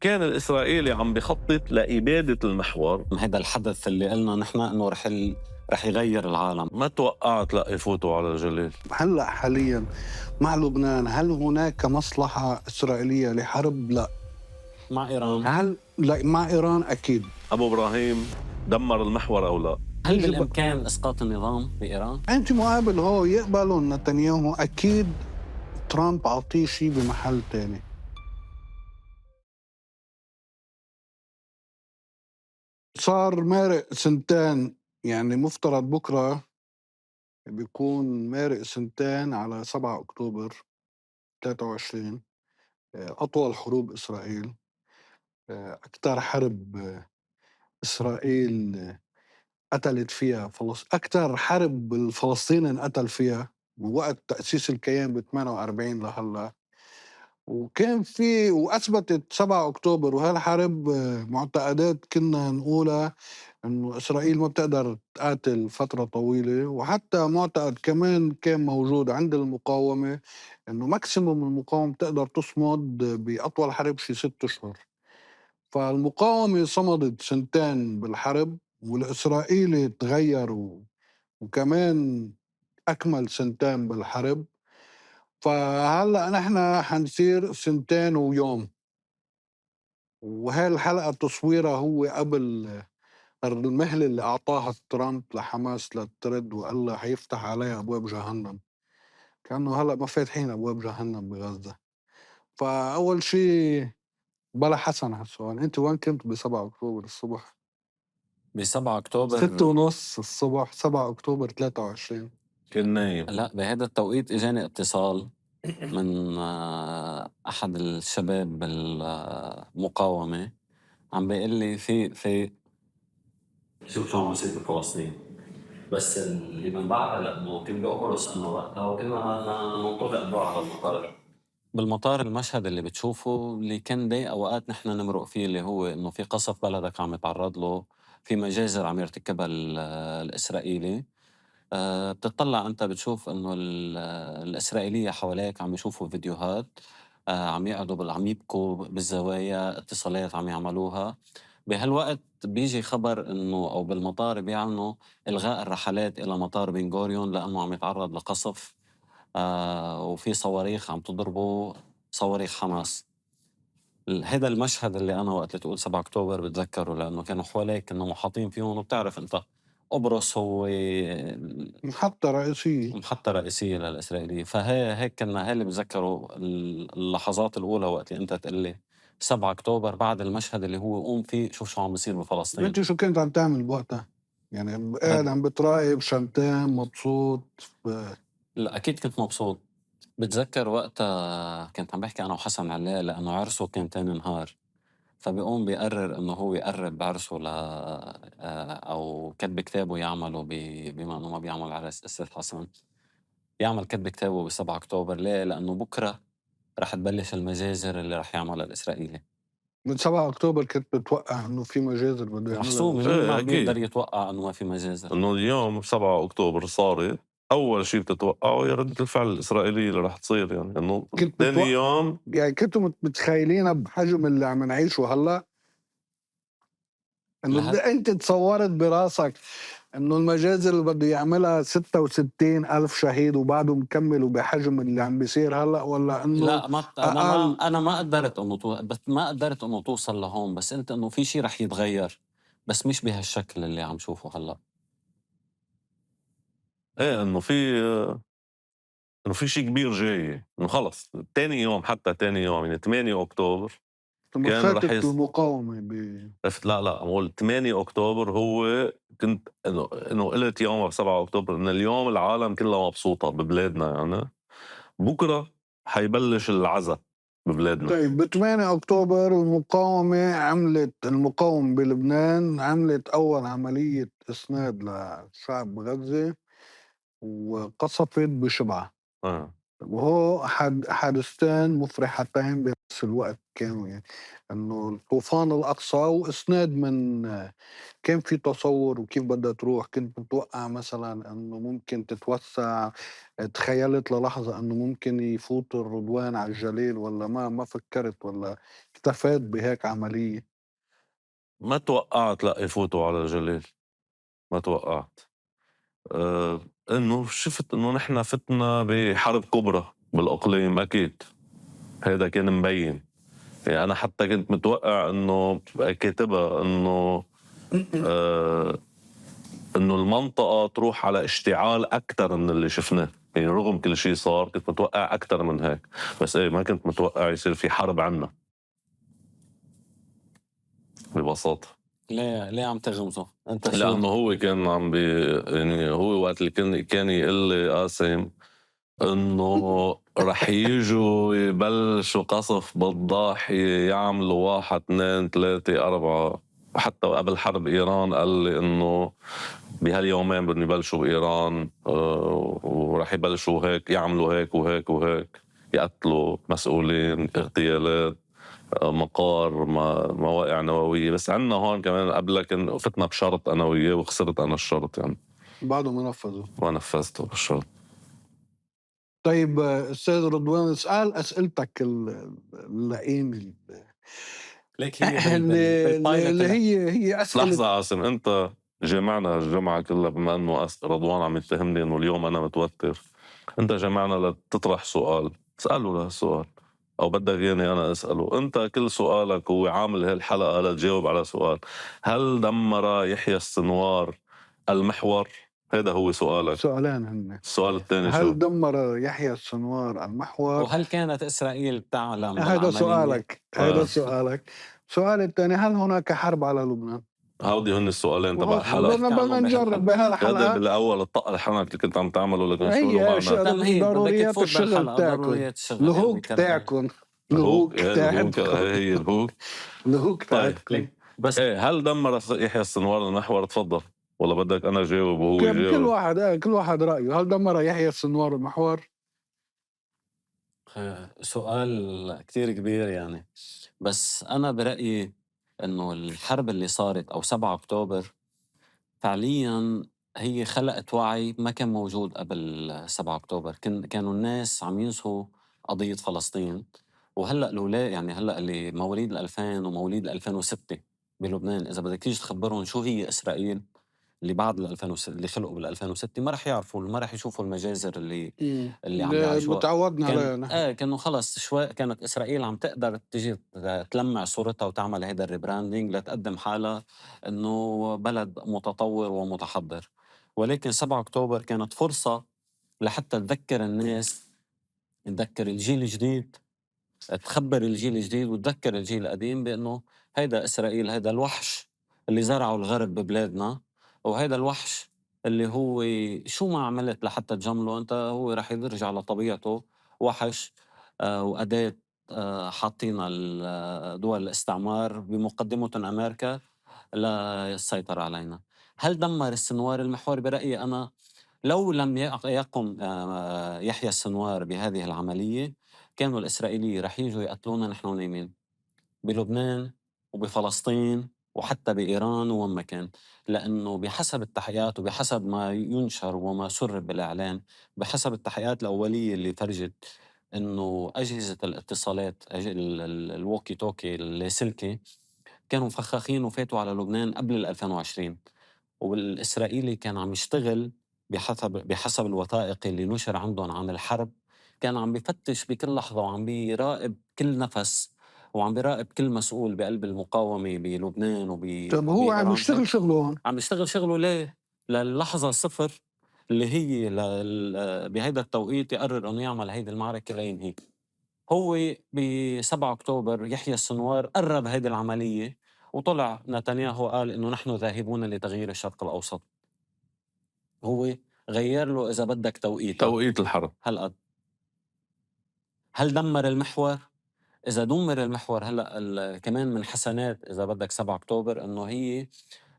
كان الإسرائيلي عم بخطط لإبادة المحور. هيدا الحدث اللي قلنا نحن انه رح يغير العالم. ما توقعت لا يفوتوا على جليل. هلأ حالياً مع لبنان هل هناك مصلحة إسرائيلية لحرب؟ لا. مع ايران، هل لا مع إيران؟ أكيد. أبو إبراهيم دمر المحور أو لا؟ هل يجب بالامكان اسقاط النظام بايران؟ أنت مقابل هو يقبلوا نتنياهو، أكيد ترامب عطيه شيء بمحل تاني. صار مارق سنتين، يعني مفترض بكرة بيكون مارق سنتين على 7 أكتوبر 23، أطول حروب إسرائيل، أكتر حرب إسرائيل قتلت فيها أكتر حرب الفلسطيني انقتل فيها وقت تأسيس الكيان ب 48 لهلا. وكان في وأثبتت 7 أكتوبر وهالحرب معتقدات كنا نقولها إنه إسرائيل ما بتقدر تقاتل فترة طويلة، وحتى معتقد كمان كان موجود عند المقاومة إنه ماكسيموم المقاومة بتقدر تصمد بأطول حرب شي 6 أشهر. فالمقاومة صمدت سنتين بالحرب، والإسرائيلي تغير وكمان أكمل سنتين بالحرب. فهلأ نحن حنصير سنتين ويوم، وهي الحلقة تصويرها هو قبل المهلة اللي أعطاها ترامب لحماس لترد وقال لها حيفتح عليها أبواب جهنم، كأنه هلأ ما فاتحين أبواب جهنم بغزة. فأول شي بلا حسن هالسؤال، أنت وين كنت ب7 أكتوبر الصبح؟ ب 7 اكتوبر 6:30 الصبح 7 أكتوبر 23. كان نايم. لا، بهذا التوقيت اجاني اتصال من احد الشباب بالمقاومه، عم بيقول لي في شو عم بيصير بفلسطين. بس اللي من بعدها لانه كان بقرص انه وقتها وكنا ننطلق نروح على المطار. بالمطار المشهد اللي بتشوفه اللي كان ضايق اوقات نحن نمرق فيه، اللي هو انه في قصف بلدك عم يتعرض له، في مجازر عم يرتكبها الاسرائيلي. بتطلع انت بتشوف انه الاسرائيليه حواليك عم يشوفوا فيديوهات، عم يقعدوا عم يبكوا بالزوايا، اتصالات عم يعملوها. بهالوقت بيجي خبر انه او بالمطار بيعلنوا الغاء الرحلات الى مطار بن غوريون لانه عم يتعرض لقصف، وفي صواريخ عم تضربه، صواريخ حماس. هذا المشهد اللي انا وقت اللي تقول 7 اكتوبر بتذكره، لانه كانوا حواليك كنا محاطين فيهم، وبتعرف انت قبرص هو محطة رئيسية. محطة رئيسية للإسرائيلية. فهي هيك كنا، هي اللي بتذكروا اللحظات الأولى وقت اللي أنت تقول لي 7 أكتوبر، بعد المشهد اللي هو قوم فيه شوف شو عم بيصير بفلسطين. أنت شو كنت عم تعمل بوقتها؟ يعني قاعد عم بتراقب شنطين مبسوط لا أكيد كنت مبسوط. بتذكر وقتها كنت عم بحكي أنا وحسن عليه، لأنه عرسه كان تاني نهار، فبيقوم بيقرر إنه هو يقرب بعرسه أو كتب كتابه يعمله بما إنه ما بيعمل عرس أستاذ حسن، يعمل كتب كتابه ب7 أكتوبر. ليه؟ لأنه بكرة رح تبلش المجازر اللي رح يعملها الإسرائيلي. من 7 أكتوبر كنت بتوقع إنه في مجازر بده يعملها محسوم، مين ما ايه بيقدر أكيد يتوقع انه ما في مجازر. إنه اليوم 7 أكتوبر صارت، أول شيء بتتوقعه هي ردة الفعل الإسرائيلية اللي رح تصير، يعني إنه كنت ثاني بتوقع، يوم. يعني كنتوا متخيلينها بحجم اللي عم نعيشه هلا؟ انه لهلا انت تصورت براسك انه المجازر اللي بده يعملها 66 ألف شهيد وبعده مكمل وبحجم اللي عم بيصير هلا، ولا انه لا، ما انا اقل؟ ما انا ما قدرت انه بس ما قدرت انه توصل لهون، بس انت انه في شيء رح يتغير، بس مش بهالشكل اللي عم شوفه هلا. ايه إنه في شيء كبير جاي، إنه خلص ثاني يوم، حتى ثاني يوم يعني 8 أكتوبر لما كان رح فاتت المقاومه عرفت. لا بقول 8 أكتوبر هو كنت إنه قلت يوم 7 أكتوبر إن اليوم العالم كلها مبسوطة ببلادنا، يعني بكرة حيبلش العزا ببلادنا. طيب ب 8 أكتوبر المقاومة بلبنان عملت أول عملية إسناد لشعب غزة وقصفت بشبعة. آه. وهو حادثتين مفرحتين بنفس الوقت كانوا، يعني انه الطوفان الاقصى واسناد من كان في تصور وكيف بدها تروح. كنت متوقع مثلا انه ممكن تتوسع، تخيلت للحظة انه ممكن يفوت الرضوان على الجليل، ولا ما فكرت، ولا استفاد بهيك عملية؟ ما توقعت لأ يفوتوا على جليل، ما توقعت. إنه شفت إنه نحن فتنا بحرب كبرى بالإقليم أكيد، هيدا كان مبين. يعني أنا حتى كنت متوقع إنه كاتبها إنه المنطقة تروح على اشتعال أكتر من اللي شفناه. يعني رغم كل شيء صار كنت متوقع أكتر من هيك، بس إيه ما كنت متوقع يصير في حرب عنا ببساطة. ليه عم تغمزه انت شو؟ لأنه هو كان عم يعني هو وقت اللي كان يقول لي قاسم إنه رح يجوا يبلشوا قصف بالضاحية يعملوا 1 2 3 4، وحتى قبل حرب إيران قال لي إنه بهاليومين بدهم يبلشوا بإيران ورح يبلشوا هيك يعملوا هيك وهيك وهيك، يقتلوا مسؤولين، اغتيالات، مقار، مواقع نووية. بس عنا هون كمان قبل كان فتنا بشرط أنا وياه وخسرت أنا الشرط يعني بعده ما نفذوا. ما نفذته بالشرط. طيب أستاذ رضوان، اسأل أسئلتك اللئيمة ليك هي اللي بالبايلوت هي أسئلة. لحظة عاصم، أنت جمعنا الجمعة كلها بما أنه رضوان عم يتهمني أنه اليوم أنا متوتر. أنت جمعنا لتطرح سؤال، اسأله له السؤال أو بدك ياني أنا أسأله؟ أنت كل سؤالك هو عامل هالحلقة لتجاوب على سؤال. هل دمر يحيى السنوار المحور؟ هذا هو سؤالك. سؤالين هن. السؤال الثاني شو؟ هل دمر يحيى السنوار المحور؟ وهل كانت إسرائيل تعلم هذا بالعملية؟ سؤالك، هذا سؤالك. السؤال الثاني، هل هناك حرب على لبنان؟ هودي هن السؤالين تبع الحلقة. بدنا نجرب هذا بهالحلقة. بالأول الطق الحنك اللي كنت عم تعمله لكن شو هي له معنى؟ تمهيد، بدك ضروريات تفوت الشغل بالحلقة، تاعكم، ضروريات الشغل الهوك يعني تاعكم، الهوك الهوك تاعكم، هي الهوك. الهوك طيب تاعكم. بس ايه، هل دمر يحيى السنوار المحور؟ تفضل، ولا بدك انا جاوب وهو كل يجاوب؟ كل واحد رأيه. هل دمر يحيى السنوار المحور؟ سؤال كتير كبير يعني. بس أنا برأيي إنه الحرب اللي صارت أو 7 أكتوبر فعليا هي خلقت وعي ما كان موجود قبل 7 أكتوبر. كانوا الناس عم ينسوا قضية فلسطين. وهلأ الأولاد يعني هلأ اللي مواليد 2000 ومواليد 2006 بلبنان، إذا بدك تيجي تخبرهم شو هي إسرائيل اللي بعد 2006 اللي خلقوا بال 2006، ما رح يعرفوا، ما رح يشوفوا المجازر اللي عم بيعيشوها. متعودنا عليها نحن. كانوا خلص شوي كانت إسرائيل عم تقدر تجي تلمع صورتها وتعمل هيدا الريبراندينج لتقدم حالها إنه بلد متطور ومتحضر. ولكن 7 أكتوبر كانت فرصة لحتى تذكر الناس، تذكر الجيل الجديد، تخبر الجيل الجديد وتذكر الجيل القديم بأنه هيدا إسرائيل، هيدا الوحش اللي زرعه الغرب ببلادنا، وهيدا الوحش اللي هو شو ما عملت لحتى تجمله أنت هو رح يرجع لطبيعته وحش. وأداة حاطينها دول الاستعمار بمقدمة أمريكا للسيطرة علينا. هل دمر السنوار المحور؟ برأيي أنا لو لم يقم يحيى السنوار بهذه العملية كانوا الإسرائيليين رح يجوا يقتلونا نحن ونايمين بلبنان وبفلسطين وحتى بإيران وين ما كان. لأنه بحسب التحقيقات وبحسب ما ينشر وما سرب بالإعلان، بحسب التحقيقات الأولية اللي فرجت إنه أجهزة الاتصالات الووكي توكي اللاسلكي كانوا مفخخين وفاتوا على لبنان قبل 2020. والإسرائيلي كان عم يشتغل بحسب الوثائق اللي نشر عندهم عن الحرب، كان عم بيفتش بكل لحظة وعم بيراقب كل نفس وعم بيراقب كل مسؤول بقلب المقاومة بلبنان طب هو عم وبإيران. يشتغل شغله هون. عم يشتغل شغله ليه؟ للحظة الصفر اللي هي بهيدا التوقيت يقرر انه يعمل هيدي المعركة لينهي. هو ب7 أكتوبر يحيى السنوار قرب هيدي العملية، وطلع نتنياهو قال إنه نحن ذاهبون لتغيير الشرق الأوسط. هو غير له إذا بدك توقيت الحرب. هالقد. هل دمر المحور؟ إذا دمر المحور هلأ كمان من حسنات إذا بدك 7 أكتوبر إنه هي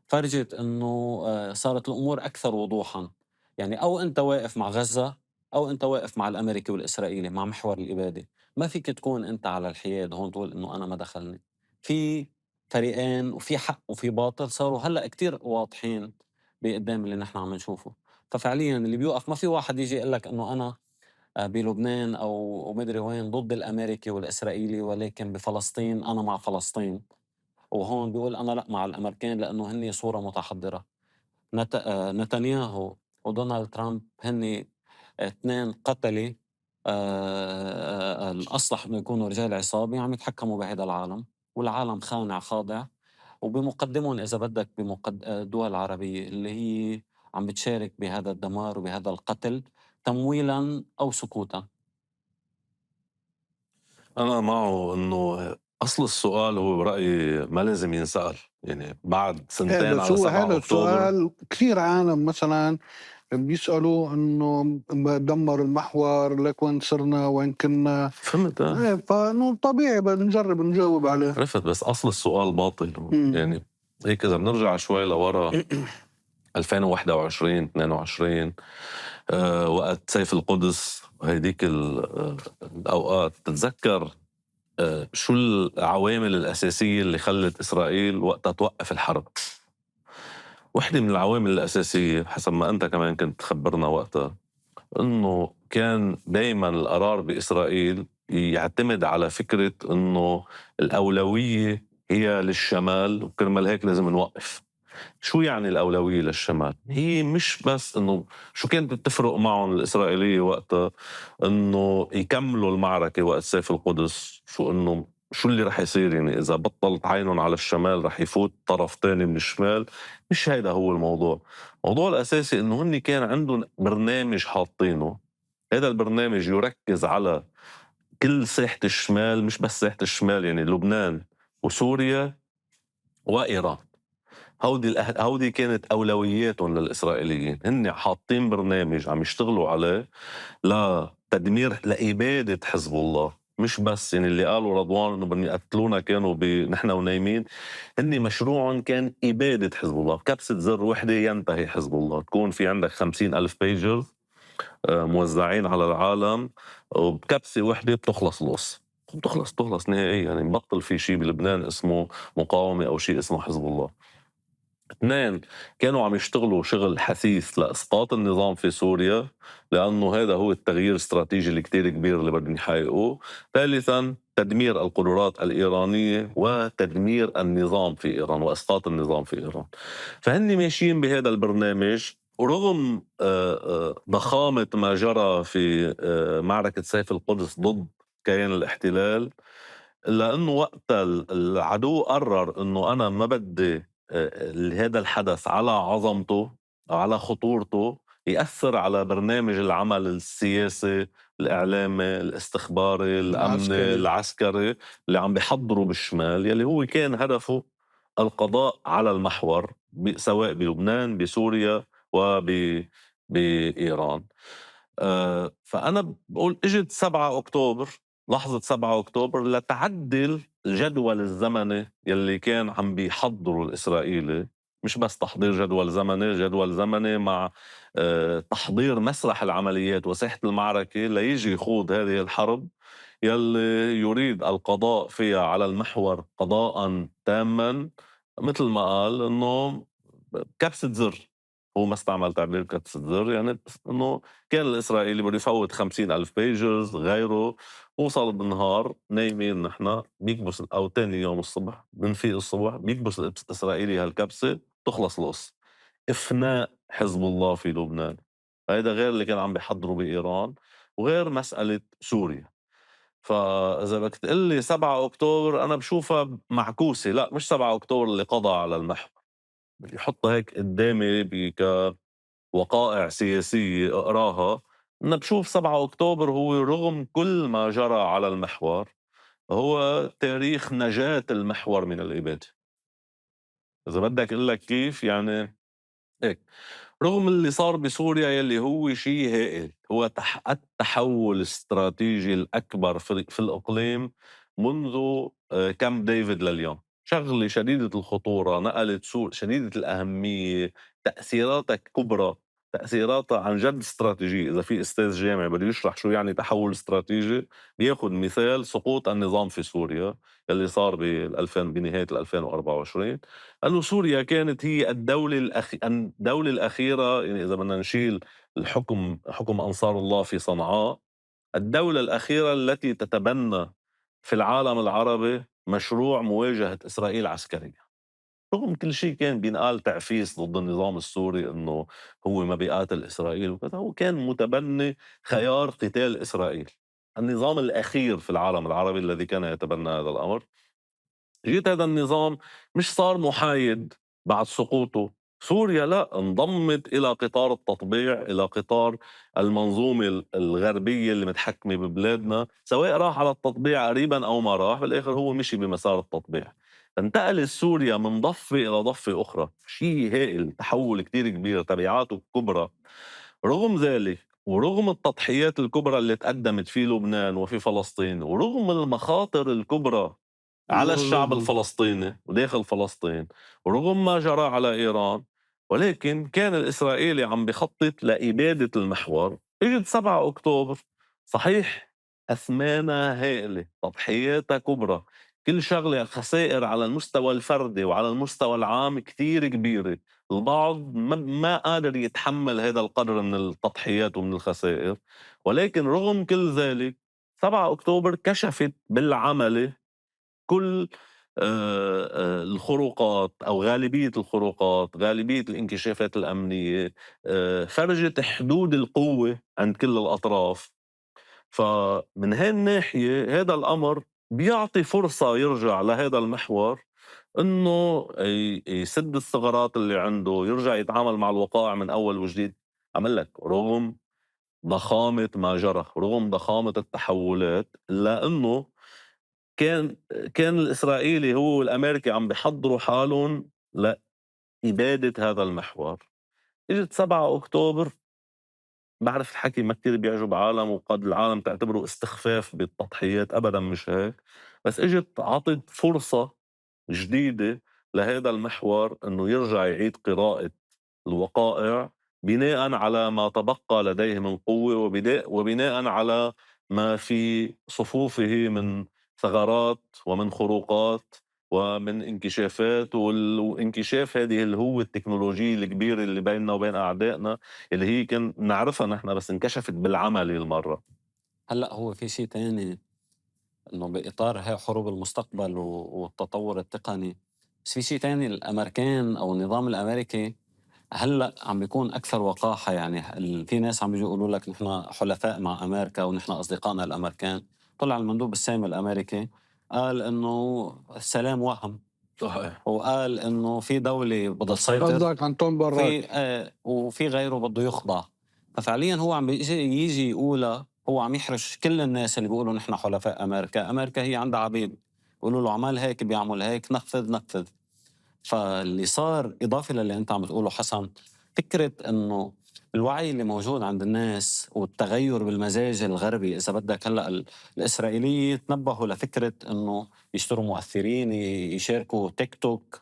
فرجت إنه صارت الأمور أكثر وضوحاً. يعني أو أنت واقف مع غزة أو أنت واقف مع الأمريكي والإسرائيلي مع محور الإبادة. ما فيك تكون أنت على الحياد هون تقول إنه أنا ما دخلني. في فريقين وفي حق وفي باطل صاروا هلأ كتير واضحين بقدام اللي نحن عم نشوفه. ففعلياً اللي بيوقف ما في واحد يجي يقول لك إنه أنا بلبنان أو ومدري وين ضد الأمريكي والإسرائيلي، ولكن بفلسطين أنا مع فلسطين. وهون بيقول أنا لأ مع الأمريكان لأنه هني صورة متحضرة. نتنياهو ودونالد ترامب هني اثنين قتلة الأصلح إنه يكونوا رجال عصابة عم يتحكموا بهذا العالم، والعالم خانع خاضع. وبمقدمهم إذا بدك الدول العربية اللي هي عم بتشارك بهذا الدمار وبهذا القتل تمويلا أو سكوتا. أنا معه إنه أصل السؤال هو برأيي ما لازم ينسأل، يعني بعد إيه سنتين بس على هو 7 هذا أكتوبر. السؤال كثير عالم مثلا بيسألوا إنه دمر المحور لك وين صرنا وين كنا. فهمت؟ إيه فإنه طبيعي بنجرب نجاوب عليه. عرفت، بس أصل السؤال باطل. مم. يعني هيك إذا بنرجع شوي لورا 2021 22 وقت سيف القدس هيديك الأوقات، تتذكر شو العوامل الأساسية اللي خلت إسرائيل وقتها توقف الحرب؟ واحدة من العوامل الأساسية حسب ما أنت كمان كنت تخبرنا وقتها إنه كان دايما القرار بإسرائيل يعتمد على فكرة إنه الأولوية هي للشمال، وكرمال هيك لازم نوقف. شو يعني الأولوية للشمال؟ هي مش بس إنه شو كانت بتفرق معهم الإسرائيلية وقتها إنه يكملوا المعركة وقت سيف القدس، شو إنه شو اللي رح يصير، يعني إذا بطلت عينهم على الشمال رح يفوت طرف تاني من الشمال. مش هيدا هو الموضوع. الموضوع الأساسي إنه هن كان عندهم برنامج حاطينه، هذا البرنامج يركز على كل ساحة الشمال، مش بس ساحة الشمال، يعني لبنان وسوريا وإيران. هودي كانت أولوياتهم للإسرائيليين. هن حاطين برنامج عم يشتغلوا عليه لتدمير لإبادة حزب الله. مش بس يعني اللي قالوا رضوان إنه بدهم يقتلونا كانوا نحن ونايمين. هن مشروعهم كان إبادة حزب الله. بكبسة زر وحدة ينتهي حزب الله. تكون في عندك 50,000 بيجر موزعين على العالم، وبكبسة وحدة بتخلص القصة. بتخلص نهائيا، يعني بطل في شيء بلبنان اسمه مقاومة أو شيء اسمه حزب الله. اثنين، كانوا عم يشتغلوا شغل حثيث لإسقاط النظام في سوريا، لأنه هذا هو التغيير الاستراتيجي اللي كتير كبير اللي بدهم يحققوه. ثالثا، تدمير القدرات الإيرانية وتدمير النظام في إيران وإسقاط النظام في إيران. فهن ماشيين بهذا البرنامج، ورغم ضخامة ما جرى في معركة سيف القدس ضد كيان الاحتلال، لأنه وقت العدو قرر أنه أنا ما بدي هذا الحدث على عظمته أو على خطورته يأثر على برنامج العمل السياسي الإعلامي الاستخباري الأمني العسكري اللي عم بيحضروا بالشمال، يلي هو كان هدفه القضاء على المحور سواء بلبنان بسوريا وبإيران. فأنا بقول اجت 7 أكتوبر، لحظة 7 أكتوبر لتعدل الجدول الزمني يلي كان عم بيحضروا الإسرائيلي. مش بس تحضير جدول زمني مع تحضير مسرح العمليات وساحة المعركة ليجي يخوض هذه الحرب يلي يريد القضاء فيها على المحور قضاء تاما. مثل ما قال انه كبسة زر، هو ما استعمل تعبير كبسة زر، يعني انه كان الاسرائيلي بده يفوت 50,000 بيجرز غيره. وصل بالنهار نايمين نحن، بيكبس او تاني يوم الصبح بنفيق الصبح بيكبس الاسرائيلي هالكبسة، تخلص القصة. افناء حزب الله في لبنان. هيدا غير اللي كان عم بيحضروا بإيران، وغير مسألة سوريا. فإذا بدك تقول لي 7 أكتوبر أنا بشوفها معكوسة. لا، مش 7 أكتوبر اللي قضى على المحور. بدي أحطها هيك قدامي كوقائع سياسية أقراها. أنا بشوف 7 أكتوبر هو رغم كل ما جرى على المحور هو تاريخ نجاة المحور من الإبادة. إذا بدك أقول لك كيف، يعني هيك: رغم اللي صار بسوريا يلي هو شيء هائل، هو التحول الاستراتيجي الأكبر في الإقليم منذ كامب ديفيد لليوم. شغلة شديدة الخطورة، نقلت شديدة الأهمية، تأثيراتها كبرى، تأثيراتها عن جد استراتيجية. إذا في أستاذ جامعي بده يشرح شو يعني تحول استراتيجي بياخد مثال سقوط النظام في سوريا اللي صار بنهاية 2024. أنه سوريا كانت هي الدولة الأخيرة، يعني إذا بدنا نشيل حكم أنصار الله في صنعاء، الدولة الأخيرة التي تتبنى في العالم العربي مشروع مواجهة إسرائيل عسكريًا. رغم كل شيء كان بينقال تعفيس ضد النظام السوري إنه هو ما بيقاتل إسرائيل وكذا، هو كان متبني خيار قتال إسرائيل. النظام الأخير في العالم العربي الذي كان يتبنى هذا الأمر. جيت هذا النظام مش صار محايد بعد سقوطه. سوريا لا انضمت إلى قطار التطبيع، إلى قطار المنظومة الغربية اللي متحكمة ببلادنا، سواء راح على التطبيع قريبا أو ما راح، بالآخر هو مشي بمسار التطبيع. فانتقلت سوريا من ضفة إلى ضفة أخرى، شيء هائل، تحول كتير كبير، تبعاته كبرى. رغم ذلك ورغم التضحيات الكبرى اللي تقدمت في لبنان وفي فلسطين، ورغم المخاطر الكبرى على الشعب الفلسطيني وداخل فلسطين، ورغم ما جرى على إيران، ولكن كان الإسرائيلي عم بخطط لإبادة المحور. اجت 7 أكتوبر، صحيح أثمانها هائلة، تضحياتها كبرى، كل شغلة خسائر على المستوى الفردي وعلى المستوى العام كتير كبيرة. البعض ما قادر يتحمل هذا القدر من التضحيات ومن الخسائر، ولكن رغم كل ذلك 7 أكتوبر كشفت بالعمل كل الخروقات أو غالبية الخروقات، غالبية الانكشافات الأمنية، فرجت حدود القوة عند كل الأطراف. فمن هالناحية هذا الأمر بيعطي فرصة يرجع لهذا المحور إنه يسد الثغرات اللي عنده، يرجع يتعامل مع الوقائع من أول وجديد. عمل لك رغم ضخامة ما جرى، رغم ضخامة التحولات، إلا إنه كان الإسرائيلي هو والأمريكي عم بيحضروا حالهم لإبادة هذا المحور. إجت 7 أكتوبر، بعرف الحكي ما كتير بيعجب عالم وقد العالم تعتبره استخفاف بالتضحيات، أبدا مش هيك، بس إجت عطت فرصة جديدة لهذا المحور إنه يرجع يعيد قراءة الوقائع بناء على ما تبقى لديه من قوة، وبناء على ما في صفوفه من ثغرات ومن خروقات ومن انكشافات، وانكشاف هذه الهوة التكنولوجية الكبيرة اللي بيننا وبين أعدائنا، اللي هي كان نعرفها نحن بس انكشفت بالعمل المرة. هلأ هو في شيء تاني، إنه بإطار هاي حروب المستقبل والتطور التقني، بس في شيء تاني، الأمريكان أو النظام الأمريكي هلأ عم بيكون أكثر وقاحة. يعني في ناس عم بيجوا يقولوا لك نحن حلفاء مع أمريكا ونحن أصدقائنا الأمريكان. طلع المندوب السامي الأمريكي قال إنه السلام وهم، صحيح. وقال إنه في دولة بدها تسيطر، قصدك عن توم باراك. وفي غيره بده يخضع. ففعليا هو عم يجي يقولها، هو عم يحرش كل الناس اللي بيقولوا نحن حلفاء أمريكا. أمريكا هي عندها عبيد، يقولوا له عمل هيك بيعمل هيك، نفذ. فاللي صار إضافة للي أنت عم بتقوله حسن، فكرة إنه الوعي اللي موجود عند الناس والتغير بالمزاج الغربي، إذا بدك هلأ الإسرائيلية تنبهوا لفكرة إنه يشتروا مؤثرين، يشاركوا تيك توك.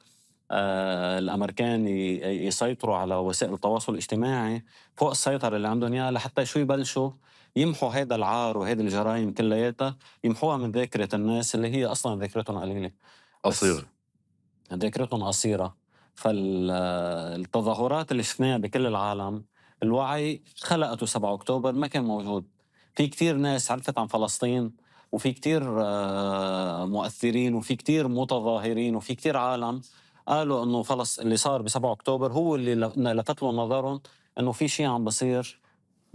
الأمريكان يسيطروا على وسائل التواصل الاجتماعي فوق السيطرة اللي عندهم إياها، لحتى شو يبلشوا يمحوا هيدا العار وهيدي الجرائم كلياتها، يمحوها من ذاكرة الناس اللي هي أصلا ذاكرتهم قليلة، قصير. ذاكرتهم قصيرة. فالتظاهرات اللي شفناها بكل العالم، الوعي خلقته 7 أكتوبر ما كان موجود. في كتير ناس عرفت عن فلسطين، وفي كتير مؤثرين، وفي كتير متظاهرين، وفي كتير عالم قالوا إنه اللي صار ب7 أكتوبر هو اللي لفت له نظرهم إنه في شيء عم بصير.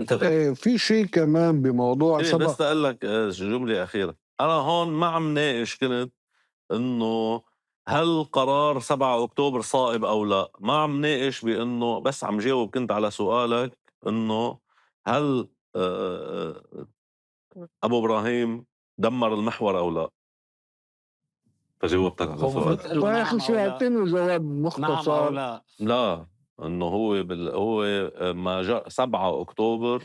انتبه. في شيء كمان بموضوع بس 7. أقول لك جملة أخيرة. أنا هون ما عم ناقش كنت إنه هل قرار 7 أكتوبر صائب أو لا، ما عم ناقش بإنه، بس عم جاوب كنت على سؤالك إنه هل أبو إبراهيم دمر المحور أو لا، فجاوبتك على هو سؤالك. المفروض تقول له يا اخي نعم شو أو لا، اعطيني جواب نعم أو مختصر. لا. لا، إنه هو ما جاء 7 أكتوبر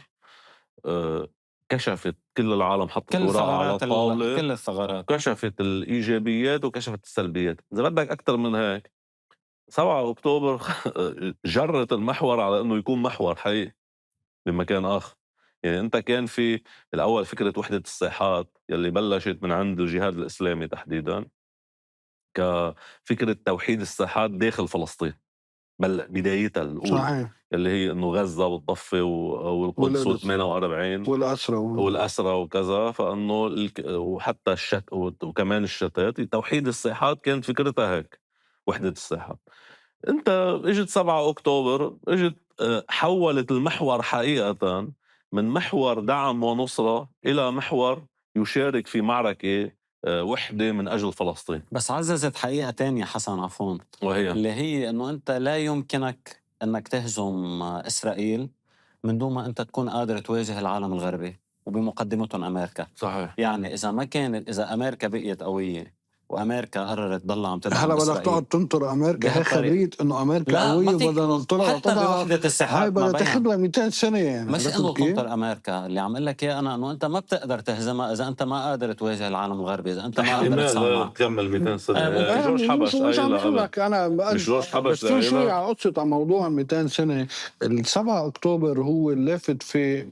كشفت كل العالم، حطت كل ورقة على ثغرات الطاولة، كل الثغرات. كشفت الإيجابيات وكشفت السلبيات. إذا بدك أكتر من هيك، 7 أكتوبر جرت المحور على إنه يكون محور حقيقي بمكان آخر. يعني أنت كان في الأول فكرة وحدة الساحات يلي بلشت من عند الجهاد الإسلامي تحديداً، كفكرة توحيد الساحات داخل فلسطين. بدايتها الأولى صحيح. اللي هي إنه غزة والضفة والقدس والقدس وال48 والأسرة والأسرة وكذا، فإنه وحتى وكمان الشتات، توحيد الساحات كانت فكرتها هيك، وحدة الساحات. أنت إجت 7 أكتوبر إجت حوّلت المحور حقيقةً من محور دعم ونصرة إلى محور يشارك في معركة وحدة من أجل فلسطين. بس عززت حقيقة تانية حسن، عفوا، وهي اللي هي انه انت لا يمكنك انك تهزم اسرائيل من دون ما انت تكون قادر تواجه العالم الغربي وبمقدمتهم امريكا. صحيح. يعني اذا امريكا بقيت قوية وامريكا قررت تضلها عم تدعم هلا بدك اسرائيل تقعد تنطر امريكا، هي بهالطريقة، خبريت انه امريكا لا ما قويه فيك. بدها ننطرها وحتى تضعف. بوحدة هاي الساحات ما بدها بينها، تاخذ لها 200 سنه يعني. مش عرفت انه كيف؟ تنطر امريكا. اللي عم اقول لك اياه انا انه انت ما بتقدر تهزمها اذا انت ما قادر تواجه العالم الغربي، اذا انت ما قادر تساوي احتمال معه. تكمل 200 سنة. ممكن. جورج مش حبش عم قايلها بقول قبل. لك انا مش جورج حبش بس في شيء قايلها. على قصه على موضوع 200 سنه. ال 7 اكتوبر هو اللافت في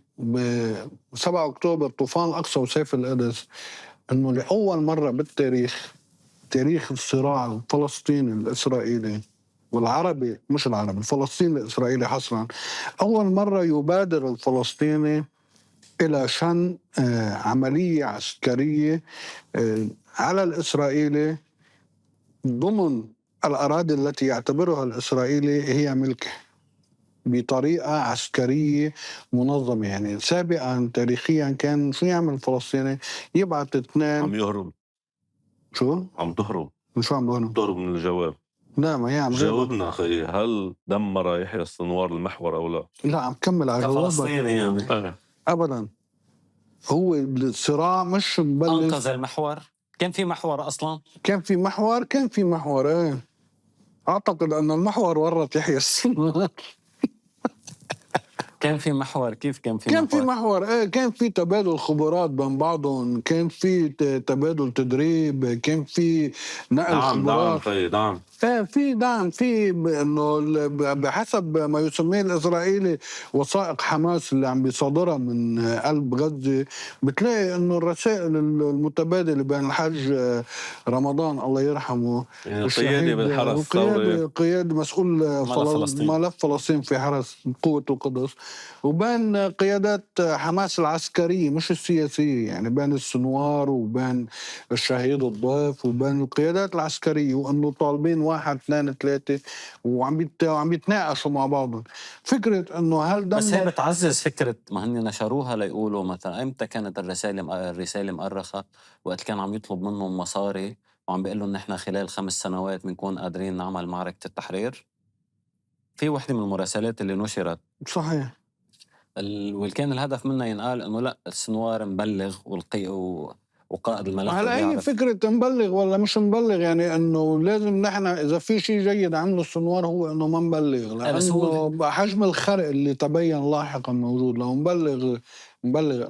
7 اكتوبر طوفان الاقصى وسيف القدس، انه لاول مره بالتاريخ، تاريخ الصراع الفلسطيني الاسرائيلي والعربي، مش العربي الفلسطيني الاسرائيلي حصرا، اول مره يبادر الفلسطيني الى شن عمليه عسكريه على الاسرائيلي ضمن الأراضي التي يعتبرها الإسرائيلي هي ملكه بطريقة عسكرية منظمة. يعني سابقا تاريخيا كان شو يعمل الفلسطيني؟ يبعث اثنين. عم يهرب. شو؟ عم تهرب. شو عم بقولوا؟ تهرب من الجواب. لا ما هي عم غير. جاوبنا أخي، هل دمر يحيى السنوار المحور أو لا؟ لا عم كمل على جوابك. كفلسطيني يعني أبدا، هو الصراع مش مبلش. انقذ المحور. كان في محور اصلا. كان في محور ايه. أعتقد أن المحور ورط يحيى السنوار. كان في محور. كيف كان في كان محور؟ في محور ايه، كان في تبادل خبرات بين بعضهم، كان في تبادل تدريب، كان في نقل خبرات. دعم. في دعم، في انه بحسب ما يسميه الاسرائيلي وثائق حماس اللي عم بيصادرها من قلب غزه، بتلاقي انه الرسائل المتبادله بين الحاج رمضان الله يرحمه، يعني القيادي بالحرس الثوري، قيادي مسؤول ملف فلسطين في حرس قوة القدس، وبين قيادات حماس العسكرية مش السياسية، يعني بين السنوار وبين الشهيد الضيف وبين القيادات العسكرية، وأنه طالبين 1 2 3 وعم يتناقشوا مع بعضهم. فكرة أنه هل بس هي بتعزز فكرة ما هن نشروها ليقولوا مثلا امتى كانت الرسالة مؤرخة؟ وقت كان عم يطلب منهم مصاري وعم بيقول لهم نحن خلال 5 سنوات بنكون قادرين نعمل معركة التحرير. في وحدة من المراسلات اللي نشرت صحيح، والكان الهدف منها ينقال انه لا السنوار مبلغ وقائد الملف. هلا هي فكرة نبلغ ولا مش نبلغ، يعني انه لازم نحن اذا في شيء جيد عمله السنوار هو انه ما نبلغ، لانه حجم الخرق اللي تبين لاحقا موجود. لو نبلغ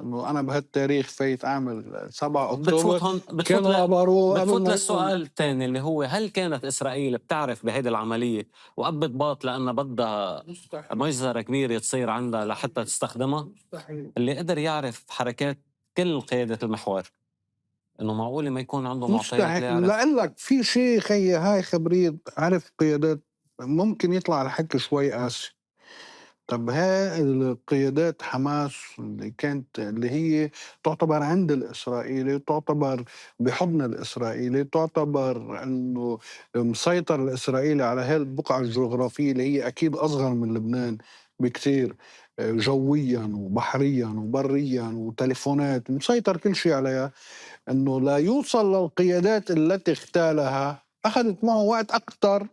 انه انا بهالتاريخ فايت اعمل 7 اكتوبر بتفوت للسؤال الثاني اللي هو هل كانت اسرائيل بتعرف بهيدي العملية وقبت باط لانها بدها مجزرة كبيرة تصير عندها لحتى تستخدمها؟ مستحيل. اللي قدر يعرف حركات كل قيادة المحور انه معقول ما يكون عنده معطيات. لأقول لك في شيء خيي، هاي خبرية عرف قيادات ممكن يطلع الحكي شوي قاسي. طب هاي القيادات حماس اللي هي تعتبر عند الإسرائيلي، تعتبر بحضن الإسرائيلي، تعتبر أنه مسيطر الإسرائيلي على هاي البقعة الجغرافية اللي هي أكيد أصغر من لبنان بكتير، جويا وبحريا وبريا وتليفونات، مسيطر كل شيء عليها. أنه لا يوصل للقيادات التي اغتالها أخذت معه وقت أكثر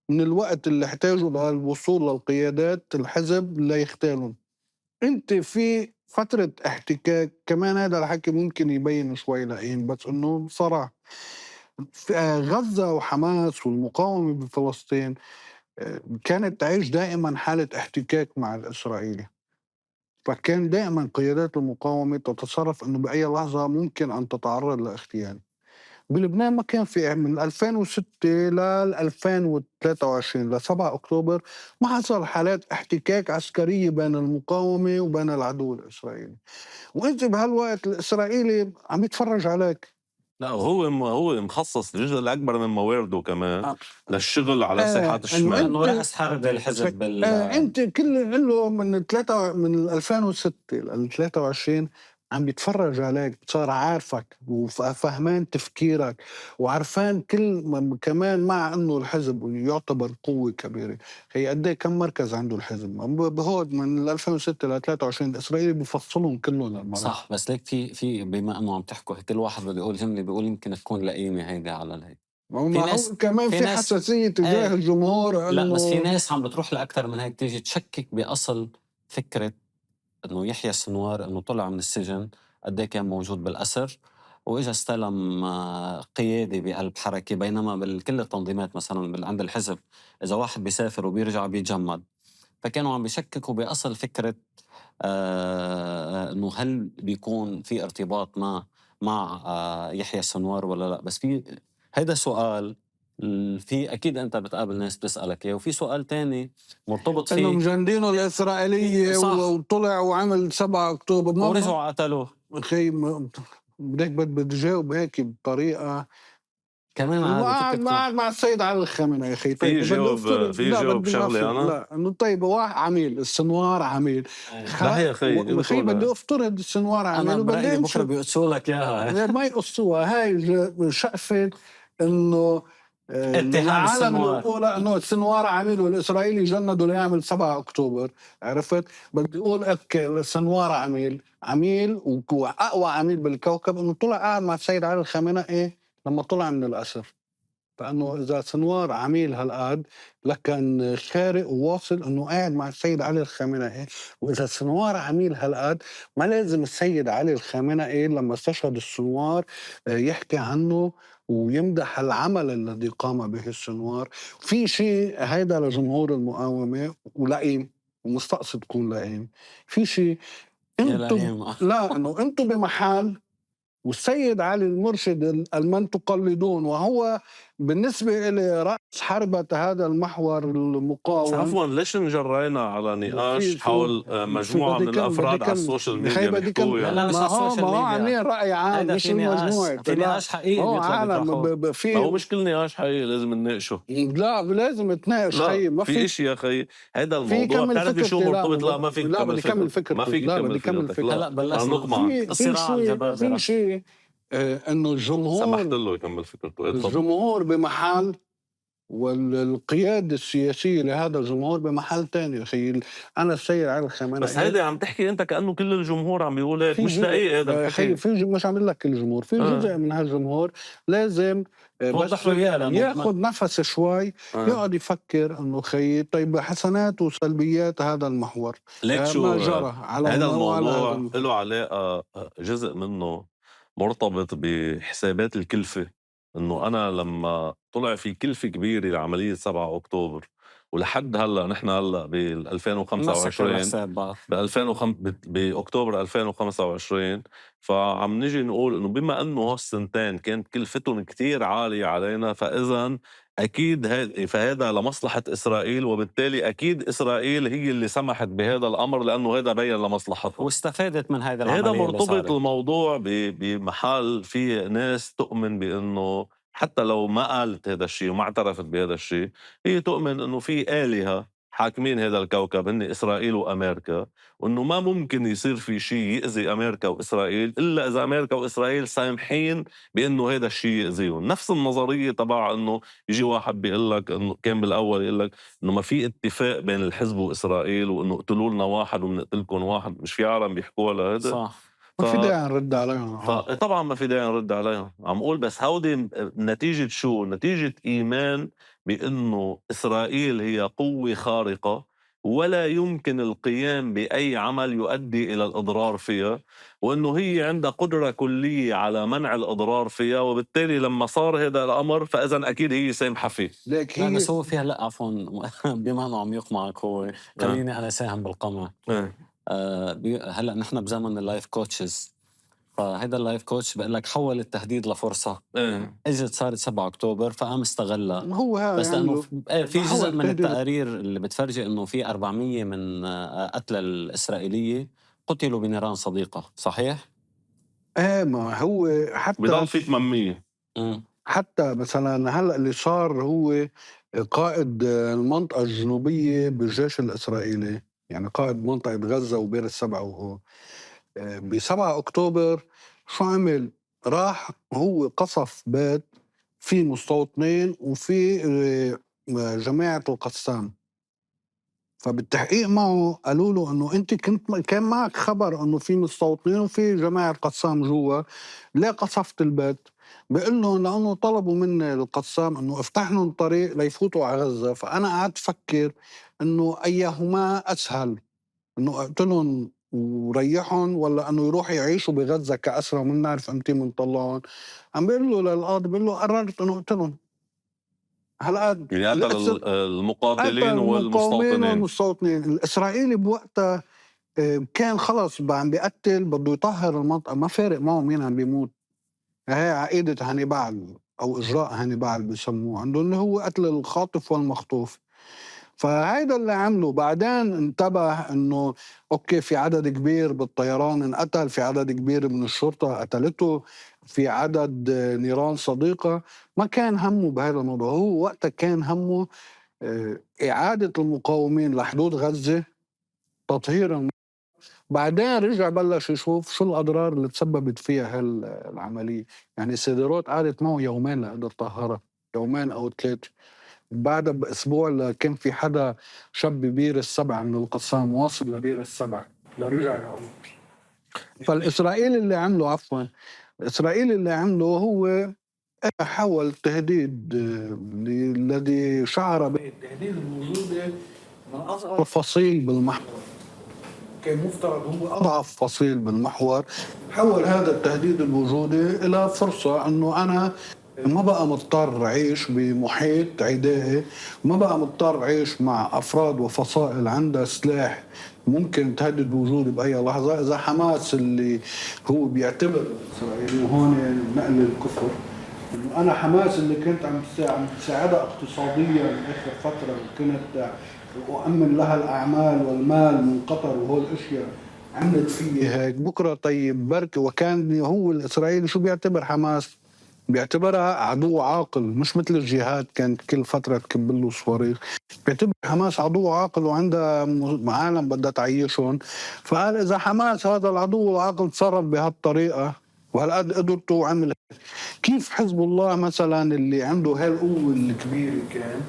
من الوقت اللي احتاجه للوصول للقيادات الحزب ليختالهم. انت في فترة احتكاك كمان، هذا الحكي ممكن يبين شوي لئيم، بس انه بصراحة غزة وحماس والمقاومة بفلسطين كانت تعيش دائما حالة احتكاك مع الإسرائيلي، فكان دائما قيادات المقاومة تتصرف انه بأي لحظة ممكن ان تتعرض لاغتيال. بلبنان ما كان في من 2006 ل 2023 ل 7 اكتوبر ما حصل حالات احتكاك عسكريه بين المقاومه وبين العدو الاسرائيلي، وانت بهالوقت الاسرائيلي عم يتفرج عليك، لا هو مخصص الجزء الأكبر من موارده كمان آه. للشغل على ساحات إنه الشمال. انه رأس حرب الحزب انت كل له من 2006 ل 23 عم بيتفرج عليك، صار عارفك وفهمان تفكيرك وعارفان كمان مع انه الحزب يعتبر قوة كبيرة. هي قد ايه كم مركز عنده الحزب؟ بهود من 2006 ل 23 الاسرائيلي بفصلهم كلهم المرة. صح، بس ليك في بما انه عم تحكوا كل واحد بده يقول جمله بيقول يمكن تكون لئيمه هيدي على الهيك. في ما ناس هو كمان في ناس حساسية تجاه ايه الجمهور لا، بس في انه ناس عم بتروح لأكتر من هيك، تيجي تشكك بأصل فكرة انه يحيى السنوار انه طلع من السجن قد ايه كان موجود بالأسر واجا استلم قيادة بقلب حركة، بينما بكل التنظيمات مثلا عند الحزب اذا واحد بيسافر وبيرجع بيتجمد. فكانوا عم بيشككوا بأصل فكرة انه هل بيكون في ارتباط مع يحيى السنوار ولا لا. بس في هيدا سؤال، في اكيد انت بتقابل ناس بتسألك اياه، وفي سؤال تاني مرتبط انه فيه. مجندينه الاسرائيليه صح، وطلع وعمل 7 اكتوبر. ما ورجعوا قتلوه اخي بدك تجاوب هيك بطريقه كمان. انه هذه ما فكرته. قاعد مع السيد علي الخامنئي. يا اخي طيب بدي افترض، في لا جاوب بدي ما في، شغلة أنا. لا انه طيب واحد عميل السنوار عميل لا يا أخي اخي بدي افترض السنوار انا عميل برأيي وبدي بكره امشي. بيقصوا لك اياها. ما يقصوها هاي شقفة انه اتهام العالم السنوار. يقول انه السنوار عميل والاسرائيلي جندوا ليعمل 7 اكتوبر. عرفت؟ بدي اقول اوكي السنوار عميل واقوى عميل بالكوكب انه طلع قاعد مع السيد علي الخامنئي لما طلع من الاسر. فانه اذا سنوار عميل هالقد لكن خارق وواصل انه قاعد مع السيد علي الخامنئي. واذا سنوار عميل هالقد ما لازم السيد علي الخامنئي لما استشهد السنوار يحكي عنه ويمدح العمل الذي قام به السنوار. في شيء هيدا لجمهور المقاومه ولئيم ومستقصد تكون لئيم. في شيء يا انتم لئيم. لا انه انتم بمحل والسيد علي المرشد المن تقلدون وهو بالنسبة إلي رأس حربة هذا المحور المقاوم. عفوا ليش انجرينا على نقاش حول مجموعة من الأفراد على السوشيال ميديا بيحكوا لا يعني؟ مش على السوشيال ميديا، عاملين رأي عام هيدا مش في نقاش، المجموعة. في نقاش حقيقي هو بيطلع عالم بيطرحوه. ما هو في مش كل نقاش حقيقي لازم نناقشه. لا لازم تناقش لا خيي. ما في إشي يا أخي هيدا في الموضوع كمل بتعرفي شو فكرتي. مرتبط. لا ما فيك لا تكمل بدي كمل فكرتك، ما فكرتي. فيك لا تكمل بدي كمل فكرتك. لا هلا بلشنا نقمعك. في الصراع شيء الجبابرة. في شيء انه سمحت الجمهور له يكمل فكرته. اتفضل. الجمهور بمحل والقيادة السياسية لهذا الجمهور بمحل تاني. أخي أنا السيد علي الخامنئي بس هيدا عم تحكي أنت كأنه كل الجمهور عم بيقول هيك، في مش دقيق هذا أخي الحكي. مش عم لك الجمهور في جزء من هالجمهور لازم توضح له إياه لأنه ياخذ نفس شوي يقعد يفكر انه خي طيب حسنات وسلبيات هذا المحور. ليك شو ما جرى على هذا موال هذا الموضوع له علاقة جزء منه مرتبط بحسابات الكلفة. انه انا لما طلع في كلفة كبيرة لعملية 7 اكتوبر ولحد هلا نحن هلا بال مسكر 2025 الحساب بعض. باكتوبر 2025 فعم نجي نقول انه بما انه هالسنتين كانت كلفتهم كتير عالية علينا فاذا اكيد فهذا لمصلحة اسرائيل وبالتالي اكيد اسرائيل هي اللي سمحت بهذا الامر لانه هذا بين لمصلحتها واستفادت من هذا هذا العملية اللي مرتبط صارت. الموضوع بمحل في ناس تؤمن بانه حتى لو ما قالت هذا الشيء وما اعترفت بهذا الشيء هي تؤمن انه في آلهة حاكمين هذا الكوكب هن اسرائيل وامريكا وانه ما ممكن يصير في شيء يأذي امريكا واسرائيل الا اذا امريكا واسرائيل سامحين بانه هذا الشيء يأذيهم. نفس النظريه تبع انه يجي واحد بيقول لك انه كان بالاول يقول لك انه ما في اتفاق بين الحزب واسرائيل وانه اقتلوا لنا واحد وبنقتلكم واحد. مش في عالم بيحكوا لهذا؟ صح. ما في داعي نرد عليهم. طبعا ما في داعي نرد عليهم. عم اقول بس هودي نتيجة شو؟ نتيجة إيمان بأنه إسرائيل هي قوة خارقة ولا يمكن القيام بأي عمل يؤدي إلى الإضرار فيها وأنه هي عندها قدرة كلية على منع الإضرار فيها وبالتالي لما صار هذا الأمر فإذا أكيد هي سامحة فيه. ليك لا هي بس هو فيها لا عفوا بما انه عم يقمعك هو خليني انا ساهم بالقمع. هلا نحن بزمن اللايف كوتشز، فهيدا اللايف كوتش بقول لك حول التهديد لفرصه. اجت صارت 7 اكتوبر فقام استغلها. هو بس لانه في جزء حول من التهديد. التقارير اللي بتفرجي انه في 400 من قتلى الاسرائيليه قتلوا بنيران صديقه. صحيح؟ ما هو بضل في 800. حتى مثلا هلا اللي صار هو قائد المنطقة الجنوبية بالجيش الإسرائيلي، يعني قائد منطقة غزة وبئر السبع، وهو ب7 أكتوبر شو عمل؟ راح هو قصف بيت في مستوطنين وفي جماعة القسام. فبالتحقيق معه قالوا له انه انت كان معك خبر انه في مستوطنين وفي جماعه قسام جوا، ليه قصفت البيت؟ بيقول لهم لانه طلبوا مني القسام انه افتح لهم طريق ليفوتوا على غزه، فانا قعدت افكر انه ايهما اسهل، انه اقتلهم وريحهم ولا انه يروحوا يعيشوا بغزه كاسرى وما بنعرف امتى بنطلعهم. عم بيقول له للقاضي، بيقول له قررت انه اقتلهم. هلا يعني قتل قتل المقاتلين المقاومين والمستوطنين. والمستوطنين. الإسرائيلي بوقتها كان خلص عم بيقتل، بده يطهر المنطقة، ما فارق معه مين عم بيموت. هي عقيدة هانيبال أو إجراء هانيبال بيسموه عندهم، اللي هو قتل الخاطف والمخطوف. فهيدا اللي عمله. بعدين انتبه انه اوكي في عدد كبير بالطيران انقتل، في عدد كبير من الشرطة قتلته، في عدد نيران صديقة. ما كان همه بهذا الموضوع، هو وقتها كان همه إعادة المقاومين لحدود غزة، تطهير. بعدين رجع بلش يشوف شو الأضرار اللي تسببت فيها هالعملية. يعني السيدرات قعدت معه يومين لقدر طهرها، يومين أو 3. بعدها بأسبوع كان في حدا شاب ببير السبع من القسام واصل لبير السبع لرجع يعود. فالإسرائيلي اللي عمله، عفوا، الإسرائيلي اللي عمله هو حول التهديد الذي شعر به التهديد الموجود من أصغر فصيل بالمحور، كان مفترض هو أضعف فصيل بالمحور، حول هذا التهديد الوجودي إلى فرصة أنه أنا ما بقى مضطر أعيش بمحيط عدائي، ما بقى مضطر أعيش مع أفراد وفصائل عندها سلاح ممكن تهدد وجودي بأي لحظة. إذا حماس اللي هو بيعتبر إسرائيل، وهون نقل الكفر، إنه أنا حماس اللي كنت عم تساعدها اقتصاديا آخر فترة، وكنت وأمن لها الأعمال والمال من قطر وهول الأشياء، عملت فيه هيك. بكرة طيب بركي. وكان هو الإسرائيلي شو بيعتبر حماس؟ بيعتبرها عدو عاقل، مش مثل الجهاد كانت كل فترة تكب له صواريخ. بيعتبر حماس عدو عاقل وعندها عالم بدها تعيشهم. فقال إذا حماس هذا العدو العاقل تصرف بهالطريقة وهالقد قدرته وعمل، كيف حزب الله مثلا اللي عنده هالقوة الكبيرة كان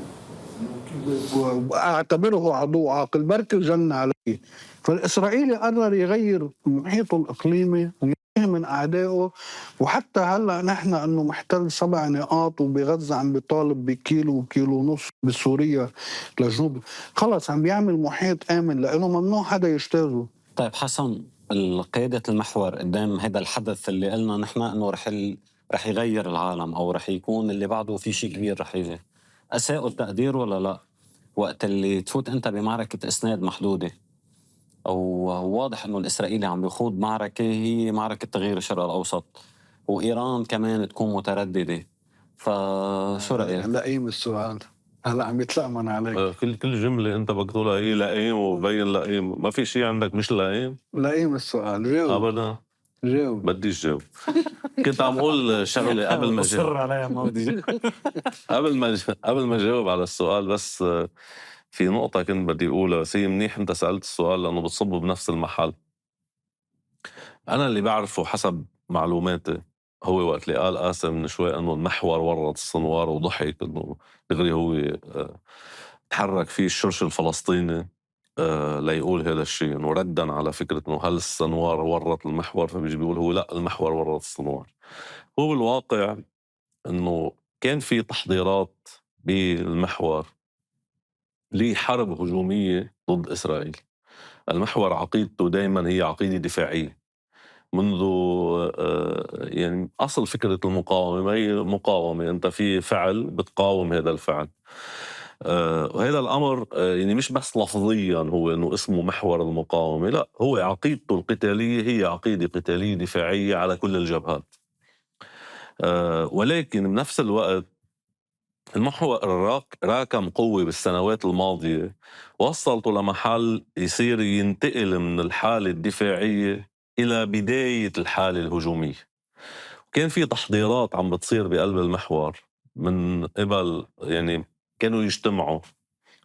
واعتبره عدو عاقل بركي الجنة عليه؟ فالإسرائيلي قرر يغير محيطه الإقليمي وينتهي من أعدائه. وحتى هلا نحن انه محتل 7 نقاط وبغزة عم بيطالب بكيلو وكيلو ونص، بسوريا لجنوب، خلص عم بيعمل محيط آمن لأنه ممنوع حدا يجتازه. طيب حسن، قيادة المحور قدام هذا الحدث اللي قلنا نحن انه رح يغير العالم او رح يكون اللي بعده في شيء كبير رح يجي، اساءوا التقدير ولا لا؟ وقت اللي تفوت انت بمعركة اسناد محدودة، او واضح انه الاسرائيلي عم بيخوض معركة هي معركة تغيير الشرق الاوسط، وايران كمان تكون مترددة، فشو رأيك؟ لئيم السؤال، هلا عم يتلأمن عليك. كل جملة انت بدك تقولها هي لئيم وبين لئيم، ما في شيء عندك مش لئيم. لئيم السؤال، جاوب. ابدا جاوب. بديش جاوب. كنت عم اقول شغله قبل ما اصر عليها ما بدي قبل ما جاوب على السؤال، بس في نقطة كنت بدي أقولها، بس هي منيح أنت سألت السؤال لأنه بتصب بنفس المحل. أنا اللي بعرفه حسب معلوماتي هو وقت اللي قال قاسم من شوي أنه المحور ورط الصنوار وضحك أنه دغري هو تحرك فيه الشرش الفلسطيني ليقول هذا الشيء، أنه ردا على فكرة أنه هل الصنوار ورط المحور، فبيجي بيقول هو لا المحور ورط الصنوار. هو بالواقع أنه كان في تحضيرات بالمحور لحرب هجومية ضد إسرائيل. المحور عقيدته دائما هي عقيدة دفاعية منذ يعني أصل فكرة المقاومة، ما هي مقاومة، أنت في فعل بتقاوم هذا الفعل. وهذا الأمر يعني مش بس لفظيا هو أنه اسمه محور المقاومة، لا، هو عقيدته القتالية هي عقيدة قتالية دفاعية على كل الجبهات. ولكن بنفس الوقت المحور راكم قوة بالسنوات الماضية وصلته لمحل يصير ينتقل من الحالة الدفاعية إلى بداية الحالة الهجومية. كان في تحضيرات عم بتصير بقلب المحور من قبل، يعني كانوا يجتمعوا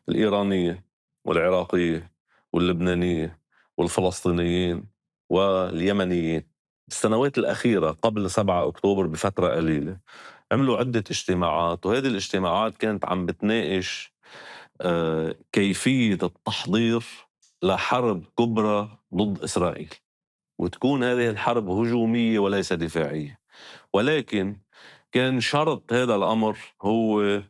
الإيرانية والعراقية واللبنانية والفلسطينيين واليمنيين السنوات الأخيرة قبل 7 أكتوبر بفترة قليلة. عملوا عدة اجتماعات، وهذه الاجتماعات كانت عم بتناقش كيفية التحضير لحرب كبرى ضد إسرائيل، وتكون هذه الحرب هجومية وليس دفاعية. ولكن كان شرط هذا الأمر هو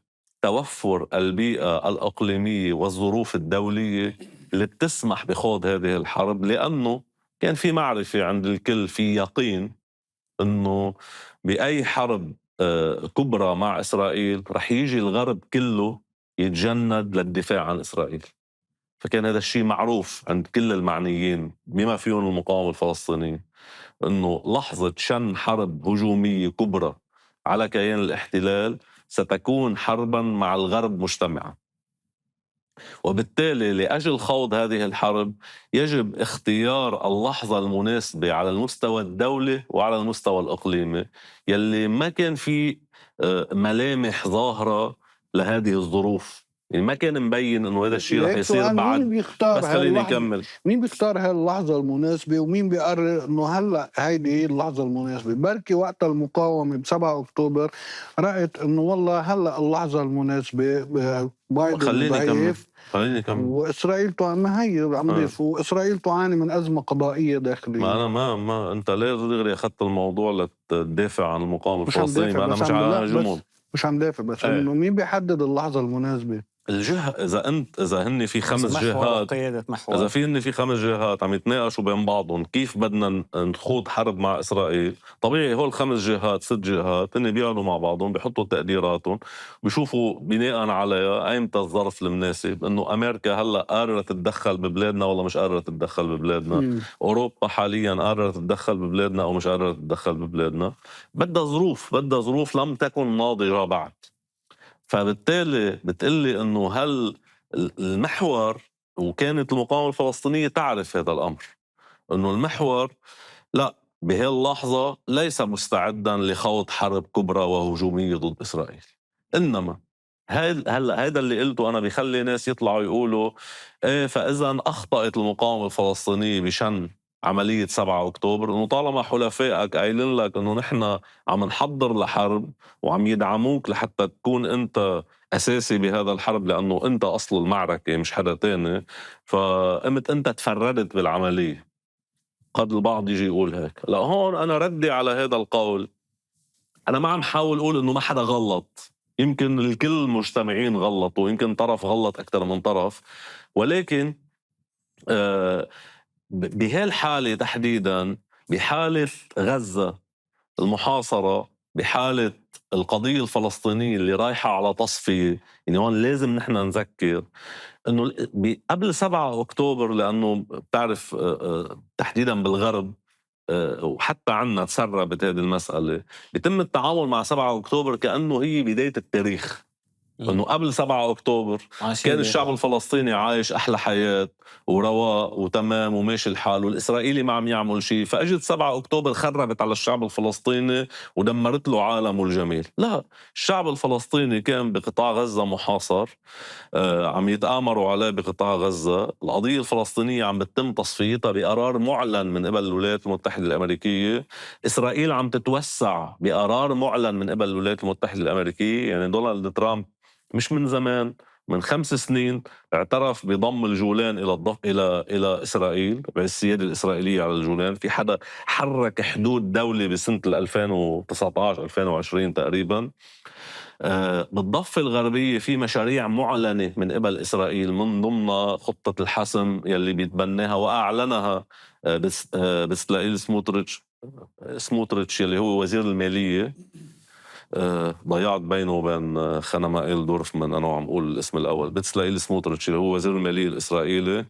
توفر البيئة الإقليمية والظروف الدولية اللي بتسمح بخوض هذه الحرب، لأنه كان في معرفة عند الكل، في يقين أنه بأي حرب كبرى مع إسرائيل رح يجي الغرب كله يتجند للدفاع عن إسرائيل. فكان هذا الشيء معروف عند كل المعنيين بما فيهم المقاومة الفلسطينية، أنه لحظة شن حرب هجومية كبرى على كيان الاحتلال ستكون حربا مع الغرب مجتمعا. وبالتالي لأجل خوض هذه الحرب يجب اختيار اللحظة المناسبة على المستوى الدولي وعلى المستوى الإقليمي، يلي ما كان في ملامح ظاهرة لهذه الظروف. يعني ما كان مبين انه هذا الشيء رح يصير مين بعد. بيختار بس خليني اكمل. مين بيختار هاي اللحظة المناسبة، ومين بيقرر انه هلا هيدي هي اللحظة المناسبة؟ بركي وقت المقاومة ب7 أكتوبر رأيت انه والله هلا اللحظة المناسبة، بايدن ضعيف، خليني اكمل. واسرائيل ما هي عم ضيفوا، واسرائيل تعاني من أزمة قضائية داخلية. ما انا ما انت ليه دغري اخذت الموضوع لتدافع عن المقاومة الفلسطينية؟ ما انا مش على جمهور، مش عم دافع، بس انه مين بيحدد اللحظة المناسبة؟ الجهة. اذا هن في 5 جهات، اذا في 5 جهات عم يتناقشوا بين بعضهم كيف بدنا نخوض حرب مع اسرائيل، طبيعي هول 5 جهات 6 جهات هن بيقعدوا مع بعضهم، بيحطوا تقديراتهم، بيشوفوا بناء عليها ايمتى الظرف المناسب، انه امريكا هلا قررت تتدخل ببلادنا ولا مش قررت تتدخل ببلادنا. اوروبا حاليا قررت تتدخل ببلادنا او مش قررت تتدخل ببلادنا. بدها ظروف لم تكن ناضجة بعد. فبالتالي بتقلي انه هل المحور، وكانت المقاومة الفلسطينية تعرف هذا الامر، انه المحور لا بهي اللحظة ليس مستعدا لخوض حرب كبرى وهجومية ضد اسرائيل. انما هذا اللي قلته انا بيخلي ناس يطلعوا يقولوا ايه فاذا اخطأت المقاومة الفلسطينية بشن عملية 7 أكتوبر، إنه طالما حلفائك قايلين لك إنه نحن عم نحضر لحرب وعم يدعموك لحتى تكون أنت أساسي بهذا الحرب، لأنه أنت أصل المعركة مش حدا تاني، فقمت أنت تفردت بالعملية. قد البعض يجي يقول هيك. لا، هون أنا ردي على هذا القول، أنا ما عم حاول أقول إنه ما حدا غلط، يمكن الكل المجتمعين غلطوا، يمكن طرف غلط أكثر من طرف، ولكن بهالحالة تحديدا، بحالة غزة المحاصرة، بحالة القضية الفلسطينية اللي رايحة على تصفية، يعني هون لازم نحن نذكر انه قبل 7 أكتوبر، لأنه بتعرف تحديدا بالغرب وحتى عنا تسربت هذه المسألة، بيتم التعامل مع 7 أكتوبر كأنه هي بداية التاريخ. انه قبل 7 أكتوبر كان الشعب الفلسطيني عايش احلى حياة ورواء وتمام وماشي الحال، والاسرائيلي ما عم يعمل شيء، فاجت 7 أكتوبر خربت على الشعب الفلسطيني ودمرت له عالمه الجميل. لا، الشعب الفلسطيني كان بقطاع غزة محاصر، عم يتآمروا عليه بقطاع غزة. القضية الفلسطينية عم بتتم تصفيتها بقرار معلن من قبل الولايات المتحدة الأمريكية. إسرائيل عم تتوسع بقرار معلن من قبل الولايات المتحدة الأمريكية. يعني دونالد ترامب مش من زمان، من 5 سنين اعترف بضم الجولان إلى إسرائيل، بالسيادة الإسرائيلية على الجولان. في حدا حرك حدود دولة بسنة 2019-2020 تقريبا. بالضفة الغربية في مشاريع معلنة من قبل إسرائيل من ضمن خطة الحسم يلي بيتبناها وأعلنها بسلائيل سموتريتش يلي هو وزير المالية. ضيعت بينه وبين خنمائيل دورفمان، أنا عم أقول الاسم الأول، بسلائيل سموتريتش اللي هو وزير المالية الإسرائيلي.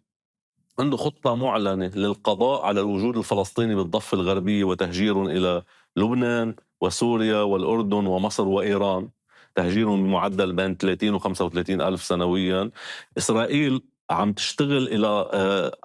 عنده خطة معلنة للقضاء على الوجود الفلسطيني بالضفة الغربية وتهجيرهم إلى لبنان وسوريا والأردن ومصر وإيران، تهجيرهم بمعدل بين 30 و 35 ألف سنويا. إسرائيل عم تشتغل إلى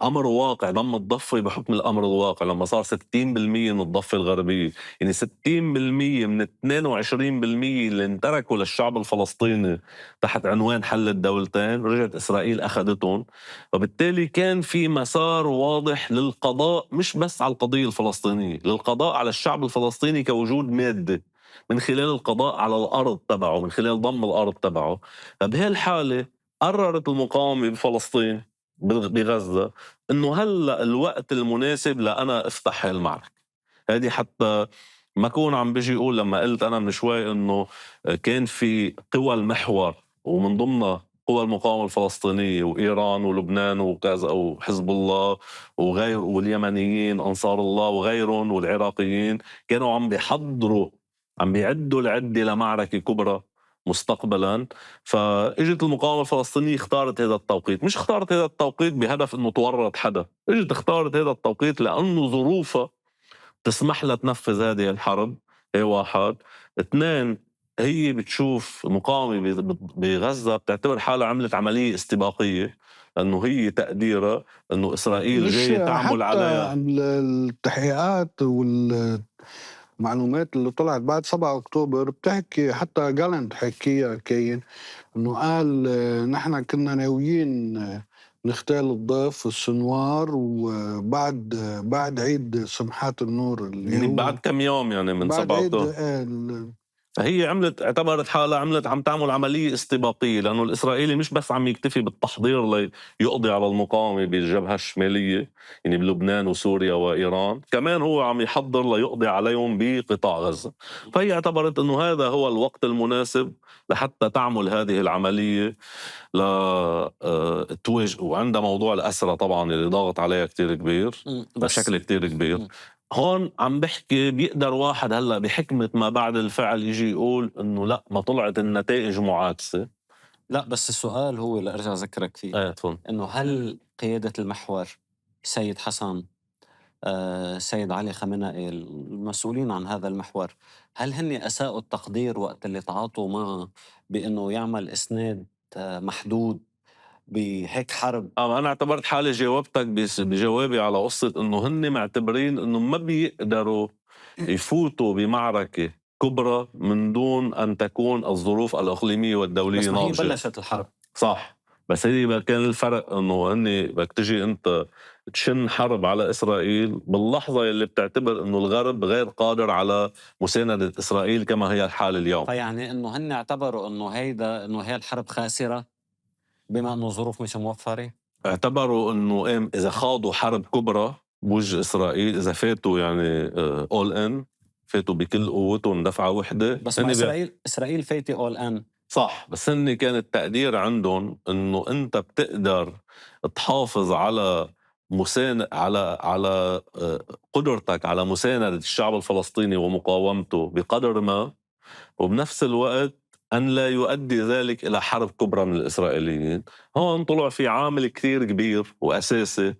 أمر واقع ضم الضفة بحكم الأمر الواقع لما صار 60% من الضفة الغربية. يعني 60% من 22% اللي انتركوا للشعب الفلسطيني تحت عنوان حل الدولتين رجعت إسرائيل أخذتهم. فبالتالي كان في مسار واضح للقضاء مش بس على القضية الفلسطينية، للقضاء على الشعب الفلسطيني كوجود مادي من خلال القضاء على الأرض تبعه، من خلال ضم الأرض تبعه. فبهالحالة قررت المقاومة بفلسطين بغزة إنه هلأ الوقت المناسب لأنا افتح المعركة. هذه حتى ما كون عم بيجي يقول لما قلت أنا من شوي إنه كان في قوى المحور ومن ضمنها قوى المقاومة الفلسطينية وإيران ولبنان وكذا وحزب الله وغير واليمنيين أنصار الله وغيرهم والعراقيين كانوا عم بيحضروا عم بيعدوا العدة لمعركة كبرى مستقبلا. فاجت المقاومة الفلسطينية اختارت هذا التوقيت، مش اختارت هذا التوقيت بهدف انه تورط حدا، اجت اختارت هذا التوقيت لانه ظروفها تسمح لها تنفذ هذه الحرب. هي واحد. اثنين، هي بتشوف المقاومة بغزة بتعتبر حالها عملت عملية استباقية، لأنه هي تقديرها أنه إسرائيل مش جاية تعمل حتى عليها. التحقيقات والمعلومات اللي طلعت بعد 7 أكتوبر بتحكي، حتى جالنت حكيها كاين انه قال نحن كنا ناويين نغتال الضيف السنوار وبعد عيد سمحات النور اللي يعني هو بعد كم يوم يعني من بعد 7 عيد أكتوبر. فهي اعتبرت حالها عم تعمل عملية استباقية، لأنه الإسرائيلي مش بس عم يكتفي بالتحضير ليقضي على المقاومة بالجبهة الشمالية يعني بلبنان وسوريا وإيران، كمان هو عم يحضر ليقضي عليهم بقطاع غزة. فهي اعتبرت أنه هذا هو الوقت المناسب لحتى تعمل هذه العملية تواجه. وعندها موضوع الأسرة طبعا اللي ضاغط عليها كتير كبير بشكل كتير كبير. هون عم بحكي بيقدر واحد هلأ بحكمة ما بعد الفعل يجي يقول انه لا ما طلعت النتائج معاكسة. لا بس السؤال هو اللي ارجع اذكرك فيه انه هل قيادة المحور سيد حسن سيد علي خامنئي المسؤولين عن هذا المحور هل هن اساءوا التقدير وقت اللي تعاطوا معه بانه يعمل اسناد محدود بهيك حرب؟ انا اعتبرت حالي جاوبتك بجوابي على قصة انه هن معتبرين انه ما بيقدروا يفوتوا بمعركة كبرى من دون ان تكون الظروف الاقليمية والدولية ناضجة. بس ما هي بلشت الحرب. صح، بس هي كان الفرق انه هن بدك تجي انت تشن حرب على اسرائيل باللحظة اللي بتعتبر انه الغرب غير قادر على مساندة اسرائيل كما هي الحال اليوم. فيعني انه هن اعتبروا انه هي الحرب خاسرة بما انه الظروف مش موفرة. اعتبروا انه اذا خاضوا حرب كبرى بوجه اسرائيل، اذا فاتوا يعني اول ان فاتوا بكل قوتهم دفعه وحده. بس مع اسرائيل فايته اول ان صح، بس هن كان التقدير عندهم انه انت بتقدر تحافظ على على قدرتك على مساندة الشعب الفلسطيني ومقاومته بقدر ما، وبنفس الوقت أن لا يؤدي ذلك إلى حرب كبرى من الإسرائيليين. هون طلع في عامل كتير كبير وأساسي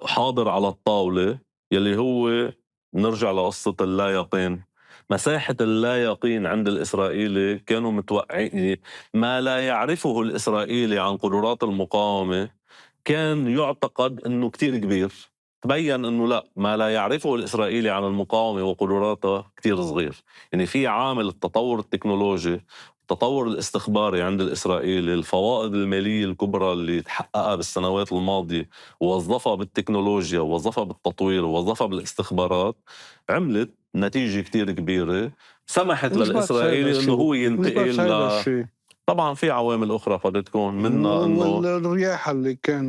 حاضر على الطاولة، يلي هو نرجع لقصة اللا يقين. مساحة اللا يقين عند الإسرائيلي كانوا متوقعين ما لا يعرفه الإسرائيلي عن قدرات المقاومة كان يعتقد أنه كتير كبير. تبين أنه لا، ما لا يعرفه الإسرائيلي عن المقاومة وقدراتها كتير صغير. يعني في عامل التطور التكنولوجي، التطور الاستخباري عند الإسرائيلي، الفوائد المالية الكبرى اللي تحققها بالسنوات الماضية ووظفها بالتكنولوجيا ووظفها بالتطوير ووظفها بالاستخبارات، عملت نتيجة كتير كبيرة سمحت للإسرائيلي أنه هو ينتقل. طبعا في عوامل اخرى قد تكون منها انه الرياح اللي كان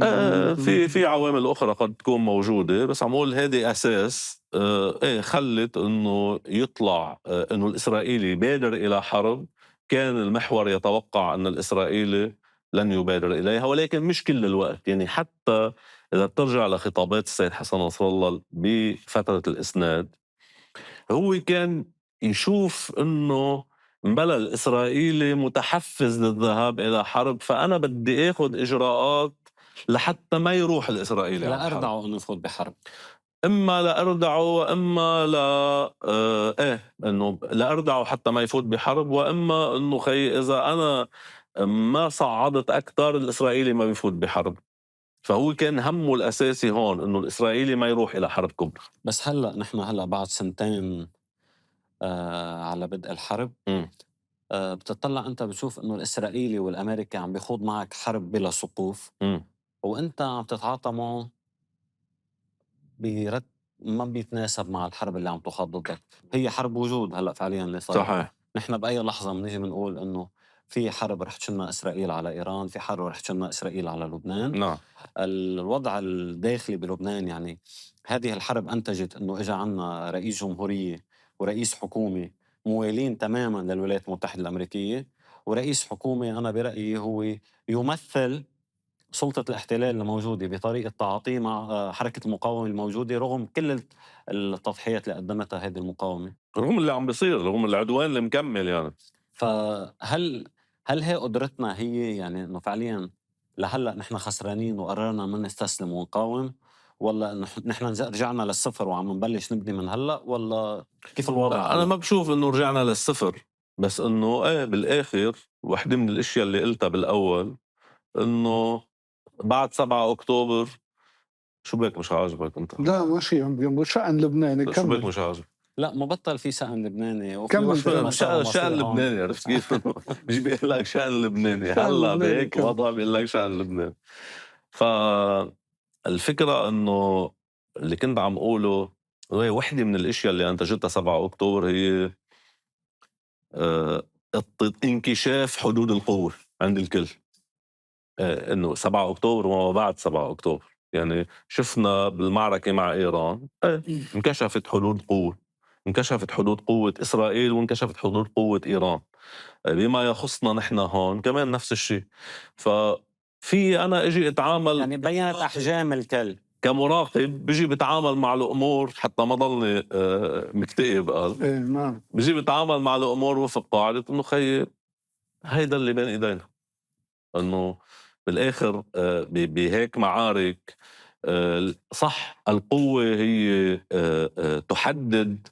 في عوامل اخرى قد تكون موجوده، بس عم اقول هذه اساس خلت انه يطلع انه الاسرائيلي بادر الى حرب. كان المحور يتوقع ان الاسرائيلي لن يبادر اليها، ولكن مش كل الوقت. يعني حتى اذا بترجع لخطابات السيد حسن نصر الله بفتره الاسناد، هو كان يشوف انه بلا الإسرائيلي متحفز للذهاب إلى حرب، فأنا بدي أخذ إجراءات لحتى ما يروح الإسرائيلي لا أردعوا أنه يفوت بحرب، إما لا أردعوا وإما لا إنه لا أردعوا حتى ما يفوت بحرب، وإما إنه خي إذا أنا ما صعّدت أكتر الإسرائيلي ما بيفوت بحرب. فهو كان همّه الأساسي هون إنه الإسرائيلي ما يروح إلى حرب كُبرى. بس هلأ نحن هلأ بعد سنتين على بدء الحرب إمم. بتطلع أنت بتشوف إنه الإسرائيلي والأمريكي عم بيخوض معك حرب بلا سقوف، إمم. وأنت عم تتعاطى معه برد ما بيتناسب مع الحرب اللي عم تُخاض ضدك. هي حرب وجود هلأ فعليًا اللي صاير. صحيح. نحن بأي لحظة بنيجي بنقول إنه في حرب رح تشنّا إسرائيل على إيران، في حرب رح تشنّا إسرائيل على لبنان. نعم. الوضع الداخلي بلبنان يعني هذه الحرب أنتجت إنه إجا عنا رئيس جمهورية ورئيس حكومة موالين تمامًا للولايات المتحدة الأمريكية، ورئيس حكومة أنا برأيي هو يمثل سلطة الاحتلال الموجودة بطريقة تعاطيه مع حركة المقاومة الموجودة رغم كل التضحيات اللي قدمتها هذه المقاومة. رغم اللي عم بيصير، رغم العدوان اللي مكمّل يعني. هل هي قدرتنا هي يعني إنه فعليًا لهلأ نحن خسرانين وقررنا ما نستسلم ونقاوم، والّا إنه نحن رجعنا للصفر وعم نبلش نبني من هلأ، والّا كيف الوضع لأ، أنا هلأ؟ ما باشوف إنه رجعنا للصفر، بس إنه بالآخر وحدة من الأشيا اللي قُلتها بالأول إنه بعد 7 أكتوبر شو بك مش عاجبك أنت؟ لا ماشي بشأن لبناني شو بك كمل مش عاجبك؟ لأ مبطّل في شأن لبناني وفي كمل وحدة كمل. مسار شأن ومصير هون. لبناني عرفت كيف؟ إنه بيجي بيقول لك شأن لبناني، شأن هلّأ لبناني بهيك كمل. وضع بيقول لك شأن لبناني. فالفكرة إنه اللي كنت عم أقوله هي وحدة من الأشيا اللي أنتجتها 7 أكتوبر هي آآ انكشاف حدود القوة عند الكل. إنه 7 أكتوبر وما بعد 7 أكتوبر، يعني شفنا بالمعركة مع إيران انكشفت حدود قوة، انكشفت حدود قوة إسرائيل وانكشفت حدود قوة إيران. بما يخصنا نحن هون كمان نفس الشي. ففي أنا أجي أتعامل يعني بيّنت أحجام الكل. كمراقب، بيجي بتعامل مع الأمور حتى ما ضلني مكتئب قال، إيه نعم. بيجي بتعامل مع الأمور وفق قاعدة إنه خيي هيدا اللي بين إيدينا. إنه بالآخر بهيك معارك صح القوة هي تحدد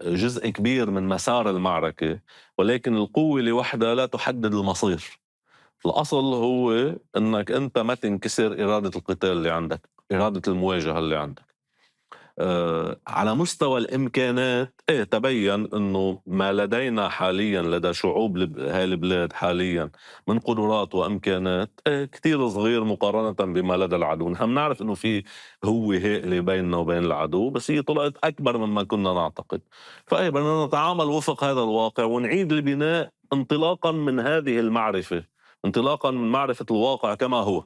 جزء كبير من مسار المعركة، ولكن القوة لوحدها لا تحدد المصير. الأصل هو إنك أنت ما تنكسر إرادة القتال اللي عندك، إرادة المواجهة اللي عندك. على مستوى الإمكانات تبين إنه ما لدينا حاليا لدى شعوب هاي البلاد حاليا من قدرات وإمكانات كتير صغير مقارنة بما لدى العدو. نحن نعرف إنه في هائلة بيننا وبين العدو، بس هي طلعت أكبر مما كنا نعتقد. بدنا نتعامل وفق هذا الواقع ونعيد البناء انطلاقا من هذه المعرفة، انطلاقا من معرفة الواقع كما هو.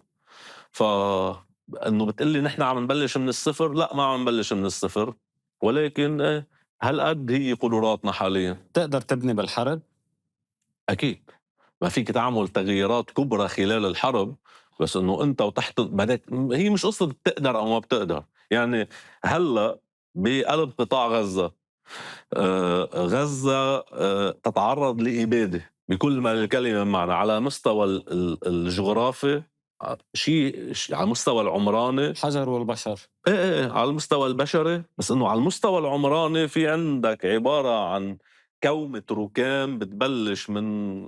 إنه بتقلي نحن عم نبلش من الصفر، لأ ما عم نبلش من الصفر، ولكن هالقد هي قدراتنا حاليًا. تقدر تبني بالحرب؟ أكيد ما فيك تعمل تغييرات كبرى خلال الحرب، بس إنه أنت وتحت بدك هي مش قصة بتقدر أو ما بتقدر. يعني هلأ بقلب قطاع غزة غزة تتعرض لإبادة بكل ما الكلمة معنى على مستوى الجغرافي، على المستوى العمراني، الحجر والبشر. على المستوى البشري، بس إنه على المستوى العمراني في عندك عبارة عن كومة ركام بتبلش من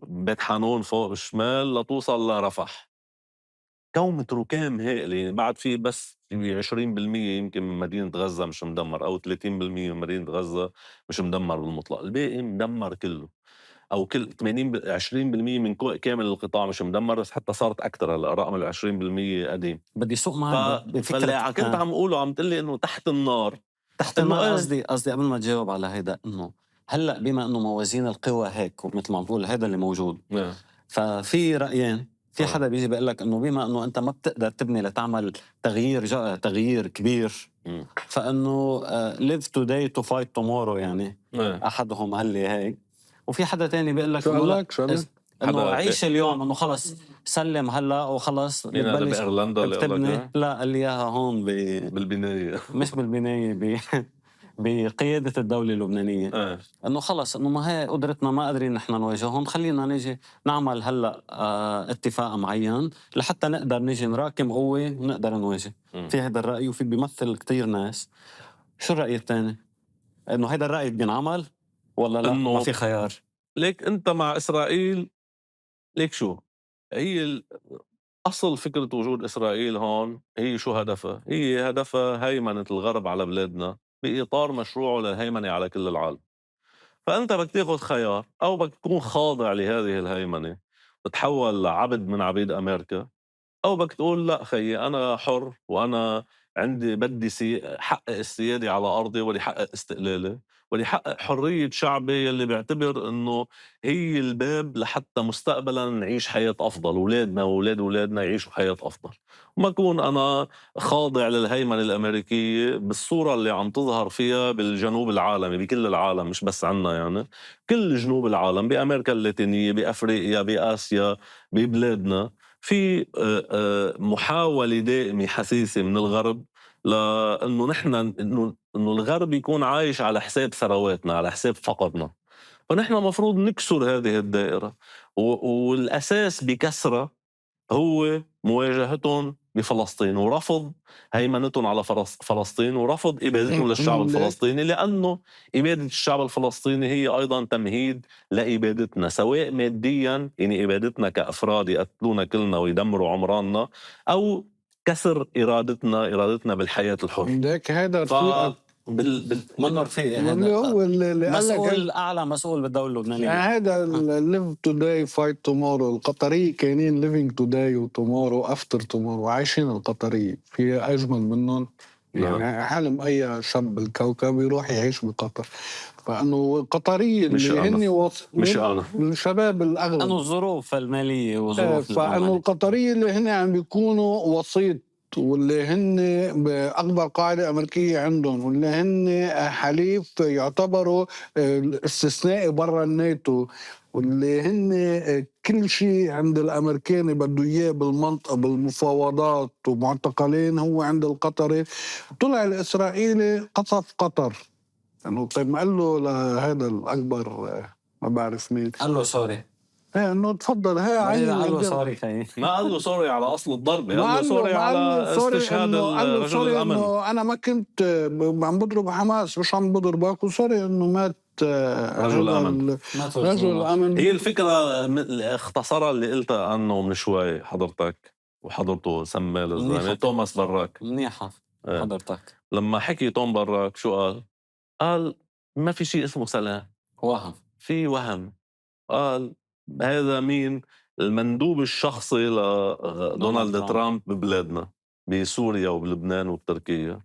بيت حانون فوق بالشمال لتوصل لرفح. كومة ركام هائلة، بعد في بس 20% يمكن من مدينة غزة مش مدمر، أو 30% من مدينة غزة مش مدمر بالمطلق، الباقي مدمر كله، أو كل 20% من كامل القطاع مش مدمر، بس حتى صارت أكتر هلا رقم 20% قديم. بدي سوق معك بفكرة كنت عم أقوله عم تقلي إنه تحت النار. تحت إنه النار. قصدي قبل ما تجاوب على هيدا إنه هلأ بما إنه موازين القوى هيك ومثل ما عم تقول هيدا اللي موجود، ففي رأيين. في حدا بيجي بيقول لك إنه بما إنه أنت ما بتقدر تبني لتعمل تغيير كبير، فإنه live today to fight tomorrow يعني. أحدهم قال لي هيك، وفي حدا تاني بيقول لك إنه عيش اليوم، إنه خلص سلم هلا وخلص بتبلش بتبني. لا قال لي إياها هون بالبناية مش بالبناية بقيادة الدولة اللبنانية. إنه خلص إنه ما هي قدرتنا ما قادرين نحن نواجههم، خلينا نيجي نعمل هلا اتفاق معين لحتى نقدر نيجي نراكم قوة ونقدر نواجه. في هذا الرأي وفي بيمثل كتير ناس. شو الرأي الثاني؟ إنه هذا الرأي بينعمل ولا لا ما في خيار؟ ليك أنت مع إسرائيل ليك شو هي أصل فكرة وجود إسرائيل هون هي شو هدفها؟ هي هدفها هيمنة الغرب على بلادنا بإطار مشروعه للهيمنة على كل العالم. فأنت بدك تاخد خيار، أو بدك تكون خاضع لهذه الهيمنة تتحول لعبد من عبيد أمريكا، أو بدك تقول لأ خيي أنا حر وأنا عندي بدي حقق السيادة على أرضي ولي حقق استقلالي ولي حقق حرية شعبي يلي بيعتبر إنه هي الباب لحتى مستقبلا نعيش حياة أفضل، أولادنا وأولاد أولادنا يعيشوا حياة أفضل، وما أكون أنا خاضع للهيمنة الأمريكية بالصورة اللي عم تظهر فيها بالجنوب العالمي بكل العالم مش بس عنا يعني كل جنوب العالم بأمريكا اللاتينية بأفريقيا بآسيا ببلادنا في محاولة دائمة حسيسة من الغرب لأنه نحن إنه الغرب يكون عايش على حساب ثرواتنا على حساب فقرنا. فنحن مفروض نكسر هذه الدائرة والأساس بكسرها هو مواجهتهم بفلسطين ورفض هيمنتهم على فلسطين ورفض إبادتهم للشعب الفلسطيني، لأنه إبادة الشعب الفلسطيني هي أيضا تمهيد لإبادتنا سواء ماديا يعني إبادتنا كأفراد يقتلونا كلنا ويدمروا عمراننا، أو كسر إرادتنا بالحياة الحرة. ليك هذا منور فيه اللي هو اللي قال لك مسؤول أعلى مسؤول بالدولة اللبنانية هذا live today fight tomorrow. القطرية كاينين living today و tomorrow after tomorrow عايشين القطرية في أجمل منهم يعني حلم أي شاب بالكوكب يروح يعيش بقطر. فأنه القطرية اللي هن مش أنا الشباب الأغلب أنه الظروف المالية وظروف فأنه القطرية اللي هن عم بيكونوا وسيط واللي هن بأكبر قاعدة أمريكية عندهم واللي هن حليف يعتبروا استثنائي برا الناتو واللي هن كل شيء عند الأمريكاني بده إياه بالمنطقة بالمفاوضات ومعتقلين هو عند القطري. طلع الإسرائيلي قصف قطر يعني طيب ما قال له لهذا الأكبر ما بعرف مين قال له سوري انه تفضل هي قال له سوري خي ما قال له سوري على اصل الضربه، قال له سوري على استشهاد رجل الامن. انه انا ما كنت عم بضرب حماس مش عم بضربك وسوري انه مات رجل الامن. رجل الامن. هي الفكره اختصرها اللي قلتها عنه من شوي حضرتك وحضرته سماه الزلمه توماس براك منيحه حضرتك. لما حكي توم براك شو قال ما في شيء اسمه سلام، وهم في وهم. قال هذا مين؟ المندوب الشخصي لدونالد ترامب ببلادنا بسوريا وبلبنان وبتركيا.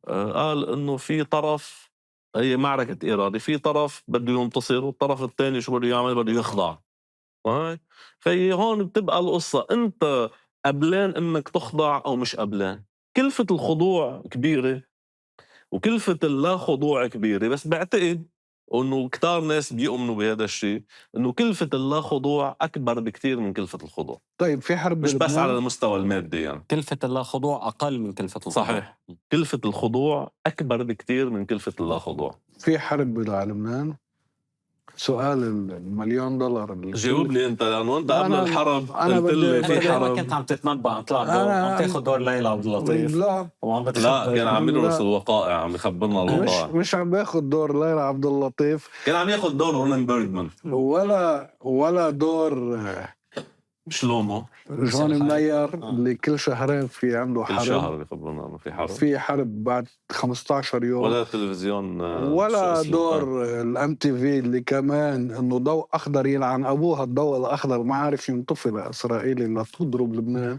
قال انه في طرف هي معركة إرادة، في طرف بده ينتصر والطرف الثاني شو بده يعمل؟ بده يخضع. فهي هون بتبقى القصة انت قبلان انك تخضع او مش قبلان. كلفة الخضوع كبيرة وكلفة اللا خضوع كبيرة، بس بعتقد انه كتار ناس بيؤمنوا بهذا الشيء انه كلفة اللا خضوع اكبر بكتير من كلفة الخضوع. طيب في حرب مش بس على المستوى المادي يعني كلفة اللا خضوع اقل من كلفة الخضوع. صحيح، كلفة الخضوع اكبر بكتير من كلفة اللا خضوع. في حرب لبنان. سؤال $1,000,000 جاوبني انت لانه انت قبل الحرب قلت لي في حرب. ما كنت عم تتنبأ طلع عم تاخذ دور ليلى عبد اللطيف. لا كان عم يدرس الوقائع عم يخبرنا الوقائع. مش عم باخذ دور ليلى عبد اللطيف، كان عم ياخذ دور رونن بيرغمان ولا دور شلومو جون منير اللي كل شهرين في عنده حرب. كل شهر بيخبرنا انه في حرب بعد 15 يوم. ولا تلفزيون ولا دور الMTV اللي كمان انه ضوء اخضر يلعن ابوها الضوء الاخضر ما عارف ينطفي لاسرائيل اللي تضرب لبنان،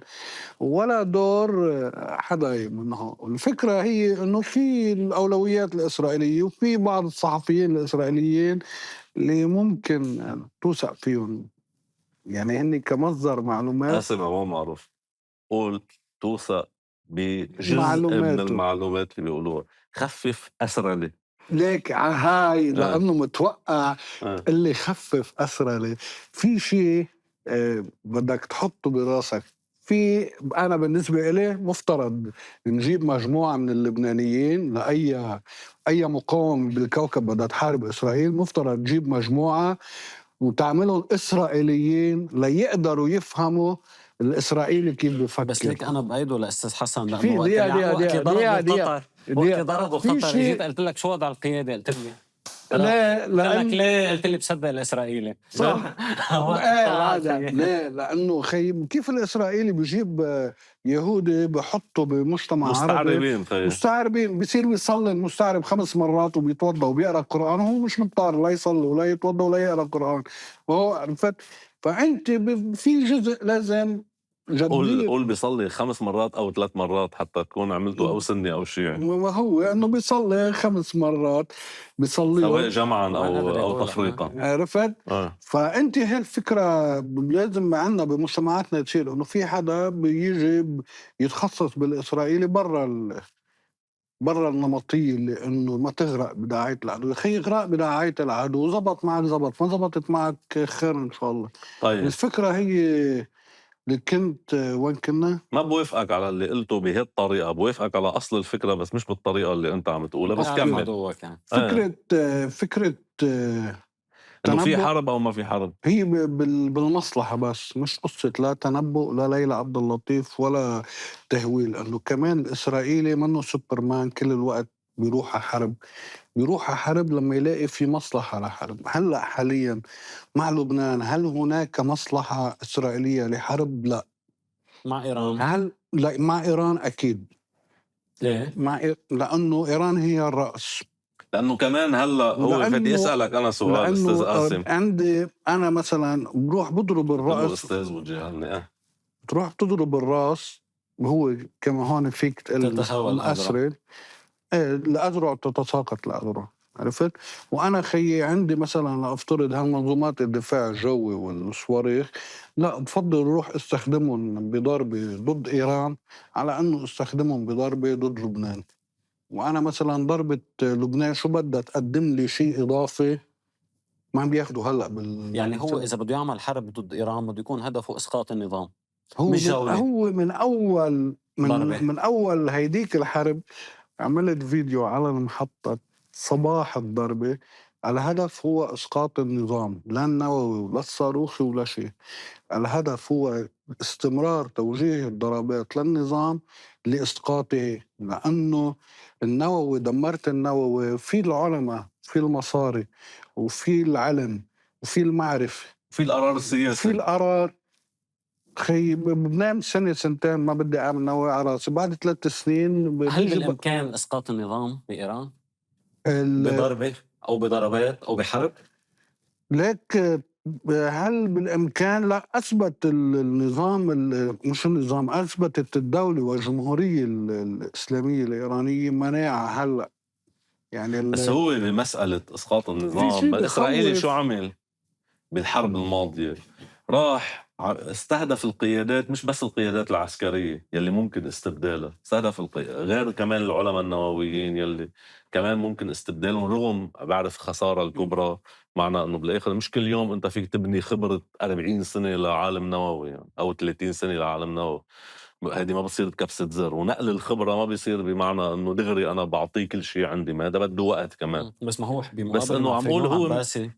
ولا دور حدا منهم. الفكره هي انه في الاولويات الاسرائيليه وفي بعض الصحفيين الاسرائيليين اللي ممكن توثق فيهم يعني هني كمصدر معلومات. اسمع ما معروف قول توثق بجزء من المعلومات اللي بيقولوها. خفف أسرلي ليك هاي لأنه متوقع اللي خفف أسرلي في شيء بدك تحطه براسك. في أنا بالنسبة إليه مفترض نجيب مجموعة من اللبنانيين لأي مقاومة بالكوكب بدها تحارب إسرائيل، مفترض تجيب مجموعة وتعملهم إسرائيليين ليقدروا يفهموا الإسرائيلي كيف بفكر. بس ليك أنا بأيده لأستاذ حسن لأنه وقت ضربوا قطر جيت قلت لك شو وضع القيادة قلت لي ليه؟ لأنك ليه قلت لي بصدق الإسرائيلي؟ صح. ليه؟ لأنه كيف الإسرائيلي بيجيب يهودي بحطه بمجتمع عربي مستعربين بيصير بيصلي المستعرب 5 مرات وبيتوضا وبيقرا القرآن وهو مش مضطر لا يصلي ولا يتوضا ولا يقرا القرآن وهو عرفت. فأنت في جزء لازم جديد. قول بيصلي 5 مرات أو 3 مرات حتى تكون عملته أو سني أو شيعي. ما هو انه بيصلي 5 مرات بيصلي سواء جمعا او تفريقا، عرفت. فانت هالفكره لازم عندنا بمجتمعاتنا تصير انه في حدا بيجي يتخصص بالاسرائيلي برا النمطيه اللي انه ما تغرق بداعيه العدو. خي يغرق بداعيه العدو، زبط معك زبط، ما زبطت معك خير ان شاء الله. طيب الفكره هي اللي كنت وين كنا؟ ما بوافقك على اللي قلته بهالطريقة، بوافقك على أصل الفكرة بس مش بالطريقة اللي أنت عم تقولها. بس كمل. فكرة إنه في حرب أو ما في حرب، هي بالمصلحة بس، مش قصة لا تنبؤ لا ليلى عبد اللطيف ولا تهويل. إنه كمان الإسرائيلي منه سوبرمان كل الوقت بيروح على حرب لما يلاقي في مصلحة لحرب. هلأ حاليا مع لبنان هل هناك مصلحة إسرائيلية لحرب؟ لا. مع إيران لا، مع إيران أكيد. ليه؟ لأنه إيران هي الرأس. لأنه كمان هلا هو بدي أسألك أنا سؤال أستاذ قاسم. عندي أنا مثلا بروح بضرب الرأس، أستاذ وجهالني تروح تضرب الرأس وهو كما هون فيك تتحول مؤثرة الأذرع تتساقط الأذرع، عرفت. وأنا خيي عندي مثلا أفترض هالمنظومات الدفاع الجوي والصواريخ، لا بفضل روح استخدمهم بضربة ضد إيران على أنه استخدمهم بضربة ضد لبنان. وأنا مثلا ضربة لبنان شو بدها تقدم لي شيء إضافي ما عم بياخدوا هلأ يعني هو إذا بده يعمل حرب ضد إيران بده يكون هدفه إسقاط النظام. هو من أول هيديك الحرب عملت فيديو على المحطة صباح الضربة. الهدف هو إسقاط النظام، لا النووي ولا الصاروخي ولا شيء. الهدف هو استمرار توجيه الضربات للنظام لإسقاطه، لأنه النووي دمرت النووي في العلماء في المصاري وفي العلم وفي المعرفة في القرار السياسي، في القرار. خي بنام سنة سنتين ما بدي أعمل نووي على راسي، بعد 3 سنين هل بالإمكان إسقاط النظام بإيران بضربة أو بضربات أو بحرب؟ ليك هل بالإمكان؟ لا، أثبت النظام مش النظام، أثبتت الدولة والجمهورية الإسلامية الإيرانية مناعة هلأ. يعني بس هو بمسألة إسقاط النظام الإسرائيلي شو عمل بالحرب الماضية؟ راح استهدف القيادات، مش بس القيادات العسكرية يلي ممكن استبدالها، استهدف غير كمان العلماء النوويين يلي كمان ممكن استبدالهم، رغم بعرف خسارة الكبرى. معنى انه بالاخر مش كل يوم انت فيك تبني خبرة 40 سنة لعالم نووي يعني، او 30 سنة لعالم نووي. هذه ما بصير بكبسة زر، ونقل الخبرة ما بيصير بمعنى انه دغري انا بعطيه كل شيء عندي، ما هذا بده وقت كمان. بس ما هو بس انه عم بقول هو عباسي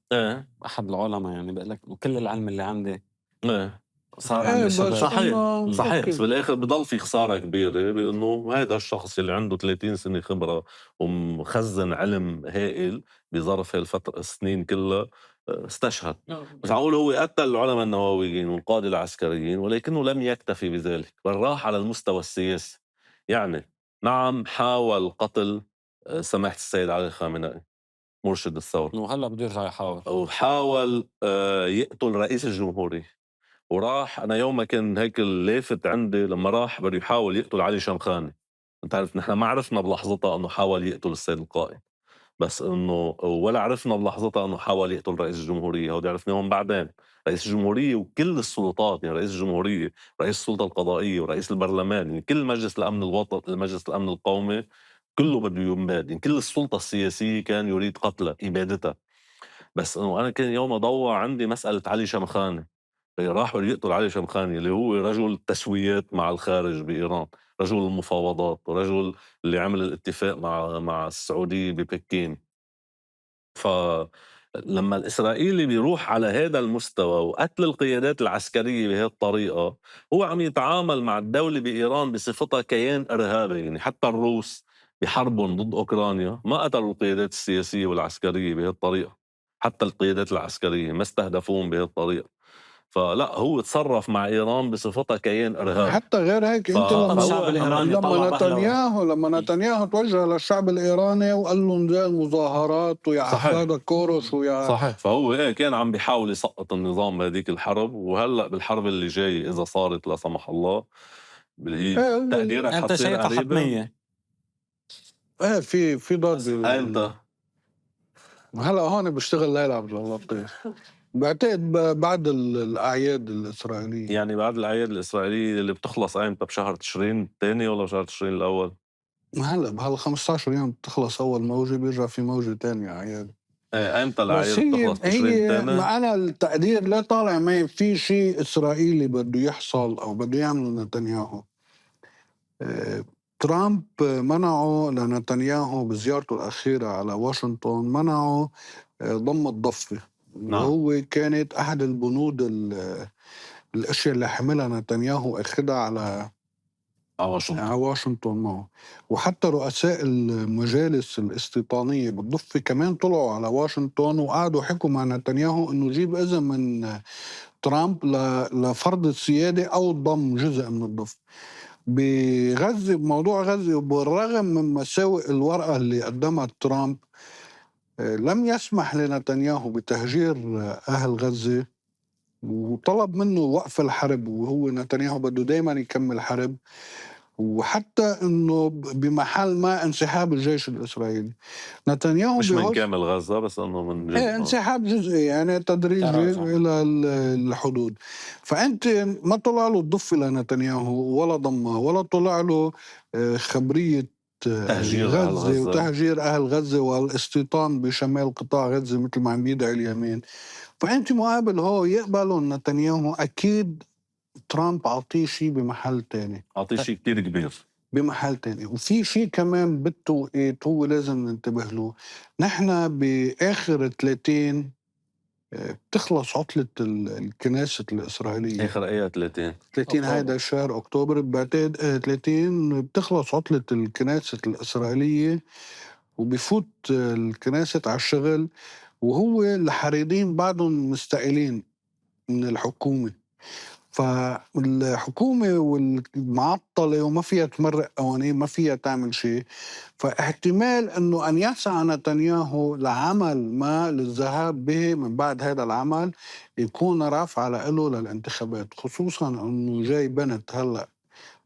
احد العلماء يعني بقول لك كل العلم اللي عندي صار عندي صحيح. بس بالاخر بضل في خساره كبيره بانه هذا الشخص اللي عنده 30 سنه خبره ومخزن علم هائل بظرف هالفتره السنين كلها استشهد. بس عم اقول هو قتل العلماء النوويين والقاده العسكريين، ولكنه لم يكتفي بذلك بل راح على المستوى السياسي. يعني نعم حاول قتل سماحه السيد علي خامنئي مرشد الثورة، وهلا بده يرجع يحاول، وحاول يقتل رئيس الجمهورية. وراح أنا يوم ما كان هيك اللافت عندي لما راح بده يحاول يقتل علي شمخاني. أنت عارف نحن ما عرفنا بلحظتها أنه حاول يقتل السيد القائد، بس أنه ولا عرفنا بلحظتها أنه حاول يقتل رئيس الجمهورية. هودي عرفناهم بعدين. رئيس الجمهورية وكل السلطات، يعني رئيس الجمهورية، رئيس السلطة القضائية، ورئيس البرلمان، يعني كل مجلس الأمن الوطني، مجلس الأمن القومي، كله بده ينباد. يعني كل السلطة السياسية كان يريد قتله، إبادتها. بس انه انا كان يوم ضوى عندي مساله علي شمخاني. راح يقتل علي شمخاني اللي هو رجل التسويات مع الخارج بايران، رجل المفاوضات، ورجل اللي عمل الاتفاق مع السعوديه ببكين. فلما الاسرائيلي بيروح على هذا المستوى وقتل القيادات العسكريه بهذه الطريقه، هو عم يتعامل مع الدوله بايران بصفتها كيان ارهابي. يعني حتى الروس بحربهم ضد أوكرانيا ما قتلوا القيادات السياسية والعسكرية بهالطريقة، حتى القيادات العسكرية ما استهدفوهم بهالطريقة. فلا هو تصرف مع إيران بصفتها كيان إرهابي. حتى غير هيك انت الشعب الإيراني لما نتنياهو توجه للشعب الايراني وقال لهم زي المظاهرات ويا صحيح. عفاده كورش ويا صحيح. فهو إيه كان عم بيحاول يسقط النظام بهذيك الحرب، وهلا بالحرب اللي جاي اذا صارت لا سمح الله تقديرك انت حتصير شايفها قريبة. حتميه؟ ايه في ضرب. امتى؟ هلا هون بشتغل ليلى عبد اللطيف بعتقد بعد الاعياد الاسرائيليه. يعني بعد الاعياد الاسرائيليه اللي بتخلص امتى؟ بشهر تشرين الثاني ولا بشهر تشرين الاول؟ هلا بهال 15 يوم بتخلص اول موجه، بيرجع في موجه ثانيه اعياد. ايه امتى بس الاعياد بتخلص؟ تشرين الثاني. ما انا التقدير لا طالع معي في شيء اسرائيلي بده يحصل او بده يعمله نتنياهو. ترامب منعه لنتنياهو بزيارته الأخيرة على واشنطن، منعه ضم الضفة. نعم. وهو كانت أحد البنود الأشياء اللي حملها نتنياهو أخذها على واشنطن معه. وحتى رؤساء المجالس الاستيطانية بالضفة كمان طلعوا على واشنطن وقعدوا حكوا مع نتنياهو إنه جيب إذن من ترامب لفرض السيادة أو ضم جزء من الضفة. بغزة، بموضوع غزة، وبالرغم من مساوئ الورقة اللي قدمها ترامب لم يسمح لنتنياهو بتهجير أهل غزة، وطلب منه وقف الحرب، وهو نتنياهو بده دايما يكمل حرب، وحتى انه بمحل ما انسحاب الجيش الاسرائيلي. نتنياهو مش من كامل غزة بس انه من جزء. انسحاب جزئي يعني تدريجي الى الحدود. فانت ما طلع له الضفه لنتنياهو ولا ضمها، ولا طلع له خبريه تهجير غزة وتهجير اهل غزه والاستيطان بشمال قطاع غزه مثل ما عم يدعي اليمين. فانت مقابل هو يقبلوا نتنياهو، اكيد ترامب عطيه شيء بمحل تاني، عطيه شيء كتير كبير بمحل تاني. وفي شيء كمان بالتوقيت هو لازم ننتبه له. نحن بآخر 30 بتخلص عطلة الكنيسة الإسرائيلية. آخر أيه 30 هيدا الشهر أكتوبر بعتقد 30 بتخلص عطلة الكنيسة الإسرائيلية، وبفوت الكنيسة على الشغل، وهو الحريضين بعضهم مستقلين من الحكومة. فالحكومة والمعطلة وما فيها تمرق قوانين، ما فيها تعمل شيء. فاحتمال أنه أن يسعى نتنياهو لعمل ما للذهاب به من بعد هذا العمل يكون رافع له للانتخابات، خصوصا أنه جاي بنت هلأ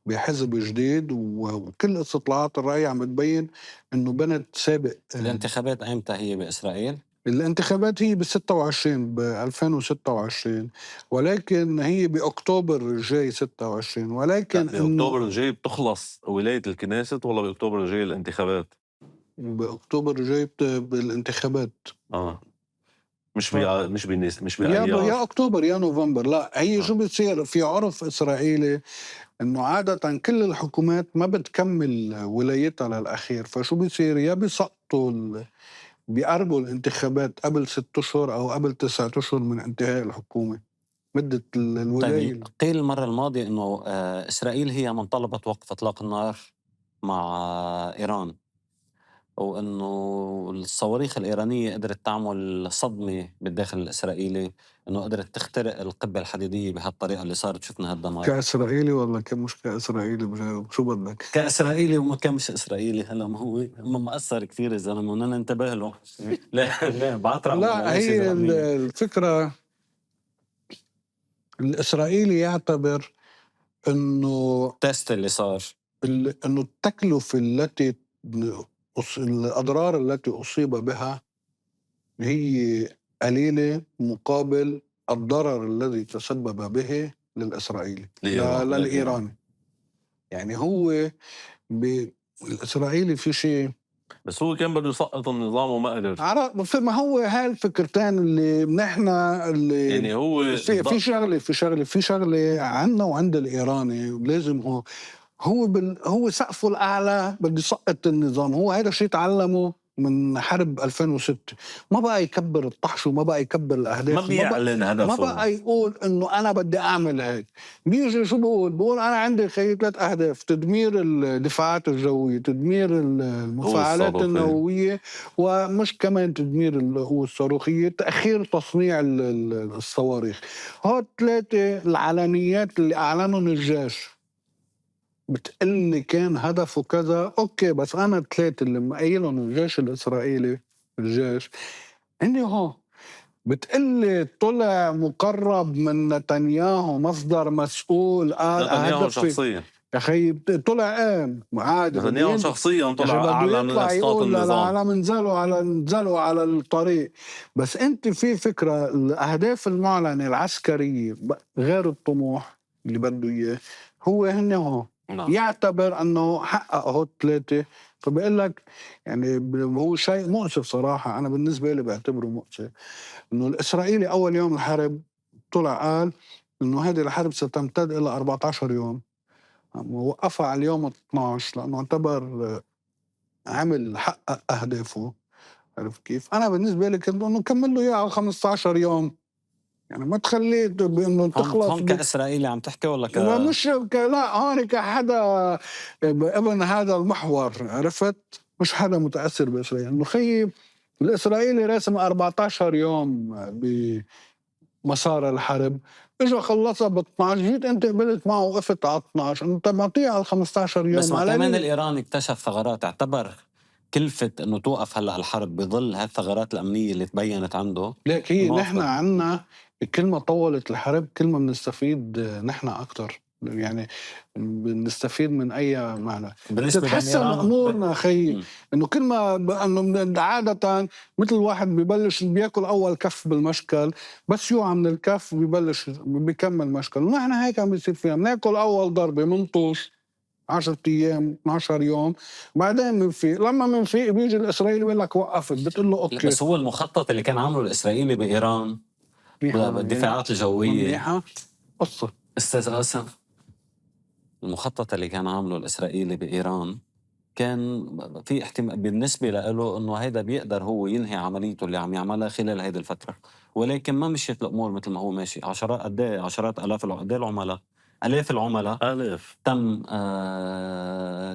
بحزب جديد، وكل استطلاعات الرأي عم تبين أنه بنت سابق. الانتخابات أمتى هي بإسرائيل؟ الانتخابات هي ب26 ب2026، ولكن هي بأكتوبر الجاي 26. ولكن بأكتوبر الجاي بتخلص ولاية الكنيسة ولا بأكتوبر الجاي الانتخابات؟ بأكتوبر الجاي بالانتخابات. مش بأيار. يا أكتوبر يا نوفمبر. لا هي شو بتصير في عرف إسرائيلي إنه عادة كل الحكومات ما بتكمل ولايتها للأخير. فشو بيصير؟ يا بيسقطوا بيقربوا الانتخابات قبل 6 أشهر أو قبل 9 أشهر من انتهاء الحكومة مدة الولاية. طيب قيل المرة الماضية إنه إسرائيل هي من طلبت وقف إطلاق النار مع إيران، وإنه الصواريخ الإيرانية قدرت تعمل صدمة بالداخل الإسرائيلي، إنه قدرت تخترق القبة الحديدية بهالطريقة اللي صارت شفنا هالدمار. كإسرائيلي ولا مش كإسرائيلي؟ شو بدك؟ كإسرائيلي وما كان مش إسرائيلي. هلا ما هو مؤثر كثير يا زلمة وننا ننتبه له. لا بعطرق. لا هي الفكرة الإسرائيلي يعتبر إنه تست اللي صار إنه التكلفة التي الأضرار التي أصيب بها هي قليلة مقابل الضرر الذي تسبب به للإسرائيلي للإيراني. يعني هو الإسرائيلي في شيء، بس هو كان بده يسقط النظام وما قدر. ما هو هاي الفكرتين اللي نحن اللي يعني هو في شغله عنا وعند الإيراني لازم هو سقفه الأعلى بده يسقط النظام. هو هذا الشيء تعلمه من حرب 2006 ما بقى يكبر الطحش وما بقى يكبر ما الأهداف بيعلن ما هدفه. بقى يقول إنه أنا بدي أعمل هيك. بيجي شو بقول أنا عندي 3 أهداف: تدمير الدفاعات الجوية، تدمير المفاعلات الصاروخية. النووية، ومش كمان تدمير القوة الصاروخية، تأخير تصنيع الصواريخ. هاد 3 العلنيات اللي أعلنهم الجيش. بتقلني كان هدفه كذا، اوكي، بس انا ال3 اللي مقايلهم الجيش الاسرائيلي، الجيش اني هون بتقلي طلع مقرب من نتنياهو، مصدر مسؤول، قال نتنياهو هدفي شخصيا. يا خي. طلع عادي نتنياهو شخصيا يا طلع اخي بده اعلى من يطلع اسقاط يقول النظام. للعالم انزلوا على الطريق. بس انت في فكره الاهداف المعلنه العسكريه غير الطموح اللي بده اياه، هو هن هون نعم. يعتبر انه حقق هو 3. فبقول لك يعني هو شيء مؤسف صراحه. انا بالنسبه لي بعتبره مؤسف انه الاسرائيلي اول يوم الحرب طلع قال انه هذه الحرب ستمتد الى 14 يوم، وقفها على اليوم 12 لانه اعتبر عمل حقق اهدافه. عرفت كيف؟ انا بالنسبه لي كنت انه كمل له اياه على 15 يوم، يعني ما تخليه بانه تخلص هون كإسرائيلي عم تحكي ولا لا مش لا هون كحدا ابن هذا المحور، عرفت؟ مش حدا متاثر باسرائيل. انه خيي الاسرائيلي راسم 14 يوم بمسار الحرب، اجى خلصها ب 12، جيت انت قبلت معه وقفت على 12، انت معطيه على 15 يوم. بس ما على كمان ليه؟ الإيراني اكتشف ثغرات، اعتبر كلفة انه توقف هلا الحرب بظل هالثغرات الامنية اللي تبينت عنده. ليك هي انه نحن وقفها. عنا كل ما طولت الحرب كل ما بنستفيد نحن اكثر، يعني بنستفيد من اي معنى بالنسبة بين تتحسن ايران امورنا خيي. انه كل ما انه عاده مثل واحد ببلش بياكل اول كف بالمشكل، بس يوعى من الكف ببلش بيكمل مشكل. ونحن هيك عم بيصير فينا، بناكل اول ضربه منطوش 10 ايام 12 يوم، بعدين منفيق. لما منفيق بيجي الاسرائيلي بيقول لك وقفت، بتقول له لا، اوكي. بس هو المخطط اللي كان عامله الإسرائيلي بإيران بالدفاعات الجوية. منيحة قصة. استاذ قاسم، المخطط اللي كان عامله الإسرائيلي بإيران كان في احتمال بالنسبة له انه هيدا بيقدر هو ينهي عمليته اللي عم يعملها خلال هيدي الفترة، ولكن ما مشيت الامور مثل ما هو ماشي. عشرات الاف قد العملاء، الاف العملاء آلاف. تم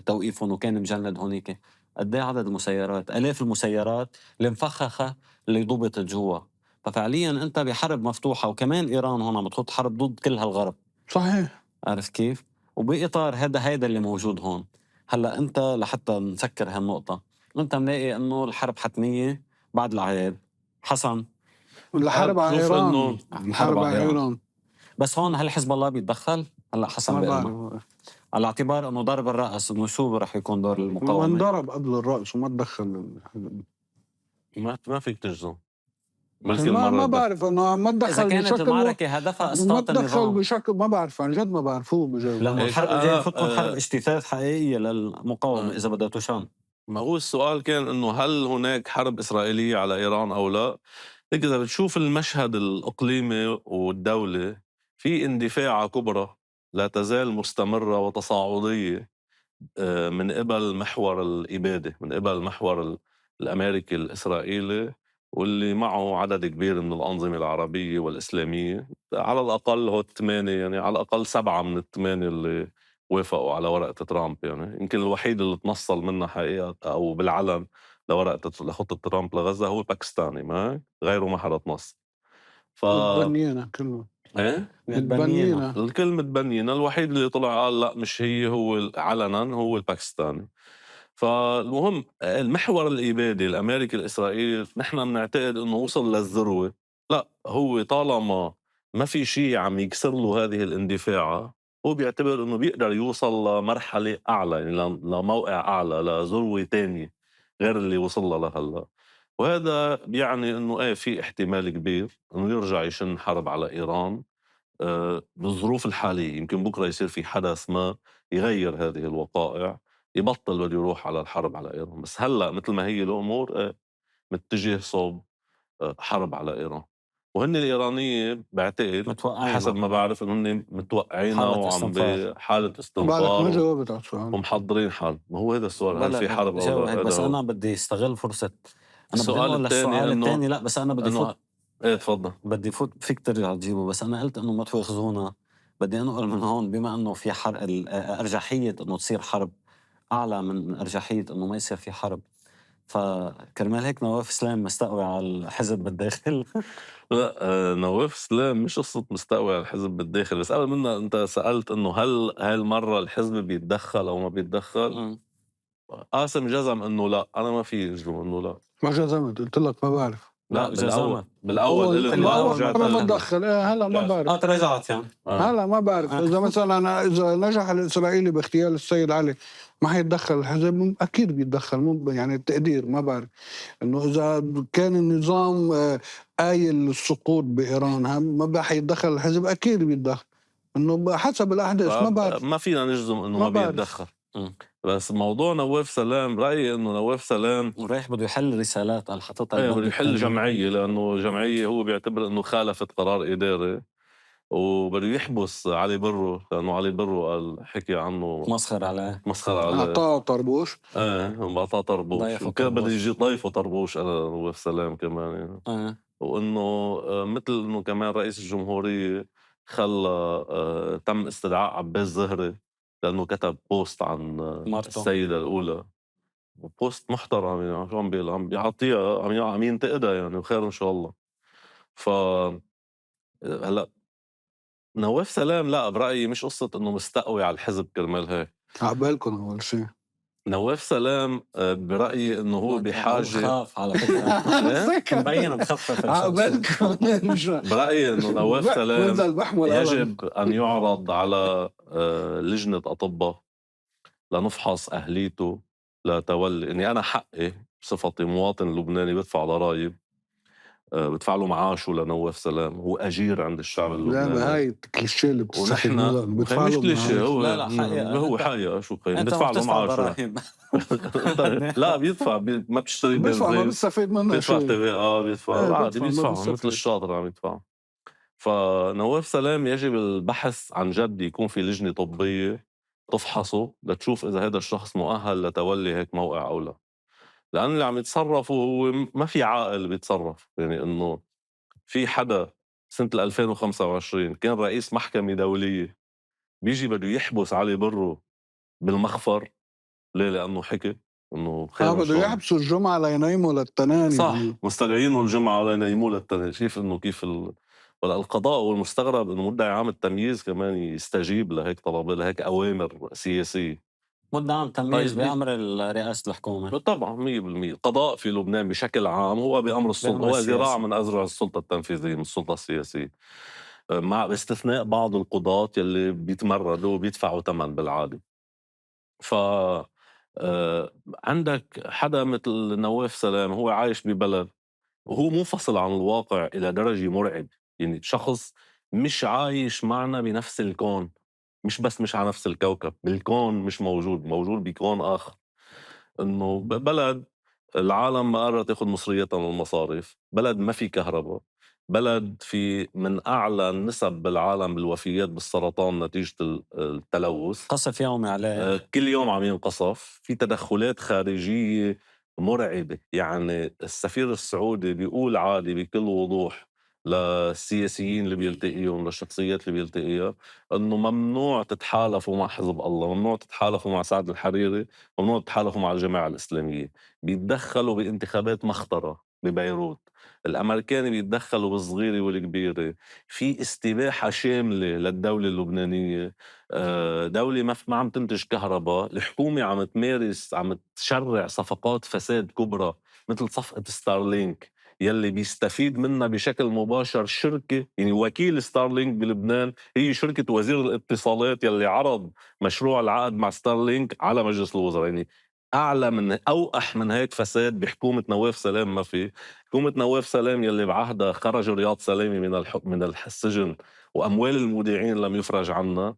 توقيفهم وكان مجند هونيك. قد عدد المسيرات، الاف المسيرات المفخخة اللي ضبطت جوا. ففعليا انت بحرب مفتوحة، وكمان ايران هون عم تخوض حرب ضد كل هالغرب. صحيح. عارف كيف؟ وبإطار هيدا اللي موجود هون. هلا انت لحتى نسكر هالنقطة، انت ملاقي انه الحرب حتمية بعد الأعياد. حسن. الحرب على شوف ايران، انه الحرب على ايران بس هون هل حزب الله بيتدخل؟ هلا حسن ما بقلنا بعرف. على اعتبار انه ضرب الرأس، انه شو رح يكون دور ما المقاومة؟ انضرب قبل الرأس وما تدخل. ما فيك تجزم. بلكي ما المرة بعرف انه ما إذا تدخل كانت بشكل المعركة هدفها ما إسقاط تدخل النظام، بشكل، ما بعرف عن جد ما بعرف. هو بجاوب. لأنه إيه، الحرب الجاية أنا تكون حرب اجتثاث حقيقية للمقاومة إذا بدها تشان. ما هو السؤال كان انه هل هناك حرب اسرائيليه على ايران او لا؟ هيك اذا بتشوف المشهد الاقليمي والدولي، في اندفاع كبرى لا تزال مستمره وتصاعديه من قبل محور الاباده، من قبل محور الامريكي الاسرائيلي، واللي معه عدد كبير من الانظمه العربيه والاسلاميه. على الاقل هو 8، يعني على الاقل 7 من ال8 اللي وافقوا على ورقة ترامب. يعني يمكن الوحيد اللي تنصل منها حقيقة أو بالعلن لخطة ترامب لغزة هو باكستاني، ما غيره ما حدا تنص. متبنينا كله. ايه متبنينا. الكل متبنينا. الوحيد اللي طلع قال لا مش هي، هو علنا هو الباكستاني. فالمهم المحور الإبادي الأمريكي الإسرائيلي نحن بنعتقد إنه وصل للذروة. لا، هو طالما ما في شيء عم يكسر له هذه الاندفاعة، هو بيعتبر إنه بيقدر يوصل لمرحلة أعلى، يعني لموقع أعلى، لذروة تانية غير اللي وصل لها هلا. وهذا بيعني إنه إيه في احتمال كبير إنه يرجع يشن حرب على إيران بالظروف الحالية. يمكن بكرة يصير في حدث ما يغير هذه الوقائع، يبطل بده يروح على الحرب على إيران. بس هلأ مثل ما هي الأمور متجه صوب حرب على إيران. وهن الإيرانية بعتقد متوقعين حسب ما بعرف إنه هن متوقعين حالة وعم استنفار. بحالة بالك ما استنفار جاوبت على السؤال. ومحضرين حال. ما هو هذا السؤال، هل في حرب أو جاوب لا؟ هيك، هذا بس هو أنا بدي استغل فرصة. أنا بدي السؤال أقول الثاني. للسؤال إنه الثاني لا، بس أنا بدي إنه فوت إيه تفضل. بدي فوت فيك ترجع تجيبه، بس أنا قلت إنه ما تواخذونا. بدي أنقل من هون، بما إنه في أرجحية إنه تصير حرب أعلى من أرجحية إنه ما يصير في حرب، فكرمال هيك نواف سلام مستقوي على الحزب بالداخل. لا نواف سلام مش قصة مستقوي على الحزب بالداخل، بس قبل منا أنت سألت إنه هل هاي المرة الحزب بيتدخل أو ما بيتدخل؟ قاسم جزم إنه لا. أنا ما في أجزم إنه لا. ما جزمت، قلت لك ما بعرف. لا بالأول جزمت. بالأول قلت أول لا، أول ورجعت مرة ما قلت تدخل. هلا ما بعرف. تراجعت يعني. هلا ما بعرف. إذا مثلا إذا نجح الإسرائيلي باغتيال السيد علي ما حيتدخل الحزب؟ أكيد بيتدخل. مو يعني التقدير ما بعرف إنه إذا كان النظام قايل السقوط بإيران ما حيتدخل الحزب؟ أكيد بيتدخل. إنه حسب الأحداث ما بعرف. ما فينا نجزم إنه ما بعرف. بيتدخل. بس موضوع نواف سلام، رأيي إنه نواف سلام ورايح بده يحل رسالات قال حاططها ايه البند بده يحل التاني. جمعية، لأنه جمعية هو بيعتبر إنه خالفت قرار إداري، وبده يحبس علي برو لأنه علي برو قال حكي عنه مسخر عليه. مسخر عليه. أعطاه طربوش. بعطاه طربوش، ضيفه وكان بده طربوش. يجي ضيفه طربوش أنا نواف سلام كمان يعني. وإنه مثل إنه كمان رئيس الجمهورية خلى تم استدعاء عباس زهري لأنه كتب بوست عن مرته. السيدة الأولى، بوست محترم يعني. شو عم بيقول؟ عم بيعطيها، عم ينتقدها يعني، وخير إن شاء الله. ف هلا نواف سلام لا، برأيي مش قصة إنه مستقوي على الحزب كرمال هيك. عقبالكم أول شيء. نواف سلام برأيي إنه هو بحاجة. خاف على فكرة. مبين مخفف. عقبالكم. برأيي إنه نواف سلام يجب أن يعرض على لجنة أطباء لنفحص أهليته لتولي. إني أنا حقي بصفتي مواطن لبناني بدفع ضرائب، بدفع له معاشه لنواف سلام، هو أجير عند الشعب اللبناني. لا هاي الكليشيه اللي بتستفيد منها. ونحن مش كليشيه، هو لا حقيقة. هو حقيقة. شو قيم انت بدفع له معاشه. لا بيدفع ما بتشتري بيدفع، ما بنزين، بيستفيد منها بيدفع شيء. TVA، بيدفع عادي، بيدفع مثل بيستفيد. الشاطر عم يدفع. فنواف سلام يجب البحث عن جد، يكون في لجنة طبية تفحصه لتشوف إذا هذا الشخص مؤهل لتولي هيك موقع أو لا. لأن اللي عم يتصرفوا هو ما في عاقل بيتصرف. يعني إنه في حدا سنة 2025 كان رئيس محكمة دولية بيجي بده يحبس علي برو بالمخفر. ليه؟ لأنه حكي إنه خير بده يحبسوا الجمعة لينيموا للتناني. صح يعني. مستدعينه الجمعة لينيموا للتناني. شايف إنه كيف ولا القضاء. والمستغرب إنه مدعي عام التمييز كمان يستجيب لهيك طلب، لهيك أوامر سياسية. مدعي عام تمييز بأمر رئاسة الحكومة. طبعا 100%. القضاء في لبنان بشكل عام هو بأمر السلطة، هو ذراع من أذرع السلطة التنفيذية من السلطة السياسية، مع باستثناء بعض القضاة يلي بيتمردوا وبيدفعوا ثمن بالعادة. ف عندك حدا مثل نواف سلام هو عايش ببلد وهو منفصل عن الواقع إلى درجة مرعب. يعني شخص مش عايش معنا بنفس الكون، مش بس مش على نفس الكوكب، بالكون مش موجود بكون آخر. إنه بلد العالم ما قررت تاخد مصرياتها من المصارف، بلد ما في كهرباء، بلد في من أعلى النسب بالعالم بالوفيات بالسرطان نتيجة التلوث. قصف يومي عليه. كل يوم عم ينقصف. في تدخلات خارجية مرعبة. يعني السفير السعودي بيقول عادي بكل وضوح للسياسيين اللي بيلتقيهم، للشخصيات اللي بيلتقيها، انه ممنوع تتحالفوا مع حزب الله، ممنوع تتحالفوا مع سعد الحريري، ممنوع تتحالفوا مع الجماعة الإسلامية. بيتدخلوا بانتخابات مخطرة ببيروت. الأمريكان بيتدخلوا بالصغيرة والكبيرة. في استباحة شاملة للدولة اللبنانية. دولة ما عم تنتج كهرباء. الحكومة عم تمارس، عم تشرع صفقات فساد كبرى مثل صفقة ستارلينك يلي بيستفيد منها بشكل مباشر شركة. يعني وكيل ستارلينك بلبنان هي شركة وزير الاتصالات يلي عرض مشروع العقد مع ستارلينك على مجلس الوزراء. يعني أعلى من أوقح من هيك فساد بحكومة نواف سلام ما في. حكومة نواف سلام يلي بعهدها خرج رياض سلامي من السجن وأموال المودعين لم يفرج عنها.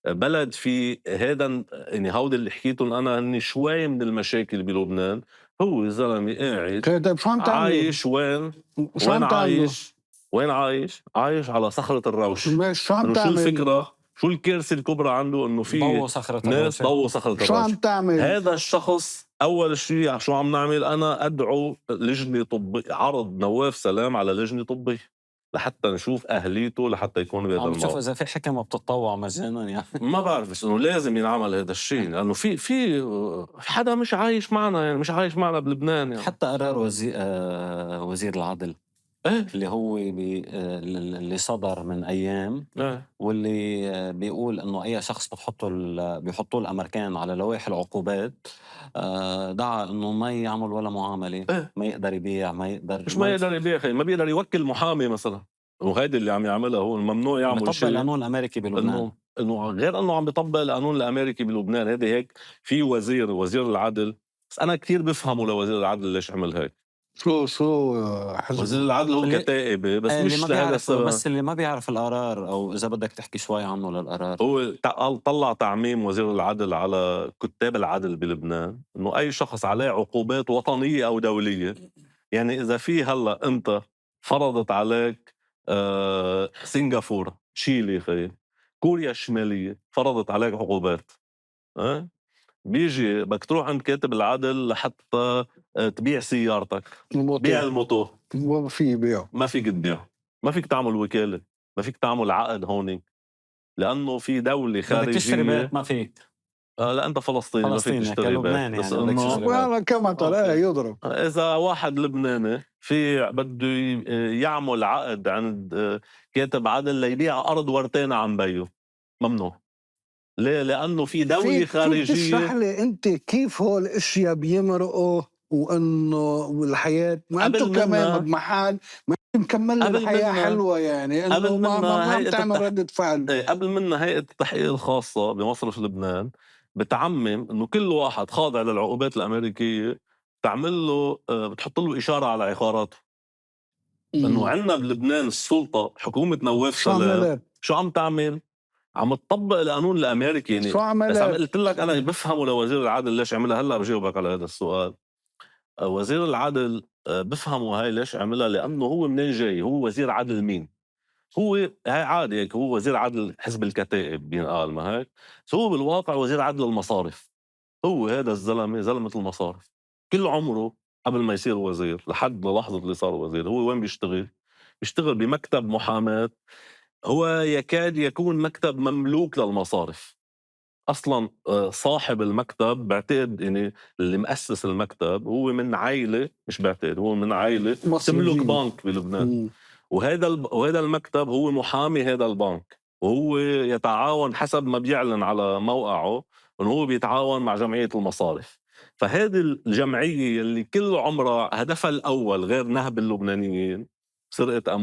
بلد في هيدا، يعني هودي اللي حكيتهم أنا هني شوي من المشاكل بلبنان. هو زلمة قاعد طيب شو عم تعملوا؟ عايش وين شو عم تعملوا؟ عايش وين عايش؟ عايش على صخرة الروش. ماشي، شو عم إنه شو تعمل؟ الفكرة؟ شو الكارثة الكبرى عنده؟ إنه في ضووا صخرة ناس الروشة. ضووا صخرة شو الروش. عم تعمل؟ هذا الشخص أول شيء شو عم نعمل؟ أنا أدعو لجنة طبية، عرض نواف سلام على لجنة طبية لحتى نشوف أهليته لحتى يكون بهذا عم بتشوف الموضوع. إذا في حكمة بتتطوع مجانا يعني. ما بعرف، بس إنه لازم ينعمل هذا الشيء، لأنه في حدا مش عايش معنا، يعني مش عايش معنا بلبنان يعني. حتى قرار وزير العدل إيه اللي هو اللي صدر من أيام، إيه واللي بيقول إنه أي شخص بيحطوا الأمريكان على لوائح العقوبات، دعا إنه ما يعمل ولا معاملة، إيه. ما يقدر يبيع، ما يقدر مش ما يقدر يبيع، خي ما بيقدر يوكل محامي مثلا، وهيدي اللي عم يعملها هو الممنوع يعمل بيطبق شيء. القانون الأمريكي بلبنان. انه غير انه عم بيطبق القانون الامريكي بلبنان، هذا هيك في وزير العدل، بس انا كتير بفهمه لوزير العدل ليش عمل هيك. شو حزب وزير العدل هو اللي- كتائبه، بس اللي مش ما لهذا بيعرف، السبب. بس اللي ما بيعرف القرار، أو إذا بدك تحكي شوي عنه للقرار. هو قال طلع تعميم وزير العدل على كتاب العدل بلبنان انه اي شخص عليه عقوبات وطنيه او دوليه، يعني اذا في هلا انت فرضت عليك سنغافوره، تشيلي، خي كوريا الشماليه فرضت عليك عقوبات، أه؟ بيجي بدك تروح عند كاتب العدل لحتى تبيع سيارتك، بيع الموتور، ما في بيع. ما فيك تبيع، ما فيك تعمل وكاله، ما فيك تعمل عقد هون، لانه في دوله بدك تشتري خارجيه. بيت ما فيك. لا انت فلسطيني ما فيك فلسطيني تشتري بيت، كلبناني بس يعني بدك انه تشتري بيت. وانا كما ترى يضرب. اذا واحد لبناني في بده يعمل عقد عند كاتب عدل ليبيع ارض ورتين عن بيو، ممنوع. ليه؟ لانه في دوله فيك تشرح خارجيه. لي انت كيف هول الاشياء بيمرقوا، وانه والحياه ما قبل انتم كمان منها- بمحل ما مكمل قبل الحياه منها- حلوه، يعني انه قبل ما منها عم هيئة تعمل رده فعل. قبل منا هيئة التحقيق الخاصة بمصرف لبنان بتعمم انه كل واحد خاضع للعقوبات الامريكية تعمل له بتحط له اشارة على عقاراته. انه عندنا بلبنان السلطة حكومة نواف شو سلام عملت؟ شو عم تعمل؟ عم تطبق القانون الامريكي يعني. شو بس عم عملت؟ قلت لك انا بفهمه لوزير العدل ليش عملها، هلا بجاوبك على هذا السؤال. وزير العدل بفهمه هاي ليش عملها، لانه هو منين جاي؟ هو وزير عدل مين؟ هو هاي عادي هيك، هو وزير عدل حزب الكتائب بينقال، ما هيك؟ بس هو بالواقع وزير عدل المصارف. هو هذا الزلمه زلمه المصارف كل عمره قبل ما يصير وزير لحد للحظه اللي صار وزير. هو وين بيشتغل؟ بيشتغل بمكتب محاماه، هو يكاد يكون مكتب مملوك للمصارف اصلا. صاحب المكتب بعتقد يعني اللي مؤسس المكتب هو من عائله، مش بعتقد، هو من عائله تملك بنك بلبنان. وهذا المكتب هو محامي هذا البنك، وهو يتعاون حسب ما بيعلن على موقعه انه هو بيتعاون مع جمعية المصارف. فهذه الجمعية اللي كل عمرها هدفها الأول غير نهب اللبنانيين، سرقة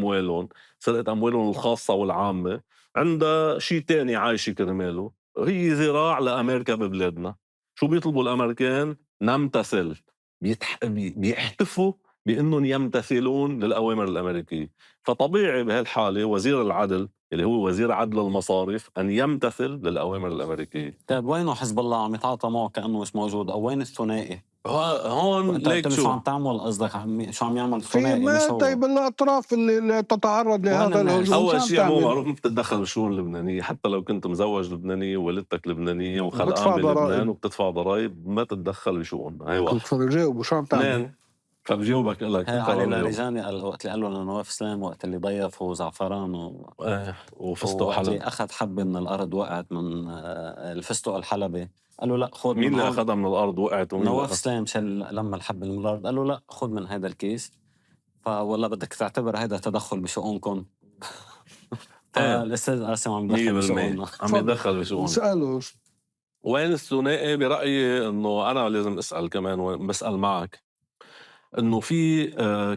أموالهم الخاصة والعامة، عندها شيء تاني عايشة كرماله، هي ذراع لأمريكا ببلادنا. شو بيطلبوا الأمريكان؟ نمتثل. بيحتفوا بأنهم يمتثلون للأوامر الأمريكية. فطبيعي بهالحالة وزير العدل اللي هو وزير عدل المصارف أن يمتثل للأوامر الأمريكية. طيب وينه حزب الله عم يتعاطى معه كأنه مش موجود؟ أو وين الثنائي؟ هون انت ليك قلت لي شو شو عم تعمل، قصدك شو عم يعمل في الثنائي ما مش هو؟ طيب الاطراف اللي تتعرض لهذا الناس؟ الهجوم أول شو شيء عم مو تعمل؟ معروف ما بتتدخل بالشؤون اللبنانية، حتى لو كنت مزوج لبنانية ووالدتك لبنانية وبتدفع وخلقان بلبنان ضرائب. وبتدفع ضرائب، ما تتدخل بشؤوننا. هي واحد. كنت جاوب شو عم تعمل؟ اثنين، فبجاوبك لك هي انت علي ولا يوم. لاريجاني وقت اللي قال له لنواف سلام، وقت اللي ضيفوا زعفران وفستق وقت اللي حلب. اخذ حبه من الارض وقعت من الفستق الحلبي، قال له لا خذ مين من اللي هون. اخذها من الارض وقعت؟ ومين اللي نواف أخذ؟ سلام شال لما الحبه من الارض، قال له لا خذ من هذا الكيس، فوالله بدك تعتبر هذا تدخل بشؤونكم. فالاستاذ قاسم عم يدخل 100% بشؤوننا. عم يدخل بشؤوننا. سأله وين الثنائي؟ برأيي انه انا لازم اسال كمان، وبسال معك انه في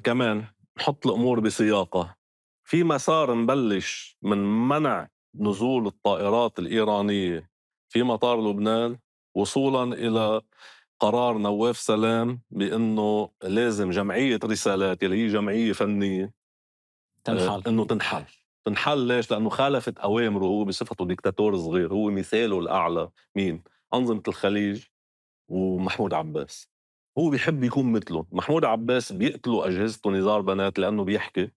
كمان نحط الامور بسياقها. في مسار مبلش من منع نزول الطائرات الايرانيه في مطار لبنان وصولا الى قرار نواف سلام بانه لازم جمعيه رسالات اللي هي جمعيه فنيه تنحل. انه تنحل. ليش؟ لانه خالفت اوامره. هو بصفته ديكتاتور صغير، هو مثاله الاعلى مين؟ انظمه الخليج ومحمود عباس. هو بيحب يكون مثله. محمود عباس بيقتلوا اجهزته نزار بنات لانه بيحكي،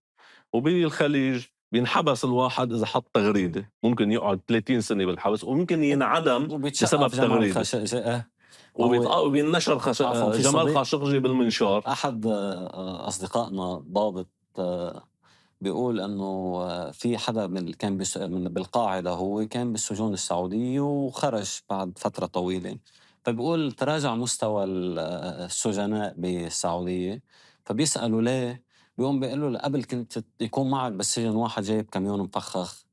وبالخليج بينحبس الواحد إذا حط تغريدة، ممكن يقعد 30 سنة بالحبس وممكن ينعدم وبيتشقى بسبب في جمال تغريدة، وبيننشر في جمال صديق خاشقجي بالمنشار. أحد أصدقائنا ضابط بيقول إنه في حدا كان بالقاعدة، هو كان بالسجون السعودية وخرج بعد فترة طويلة، فبيقول تراجع مستوى السجناء بالسعودية، فبيسألوا ليه، بيقوم بيقول له قبل كنت يكون معك بالسجن واحد جايب كاميون مفخخ،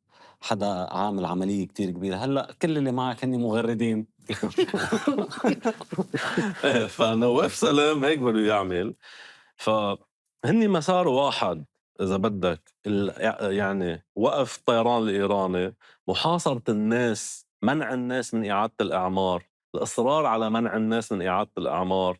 حدا عامل عملية كتير كبيرة، هلأ كل اللي معك هني مغردين. فنواف سلام هيك بده يعمل. فهني مسار واحد إذا بدك، يعني وقف الطيران الإيراني، محاصرة الناس، منع الناس من إعادة الإعمار، الإصرار على منع الناس من إعادة الإعمار،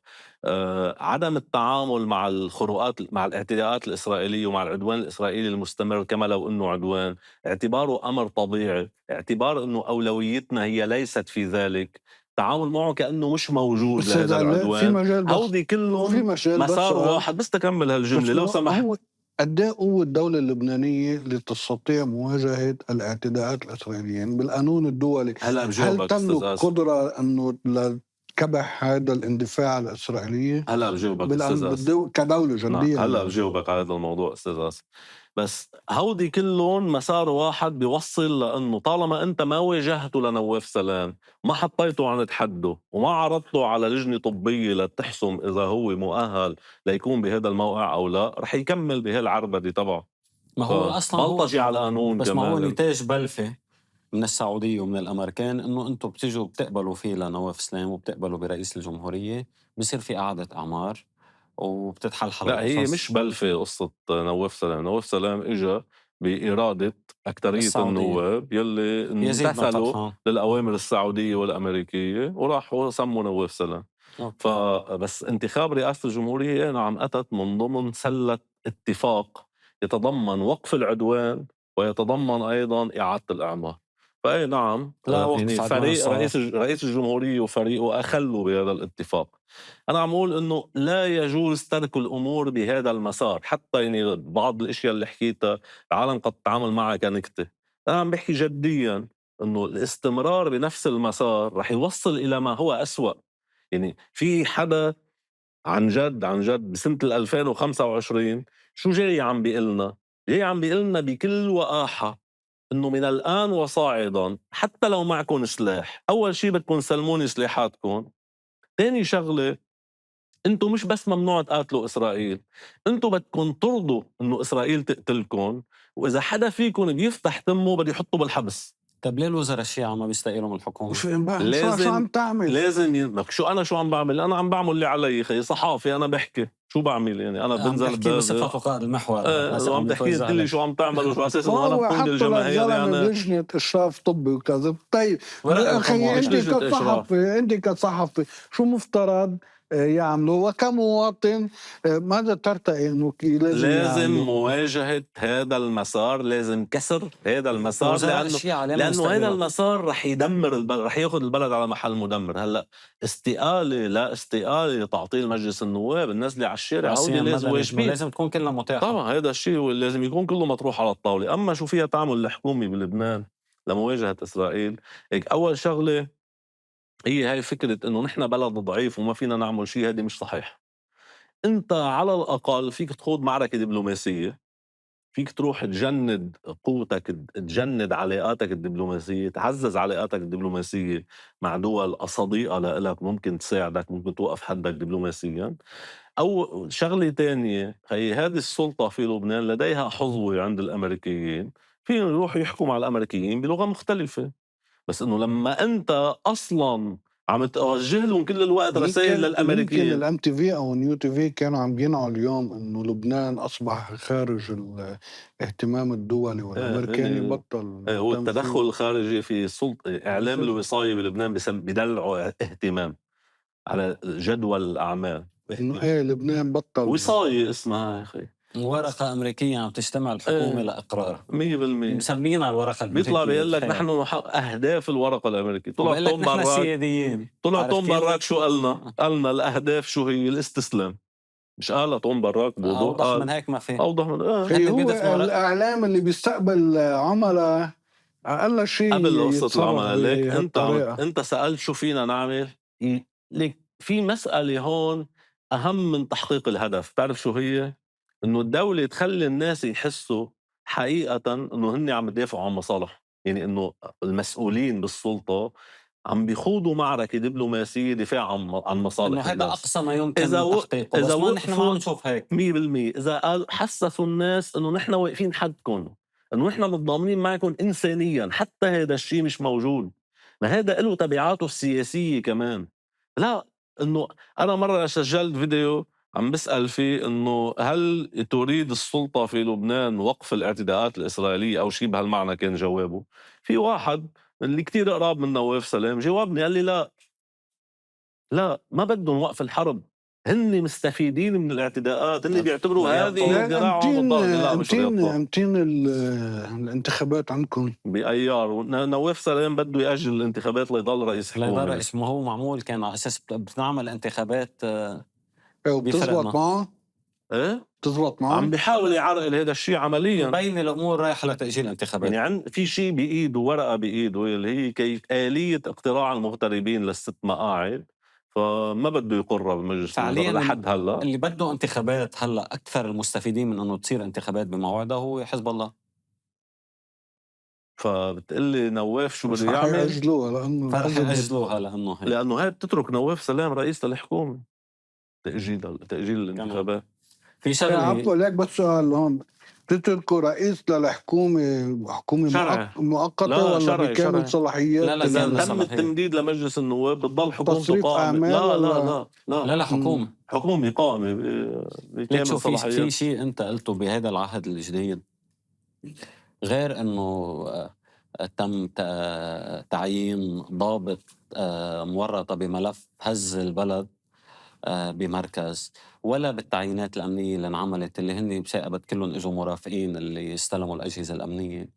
عدم التعامل مع الخروقات، مع الاعتداءات الإسرائيلية ومع العدوان الإسرائيلي المستمر كما لو أنه عدوان، اعتباره أمر طبيعي، اعتبار أنه أولويتنا هي ليست في ذلك، تعامل معه كأنه مش موجود بس لهذا إذا في العدوان. مجال، بس هودي في كلهم مجال، بس مسار سؤال، واحد. بس تكمل هالجملة بس لو سمحت. هو قد ايه قوة الدولة اللبنانية لتستطيع مواجهة الاعتداءات الإسرائيليين بالقانون الدولي؟ هلا هل بجاوبك تملك استاذ آسف. قدرة انه لكبح هذا الاندفاع الإسرائيلي هلا بجاوبك استاذ آسف. كدولة نعم جندية هلا يعني؟ بجاوبك على هذا الموضوع استاذ آسف. بس هودي كلهم مسار واحد بيوصل لانه طالما انت ما واجهته لنواف سلام، ما حطيته عند حده وما عرضته على لجنة طبية لتحسم اذا هو مؤهل ليكون بهذا الموقع او لا، رح يكمل بهالعربدة تبعه. ما هو أصلا هو بلطجي على القانون بس ما هو كمان. نتاج بلفة من السعودية ومن الأمريكان، إنه أنتم بتجوا بتقبلوا فيه لنواف سلام وبتقبلوا برئيس الجمهورية، بصير في إعادة أعمار وبتتحلحل لا هي القصص. مش بلفة قصة نواف سلام. نواف سلام إجا بإرادة أكترية السعودية النواب يلي يزيد بن امتثلوا فتحان. للأوامر السعودية والأمريكية وراحوا سموا نواف سلام. فبس انتخاب رئاسة الجمهورية نعم أتت من ضمن سلة اتفاق يتضمن وقف العدوان ويتضمن أيضا إعادة الإعمار. فأي نعم لا وقف يعني عدوان فريق صار. رئيس الجمهورية وفريقه أخلوا بهذا الاتفاق. أنا عم أقول إنه لا يجوز ترك الأمور بهذا المسار، حتى يعني بعض الأشياء اللي حكيتها العالم قد تتعامل معها كنكتة. أنا عم بحكي جديا إنه الاستمرار بنفس المسار رح يوصل إلى ما هو أسوأ. يعني في حدا عن جد بسنة 2025 شو جاي عم بيقلنا؟ جاي عم بيقلنا بكل وقاحة إنه من الآن وصاعدا حتى لو معكم سلاح، أول شي بدكم سلموني سلاحاتكم، تاني شغلة انتوا مش بس ممنوع تقاتلوا اسرائيل، انتوا بدكم ترضوا انه اسرائيل تقتلكم، واذا حدا فيكم بيفتح تمه بده يحطه بالحبس. طب ليه الوزراء الشيعة ما بيستقيلوا من الحكومة؟ شو عم تعمل؟ لازم شو عم بعمل؟ انا عم بعمل اللي علي خي، صحافي انا بحكي شو بعمل يعني. انا بنزل عم تحكي بصفة قائد المحور. عم تحكي لي شو عم تعمل وشو اساس ما انه انا هو بقود حطوا الجماهير للزلمه يعني. بلجنه اشراف طبي وكذا. طيب اخي مش انت لجنة إشراف. انت كصحفي شو مفترض يعملوا؟ وكمواطن ماذا ترتقي انه لازم يعملوا؟ مواجهة هذا المسار، لازم كسر هذا المسار، لأنه هذا المسار رح يدمر البلد، رح ياخذ البلد على محل مدمر. هلا استقالة تعطيل مجلس النواب، الناس اللي على الشارع هودي لازم تكون كلها متاحة. طبعا هذا الشيء لازم يكون كله مطروح على الطاولة. أما شو فيها تعمل الحكومة بلبنان لمواجهة إسرائيل؟ هيك أول شغلة هي هاي فكرة إنه نحن بلد ضعيف وما فينا نعمل شيء، هذه مش صحيح. انت على الاقل فيك تخوض معركه دبلوماسيه، فيك تروح تجند قوتك، تجند علاقاتك الدبلوماسيه، تعزز علاقاتك الدبلوماسيه مع دول صديقه لك، ممكن تساعدك، ممكن توقف حدك دبلوماسيا. او شغله تانية، هي هذه السلطه في لبنان لديها حظوه عند الامريكيين، فيهم يروحوا يحكوا مع الامريكيين بلغه مختلفه. بس انه لما انت اصلا عم توجه لهم كل الوقت رسائل للامريكيين. يمكن الام تي في او نيو تي في كانوا عم ينعوا اليوم انه لبنان اصبح خارج الاهتمام الدولي والامريكاني بطل. هو التدخل الخارجي في السلطه، اعلام الوصايه بلبنان بدلعوا اهتمام على جدول الاعمال، انه لبنان بطل وصايه اسمها يا اخي، ورقة أمريكية عم تجتمع الحكومة لإقرار 100%. مسمينها الورقة الأمريكية. بيطلع بيقول لك نحن أهداف الورقة الأمريكية. طلع توم براك سياديين. طلع توم براك شو قالنا؟ قالنا الأهداف شو هي؟ الاستسلام. مش قالها طون براك بوضوح، اوضح قال من هيك ما في. اوضح من في هن هو بيدفعوا الاعلام اللي بيستقبل عملاء اقل شيء قبل قصة يتصرف العملاء. ليك بهالطريقه. انت سألت شو فينا نعمل. ليك في مسألة هون اهم من تحقيق الهدف، بتعرف شو هي؟ انه الدولة تخلي الناس يحسوا حقيقة انه هن عم يدافعوا عن مصالح، يعني انه المسؤولين بالسلطة عم بيخوضوا معركة دبلوماسية دفاع عن انه مصالح هذا الناس. اقصى ما يمكن إذا تحقيقه، إذا بس ما نحن ما عم وقفوا نشوف هيك. 100%، إذا حسسوا الناس إنه نحن واقفين حدكم، إنه نحن متضامنين معكم إنسانيًا، حتى هذا الشيء مش موجود. ما هذا له تبعاته السياسية كمان. لا، إنه أنا مرة سجلت فيديو عم بسأل فيه إنه هل تريد السلطة في لبنان وقف الاعتداءات الإسرائيلية أو شيء بهالمعنى؟ كان جوابه. في واحد اللي كتير قراب من نواف سلام جاوبني قال لي لا ما بدهم وقف الحرب، هن مستفيدين من الاعتداءات، هن بيعتبروا هذه رياضة. لا ذراعهم الضاربة. لا مش امتين رياضة. امتين الانتخابات عندكم بأيار نواف سلام بده يأجل الانتخابات ليضل رئيس لا حكومة. رئيس، ما هو معمول كان على اساس بنعمل انتخابات. وبتزبط بيفرقنا. معه؟ ايه بتزبط عم معه؟ بيحاول يعرقل هذا الشيء عمليا. مبين الامور رايحه لتاجيل انتخابات. يعني في شيء بإيده، ورقة بإيده اللي هي كيف آلية اقتراع المغتربين للست مقاعد، فما بده يقرها بمجلس الوزراء فعليا لحد هلا. اللي بده انتخابات هلا اكثر المستفيدين من انه تصير انتخابات بموعدها هو حزب الله. فبتقلي نواف شو بس بده رح يعمل؟ يأجلوها لأنه فرح الأزمة ياجلوها لانه هيك لأنه هاي بتترك نواف سلام رئيس للحكومة. تأجيل الانتخابات. في عفوا شغله. لك بس سؤال هون، بتتركوا رئيس للحكومة حكومة شرعي. مؤقتة لا ولا شرعي بكامل صلاحيات؟ لا، إذا كامل تم صلاحية. التمديد لمجلس النواب بتضل حكومته تصريف قائمة. أعمال لا ولا لا حكومة. حكومة قائمة ليك بكامل شو في صلاحيات. شيء انت قلته بهذا العهد الجديد، غير انه تم تعيين ضابط مورطة بملف هز البلد بمركز، ولا بالتعيينات الأمنية اللي انعملت اللي هن بثاقبت كلهم اجوا مرافقين اللي استلموا الأجهزة الأمنية.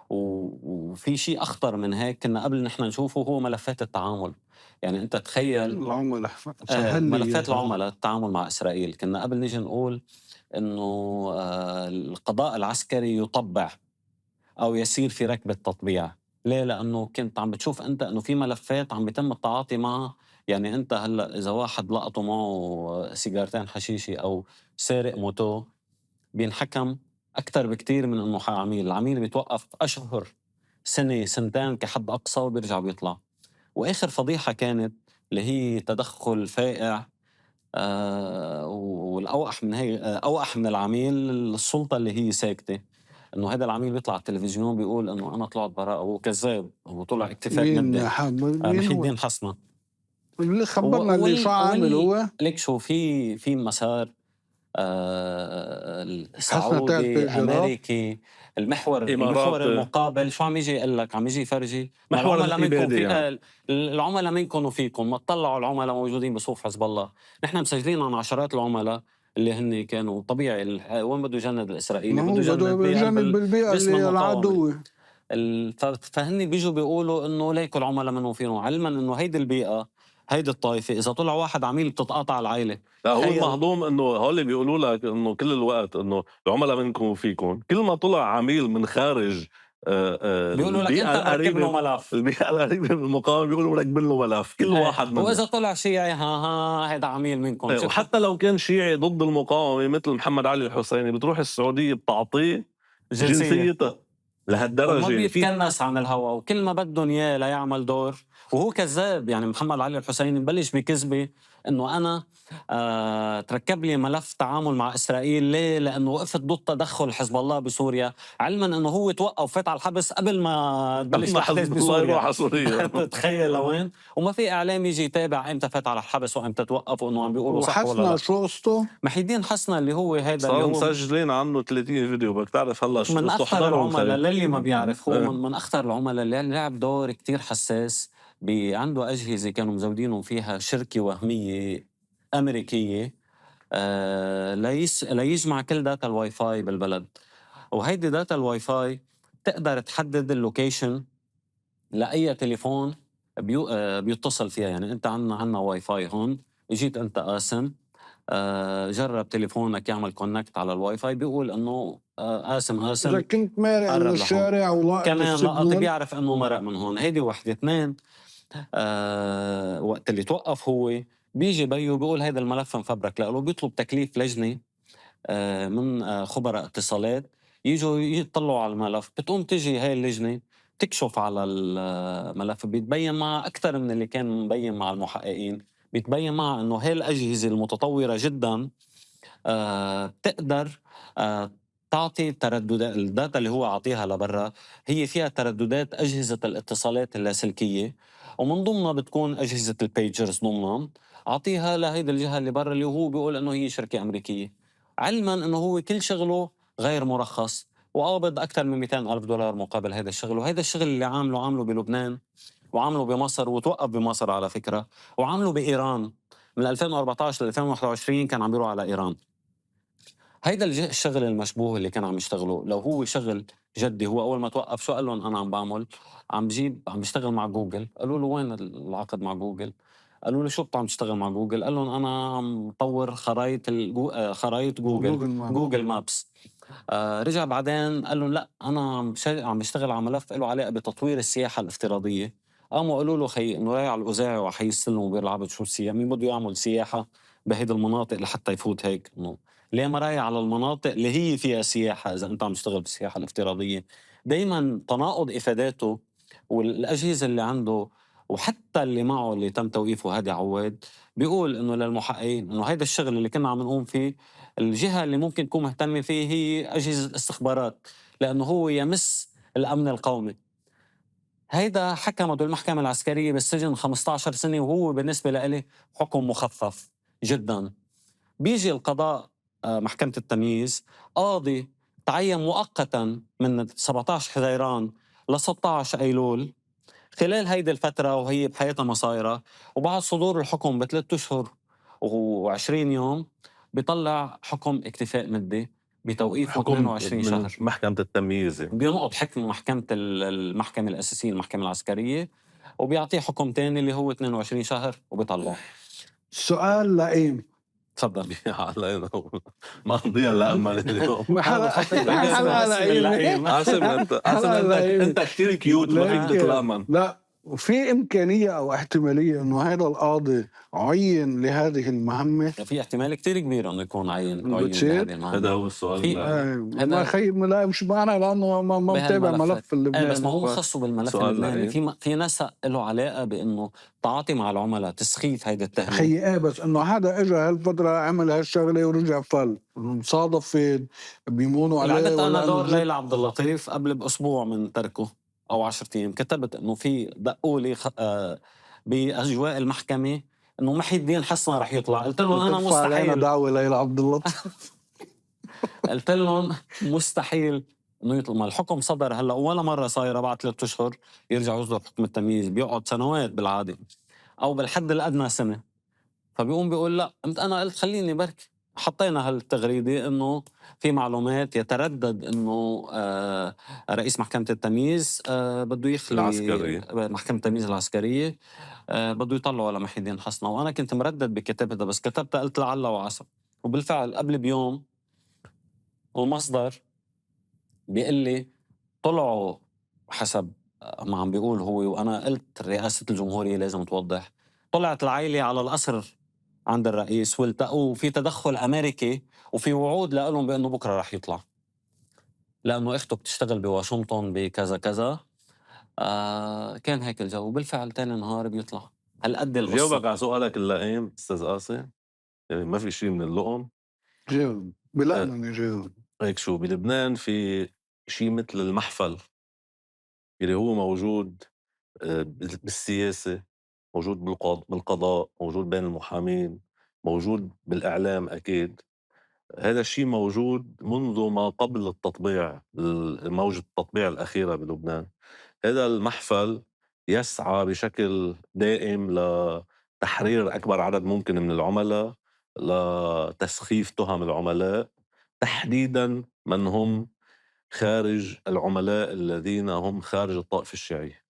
وفي شيء أخطر من هيك كنا قبل نحن نشوفه، هو ملفات التعامل. يعني أنت تخيل العملاء سهل لي ملفات إياها. العملاء، التعامل مع إسرائيل. كنا قبل نيجي نقول إنه القضاء العسكري يطبع أو يسير في ركبة تطبيع. ليه؟ لأنه كنت عم بتشوف أنت إنه في ملفات عم بيتم التعاطي معها. يعني أنت هلأ إذا واحد لقطوا معه سيجارتين حشيشي أو سارق موتو بينحكم أكتر بكتير من إنه عميل. العميل بيتوقف أشهر، سنة سنتين كحد أقصى وبيرجع بيطلع. وآخر فضيحة كانت اللي هي تدخل فائع والأوقح من هي أوقح من العميل السلطة اللي هي ساكتة. إنه هذا العميل بيطلع على التلفزيون بيقول إنه أنا طلعت براءة، وهو كذاب، وطلع اكتفاء مين مادي. مين محي هو الدين حسنة. اللي خبرنا اللي شو عامل هو؟ ليك شو في مسار حسنة بتاعت سعودي بيجرات. امريكي. المحور إماراتي. المقابل شو عم يجي يقول لك؟ عم يجي يفرجي ما محور العملاء منكم الإبادة في يعني. العملاء منكم وفيكم. ما تطلعوا العملاء موجودين بصفوف حزب الله. نحن مسجلين عن عشرات العملاء اللي هن كانوا طبيعي. وين بده يجند الاسرائيلي؟ ما هو بده بده يجند بالبيئة باسم اللي المقاومة. العدوة. فهن بيجوا بيقولوا انه ليكوا العملاء منهم فيهم، علما انه هيدي البيئة هيدي الطائفة إذا طلع واحد عميل بتتقاطع العائلة. لا هو تخيل. المهضوم انه هول بيقولوا لك انه كل الوقت انه العملاء منكم وفيكم، كل ما طلع عميل من خارج بيقولوا لك البيئة انت مركب له القريبة، ملف. البيئة القريبة من المقاومة بيقولوا مركبين له ملف كل واحد منهم. واذا طلع شيعي هيدا عميل منكم. وحتى لو كان شيعي ضد المقاومة مثل محمد علي الحسيني بتروح السعودية بتعطيه جنسيتها وما لهالدرجة. بيتكنس عن الهوا، وكل ما بدهم اياه ليعمل دور. وهو كذاب. يعني محمد علي الحسيني مبلش بكذبه انه انا تركب لي ملف تعامل مع اسرائيل. ليه؟ لانه وقفت ضد تدخل حزب الله بسوريا، علما انه هو توقف وفات على الحبس قبل ما تبلش الاحداث الله يروح على بسوريا. سوريا. تخيل لوين. وما في اعلام يجي يتابع امتى فات على الحبس وامتى توقف، وانه عم بيقولوا صح ولا وحسنا لا. شو قصته؟ محي الدين حسنة اللي هو هذا اللي صار هو مسجلين عنه 30 فيديو. بدك تعرف هلا شو من أخطر استحضرهم العملاء. للي ما بيعرف، هو إيه. من أخطر العملاء اللي لعب دور كتير حساس. عنده أجهزة كانوا مزودينهم فيها شركة وهمية أمريكية ليجمع كل داتا الواي فاي بالبلد. وهيدي داتا الواي فاي تقدر تحدد اللوكيشن لأي تليفون بيتصل فيها. يعني أنت عنا واي فاي هون، اجيت أنت قاسم جرب تليفونك يعمل كونكت على الواي فاي بيقول انه قاسم اذا كنت مارق قرب من لهون. الشارع ولقط كمان لقط السيجنال بيعرف انه مرق من هون. هيدي وحده. اثنين، وقت اللي توقف هو بيجي بيو بيقول هيدا الملف مفبرك له، بيطلب تكليف لجنه من خبراء اتصالات يجوا يطلعوا على الملف. بتقوم تجي هاي اللجنه تكشف على الملف، بيتبين معها اكثر من اللي كان مبين مع المحققين. بيتبين معها انه هاي الاجهزه المتطوره جدا بتقدر تعطي ترددات. الداتا اللي هو عطيها لبرا هي فيها ترددات أجهزة الاتصالات اللاسلكية، ومن ضمنها بتكون أجهزة البيجرز ضمنا. عطيها لهيدا الجهة اللي برا اللي هو بيقول إنه هي شركة أمريكية، علما إنه هو كل شغله غير مرخص وقابض أكثر من 200 ألف دولار مقابل هذا الشغل. وهذا الشغل اللي عامله بلبنان، وعامله بمصر، وتوقف بمصر على فكرة، وعامله بإيران من 2014 ل 2021 كان عم بيروح على إيران. هيدا الشغل المشبوه اللي كان عم يشتغله لو هو شغل جدي، هو اول ما توقف شو قال لهم؟ انا عم بعمل، عم بشتغل مع جوجل. قالوا له وين العقد مع جوجل؟ قالوا له شو عم تشتغل مع جوجل؟ قال لهم انا عم طور خرايط جوجل مابس. رجع بعدين قال لهم لا انا عم بشتغل على ملف له علاقه بتطوير السياحه الافتراضيه. قاموا قالوا له خي انه رايح على الاذاعي وحي السلم وبير العبد، شو السياحه؟ مين بده يعمل سياحه بهيدي المناطق لحتى يفوت هيك؟ انه ليه ما رايح على المناطق اللي هي فيها سياحه اذا انت عم تشتغل بالسياحه الافتراضيه؟ دائما تناقض افاداته والاجهزه اللي عنده وحتى اللي معه اللي تم توقيفه هادي عواد بيقول انه للمحققين انه هيدا الشغل اللي كنا عم نقوم فيه، الجهه اللي ممكن تكون مهتمه فيه هي اجهزه الاستخبارات، لانه هو يمس الامن القومي. هيدا حكمه المحكمه العسكريه بالسجن 15 سنه، وهو بالنسبه لإلي حكم مخفف جدا. بيجي القضاء محكمة التمييز قاضي تعين مؤقتا من 17 حزيران ل 16 أيلول. خلال هيدي الفترة وهي بحياتها مصايرة، وبعد صدور الحكم ب3 أشهر و20 يوم بيطلع حكم اكتفاء مدة بتوقيفه حكم 22 من شهر. محكمة التمييز. بينقض حكم المحكمة الأساسية، المحكمة العسكرية، وبيعطيه حكم تاني اللي هو 22 شهر وبيطلعه. السؤال لئيم. تفضل. علينا ما نضيع الامل اليوم. ما حلقة لئيم. عاصم انت كثير كيوت ما فيك تتلامن. لا، وفي إمكانية أو احتمالية إنه هذا القاضي عين لهذه المهمة. في احتمال كتير كبير انه يكون عين بتصير؟ هذا هو السؤال. ما خي لا مش معنا لأنه ما متابع ملف اللبناني. بس ما هو خصه بالملف اللبناني. في ناس له علاقة بأنه تعاطي مع العملاء، تسخيف هيدا التهمة. خي بس إنه هذا إجا هالفترة عمل هالشغلة ورجع فل، مصادف بيمونوا عليه. لعبت أنا دور ليلى عبد اللطيف قبل بأسبوع من تركه أو 10 أيام. كتبت إنه في دقوا لي بأجواء المحكمة إنه محي الدين حسن رح يطلع. قلت لهم أنا مستحيل. دعوة ليلى عبد اللطيف. قلت لهم مستحيل انه يطلع. ما الحكم صدر هلا ولا مره صايره بعد 3 أشهر يرجع يصدر حكم التمييز. بيقعد سنوات بالعاده او بالحد الادنى سنه. فبيقوم بيقول لا انا قلت خليني بركي. حطينا هالتغريده انه في معلومات يتردد انه رئيس محكمه التمييز بده يخلي محكمه التمييز العسكريه بده يطلعوا على محي الدين حسنه. وانا كنت مردد بكتابتها، بس كتبتها قلت لعل وعسى. وبالفعل قبل بيوم المصدر بيقول لي طلعوا حسب ما عم بيقول هو، وأنا قلت رئاسة الجمهورية لازم توضح، طلعت العائلة على القصر عند الرئيس والتقوا في تدخل أمريكي وفي وعود لهم بأنه بكرة رح يطلع لأنه أخته بتشتغل بواشنطن بكذا كذا. كان هيك الجو. بالفعل تاني نهار بيطلع. هالقد القصة. جاوبك على سؤالك اللئيم أستاذ قاسم، يعني ما في شيء من اللقم. جاوب بلقنا جاوب. هيك شو بلبنان في شيء مثل المحفل اللي هو موجود بالسياسة، موجود بالقضاء، موجود بين المحامين، موجود بالإعلام. أكيد هذا الشيء موجود منذ ما قبل التطبيع، موجة التطبيع الأخيرة بلبنان. هذا المحفل يسعى بشكل دائم لتحرير أكبر عدد ممكن من العملاء، لتسخيف تهم العملاء، تحديداً من هم خارج العملاء الذين هم خارج الطائفة الشيعية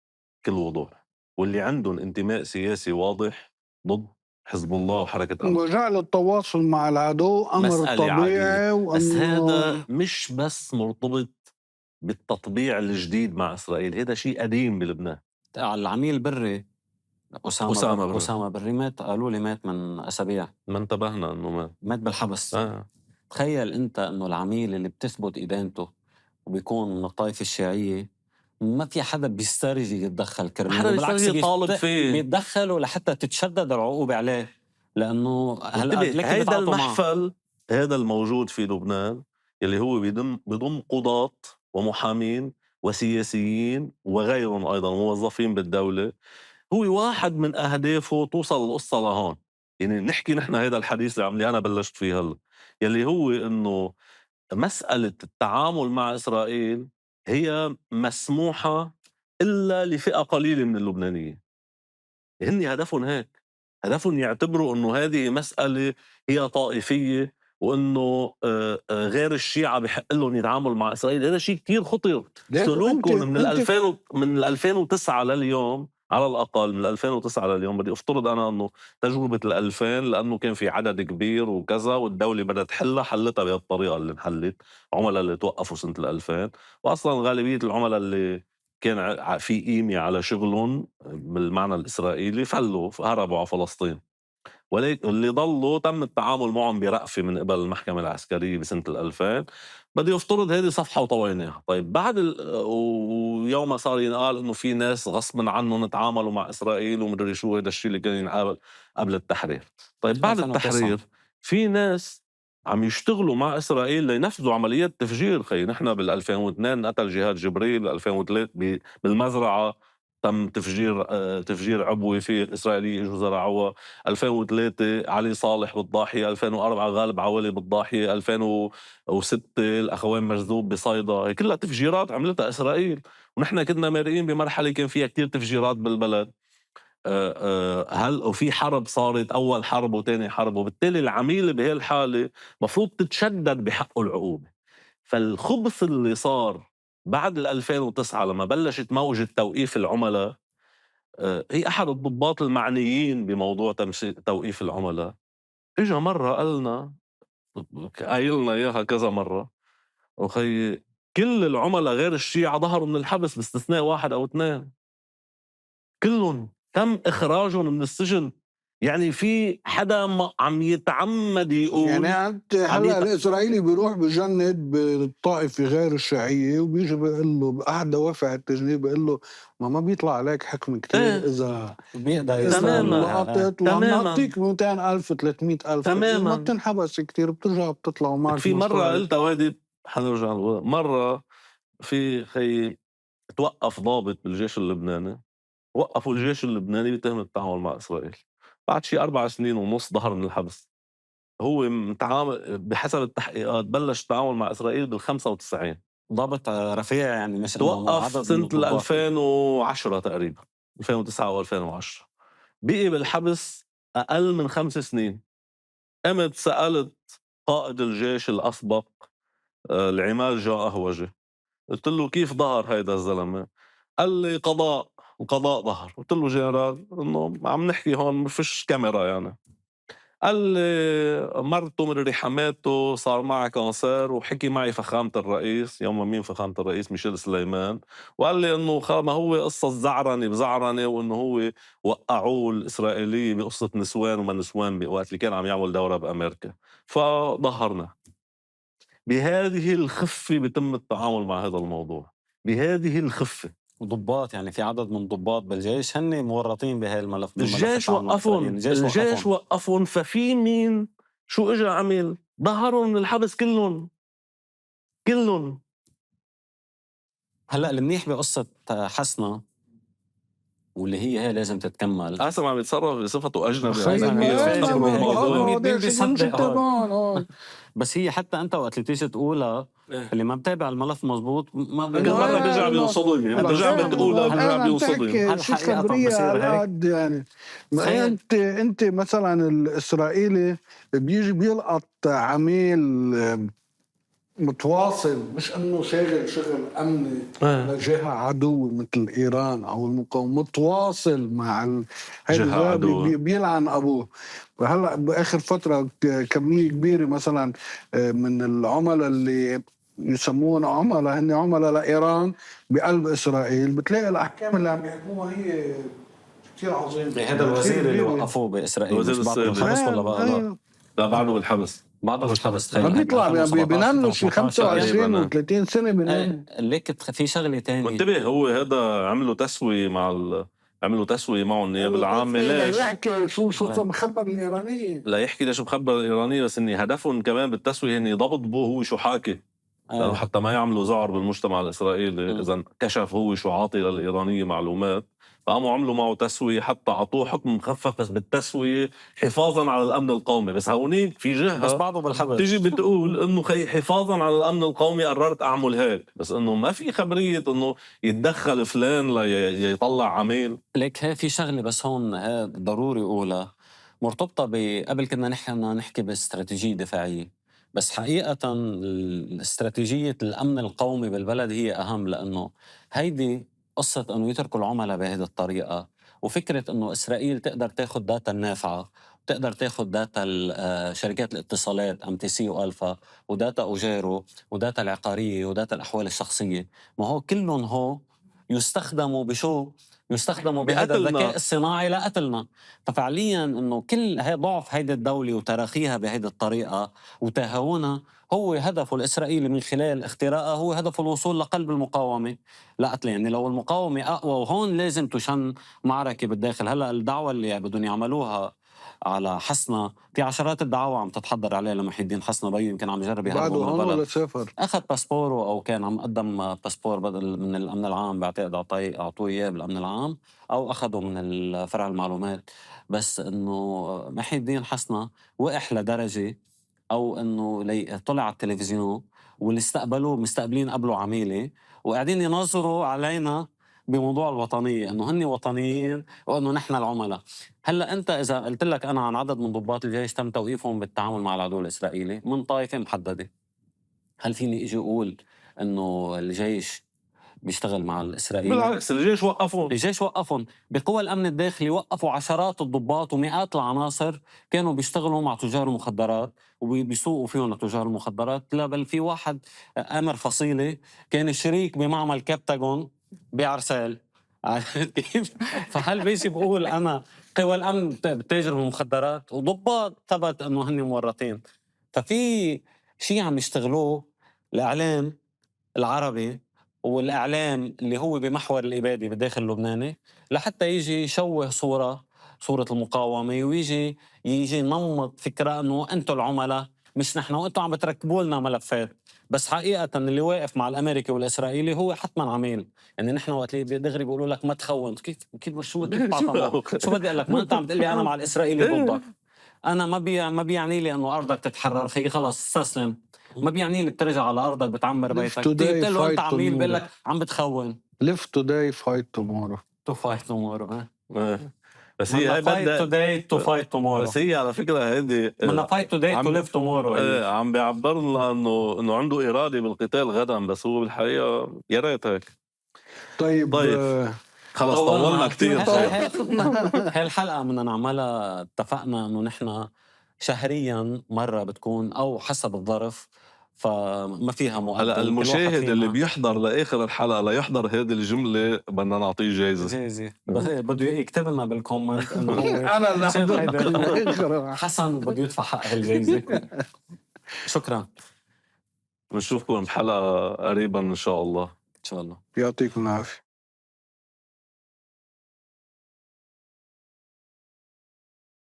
كل وضوح، واللي عندهم انتماء سياسي واضح ضد حزب الله وحركة أمل. وجعل التواصل مع العدو أمر مسألة طبيعي، عادية، بس وإنه هذا مش بس مرتبط بالتطبيع الجديد مع إسرائيل، هذا شيء قديم بلبنان. العميل البري أسامة بري. أسامة بري مات، قالوا لي مات من أسابيع، ما انتبهنا إنه مات بالحبس. تخيل أنت إنه العميل اللي بتثبت إدانته وبيكون من الطائفة الشيعية، ما في حدا بيسترجي يتدخل كرماله، حدا بالعكس يسترجي يطالب فيه. بيتدخلوا لحتى تتشدد العقوبة عليه، لأنه هلا هيدا المحفل هذا الموجود في لبنان يلي هو بيضم قضاة ومحامين وسياسيين وغيرهم أيضا موظفين بالدولة، هو واحد من أهدافه توصل القصة لهون. يعني نحكي نحن هذا الحديث اللي أنا بلشت فيه هلا، يلي هو إنه مسألة التعامل مع إسرائيل هي مسموحة إلا لفئة قليلة من اللبنانيين. هن هدفهم هيك، هدفهم يعتبروا إنه هذه مسألة هي طائفية، وإنه غير الشيعة بحق لهم يتعاملوا مع إسرائيل. هذا شيء كتير خطير. سلوكهم من 2009 لليوم، على الأقل من 2009 لليوم، بدي أفترض أنا أنه تجربة 2000 لأنه كان في عدد كبير وكذا، والدولة بدأت حلتها بهالطريقة اللي انحلت. عملاء اللي توقفوا سنة 2000، وأصلا غالبية العملاء اللي كان في قيمة على شغلهم بالمعنى الإسرائيلي فلوا، هربوا على فلسطين. ولكن اللي ضلوا تم التعامل معهم برأفة من قبل المحكمة العسكرية بسنة 2000. بدي أفترض هذه صفحة وطويناها. طيب بعد ويوم صار ينقال إنه في ناس غصبا عنهم نتعاملوا مع إسرائيل ومدري شو، هذا الشيء اللي كان ينقال قبل التحرير. طيب بعد التحرير في ناس عم يشتغلوا مع إسرائيل لينفذوا عمليات تفجير. خي نحن بال2002 قتل جهاد جبريل، 2003 بالمزرعة تم تفجير عبوة في الإسرائيلية إجوا زرعوها، 2003 علي صالح بالضاحية، 2004 غالب عوالي بالضاحية، 2006 الأخوين مجذوب بصيدا. هي كلها تفجيرات عملتها إسرائيل، ونحن كنا مارقين بمرحلة كان فيها كتير تفجيرات بالبلد. هل وفي حرب صارت، أول حرب وتاني حرب، وبالتالي العميل بهالحالة مفروض تتشدد بحقه العقوبة. فالخبث اللي صار بعد 2009 لما بلشت موجة توقيف العملاء، هي أحد الضباط المعنيين بموضوع توقيف العملاء إجا مرة قالنا، قايلنا إياها كذا مرة، وخي كل العملاء غير الشيعة ظهروا من الحبس باستثناء 1 أو 2، كلهم تم إخراجهم من السجن. يعني في حدا عم يتعمد يقول، يعني أنت هلا الإسرائيلي بيروح بجند بالطائفة غير الشيعية وبيجي بيقول له بأحد دوافع التجنيد بيقول له ما بيطلع عليك حكم كتير إذا لقطت ونعطيك 200,000 300,000 ما بتنحبس كتير، بترجع بتطلع ومعك. في مرة قلت وادي حنرجع مرة في خي توقف ضابط بالجيش اللبناني، وقفوا الجيش اللبناني بتهمة التعامل مع إسرائيل. بعد شي 4 سنين ونص ظهر من الحبس. هو متعامل بحسب التحقيقات بلش التعامل مع إسرائيل بال95. ضابط رفيع يعني، مش توقف سنة 2010 تقريبا، 2009 أو 2010. بقي بالحبس أقل من 5 سنين. قمت سألت قائد الجيش الأسبق العمال جاء أهوجي، قلت له كيف ظهر هيدا الزلمة؟ قال لي القضاء ظهر. قلت له جنرال إنه عم نحكي هون ما فيش كاميرا يعني. قال لي مرته من حماته صار معها كانسر، وحكي معي فخامة الرئيس، يوم مين فخامة الرئيس ميشيل سليمان، وقال لي انه ما هو قصة زعرنة بزعرنة، وانه هو وقعوه الاسرائيلية بقصة نسوان وما نسوان وقت اللي كان عم يعمل دورة بامريكا. فظهرنا بهذه الخفة بيتم التعامل مع هذا الموضوع، بهذه الخفة. ضباط يعني في عدد من ضباط بالجيش هن مورطين بهاي الملف. الجيش وقفهم. ففي مين شو اجى عمل ظهروا من الحبس كلهم. هلا المنيح بقصة حسنة واللي هي لازم تتكمل، حسن عم يتصرف بصفته أجنبي، بس هي حتى أنت وقت اللي تيجي تقولها اللي ما بتابع الملف مزبوط كل مرة بيرجع بيوصلني، برجع بتقولها برجع بيوصلني. شو خبرية يعني. أنت مثلا الإسرائيلي بيجي بيلقط عميل متواصل، مش انه شاغل شغل امني لجهه عدو مثل ايران او المقاومه، متواصل مع هيدا جهة ده عدو. بيلعن ابوه. فهلا باخر فتره كميه كبيره مثلا من العملاء اللي يسمون عملاء، هن عملاء لايران بقلب اسرائيل، بتلاقي الاحكام اللي عم يحكموها هي كثير عظيمه. هذا الوزير اللي وقفوه باسرائيل الوزير مش بعده الصيني. بالحبس ولا بقى لا؟ لا بعده بالحبس. بعده بالحبس. تخيل بيطلع بينام له شي 25 و30 سنه بينام. ليك في شغله ثانيه وانتبه، هو هذا عملوا تسوية عملوا تسوية معه النيابة العامة. ليش؟ يحكي شو مخبر الايرانيه، لا يحكي ليش مخبر الإيرانية، بس إن هدفهم كمان بالتسوية إن يضبط بو هو شو حاكي، لأنه حتى ما يعملوا زعر بالمجتمع الإسرائيلي. إذا كشف هو شو عاطي للإيرانية معلومات، فقاموا عملوا معه تسوية، حتى عطوه حكم مخفف بس بالتسوية حفاظا على الأمن القومي. بس هونيك في جهة بس بعده بالحبس تيجي بتقول إنه حفاظا على الأمن القومي قررت أعمل هيك، بس إنه ما في خبرية إنه يتدخل فلان ليطلع عميل. ليك هي في شغله بس هون ضروري اولى مرتبطه قبل كنا نحكي باستراتيجيه دفاعيه، بس حقيقه استراتيجيه الامن القومي بالبلد هي اهم، لانه هيدي قصه انه يتركوا العملاء بهذه الطريقه، وفكره انه اسرائيل تقدر تاخذ داتا النافعه، تقدر تاخذ داتا شركات الاتصالات MTC والفا، وداتا اوجيرو، وداتا العقاريه، وداتا الاحوال الشخصيه. ما هو كلهم هو يستخدموا بشو؟ يستخدموا بهذا الذكاء الصناعي لقتلنا. ففعليا انه كل هي ضعف هيدي الدوله وتراخيها بهيدي الطريقه وتهاونها هو هدفه الاسرائيلي من خلال اختراقها، هو هدفه الوصول لقلب المقاومه لقتل. يعني لو المقاومه اقوى، وهون لازم تشن معركه بالداخل. هلا الدعوه اللي بدهم يعملوها على حسنة، في عشرات الدعاوى عم تتحضر عليه لمحي الدين حسنة بي، يمكن عم يجرب يهربوا من البلد. سافر اخذ باسبوره او كان عم قدم باسبور بدل من الامن العام، بعتقد اعطوه اياه بالامن العام او اخذوا من فرع المعلومات. بس انه محي الدين حسنة وقح لدرجه او انه طلع على التلفزيون واللي استقبلوه مستقبلين قبله عميله وقاعدين ينظروا علينا بموضوع الوطنيه، انه هن وطنيين وانه نحن العملاء. هلا انت اذا قلت لك انا عن عدد من ضباط الجيش تم توقيفهم بالتعامل مع العدو الاسرائيلي من طائفه محدده، هل فيني اجي اقول انه الجيش بيشتغل مع الاسرائيلي؟ بالعكس، الجيش وقفهم. بقوى الامن الداخلي وقفوا عشرات الضباط ومئات العناصر كانوا بيشتغلوا مع تجار المخدرات وبيسوقوا فيهم لتجار المخدرات. لا بل في واحد امر فصيلي كان شريك بمعمل كابتاغون بعرسال. عرفت كيف؟ فهل بيجي بقول انا قوى الامن بتاجر بالمخدرات وضباط ثبت انه هن مورطين؟ ففي شيء عم يشتغلوه الاعلام العربي والإعلام اللي هو بمحور الإبادة بالداخل اللبناني لحتى يجي يشوه صورة المقاومة، ويجي ينمط فكرة أنه أنتوا العملاء مش نحن، وأنتوا عم بتركبوا لنا ملفات. بس حقيقة اللي واقف مع الأمريكي والإسرائيلي هو حتما عميل. يعني نحن وقت اللي دغري بيقولوا لك ما تخون، كيف شو بدي أقول لك؟ ما أنت عم تقول لي أنا مع الإسرائيلي ضدك. أنا ما بيعني لي أنه أرضك تتحرر، خي خلاص استسلم. ما بيعني لك ترجع على أرضك بتعمر بيتك. تقول له أنت عميل بيقول لك عم بتخون. live today fight tomorrow. to fight tomorrow. بس هي fight today to fight tomorrow. بس هي على فكرة هيدي بدنا fight today to live tomorrow. عم بيعبر لنا انه عنده إرادة بالقتال غدا، بس هو بالحقيقة يا ريت هيك. طيب خلص طولنا كتير. هاي الحلقة بدنا نعملها، اتفقنا انه نحن شهريا مرة بتكون او حسب الظرف، فما فيها مقدم. هلا المشاهد اللي بيحضر لاخر الحلقه ليحضر هذه الجمله بدنا نعطيه جايزه. بده يكتب لنا بالكومنت انه انا اللي حسن بده يدفع حق هالجايزه. شكرا، بنشوفكم بحلقه قريبا ان شاء الله. ان شاء الله. يعطيكم العافيه.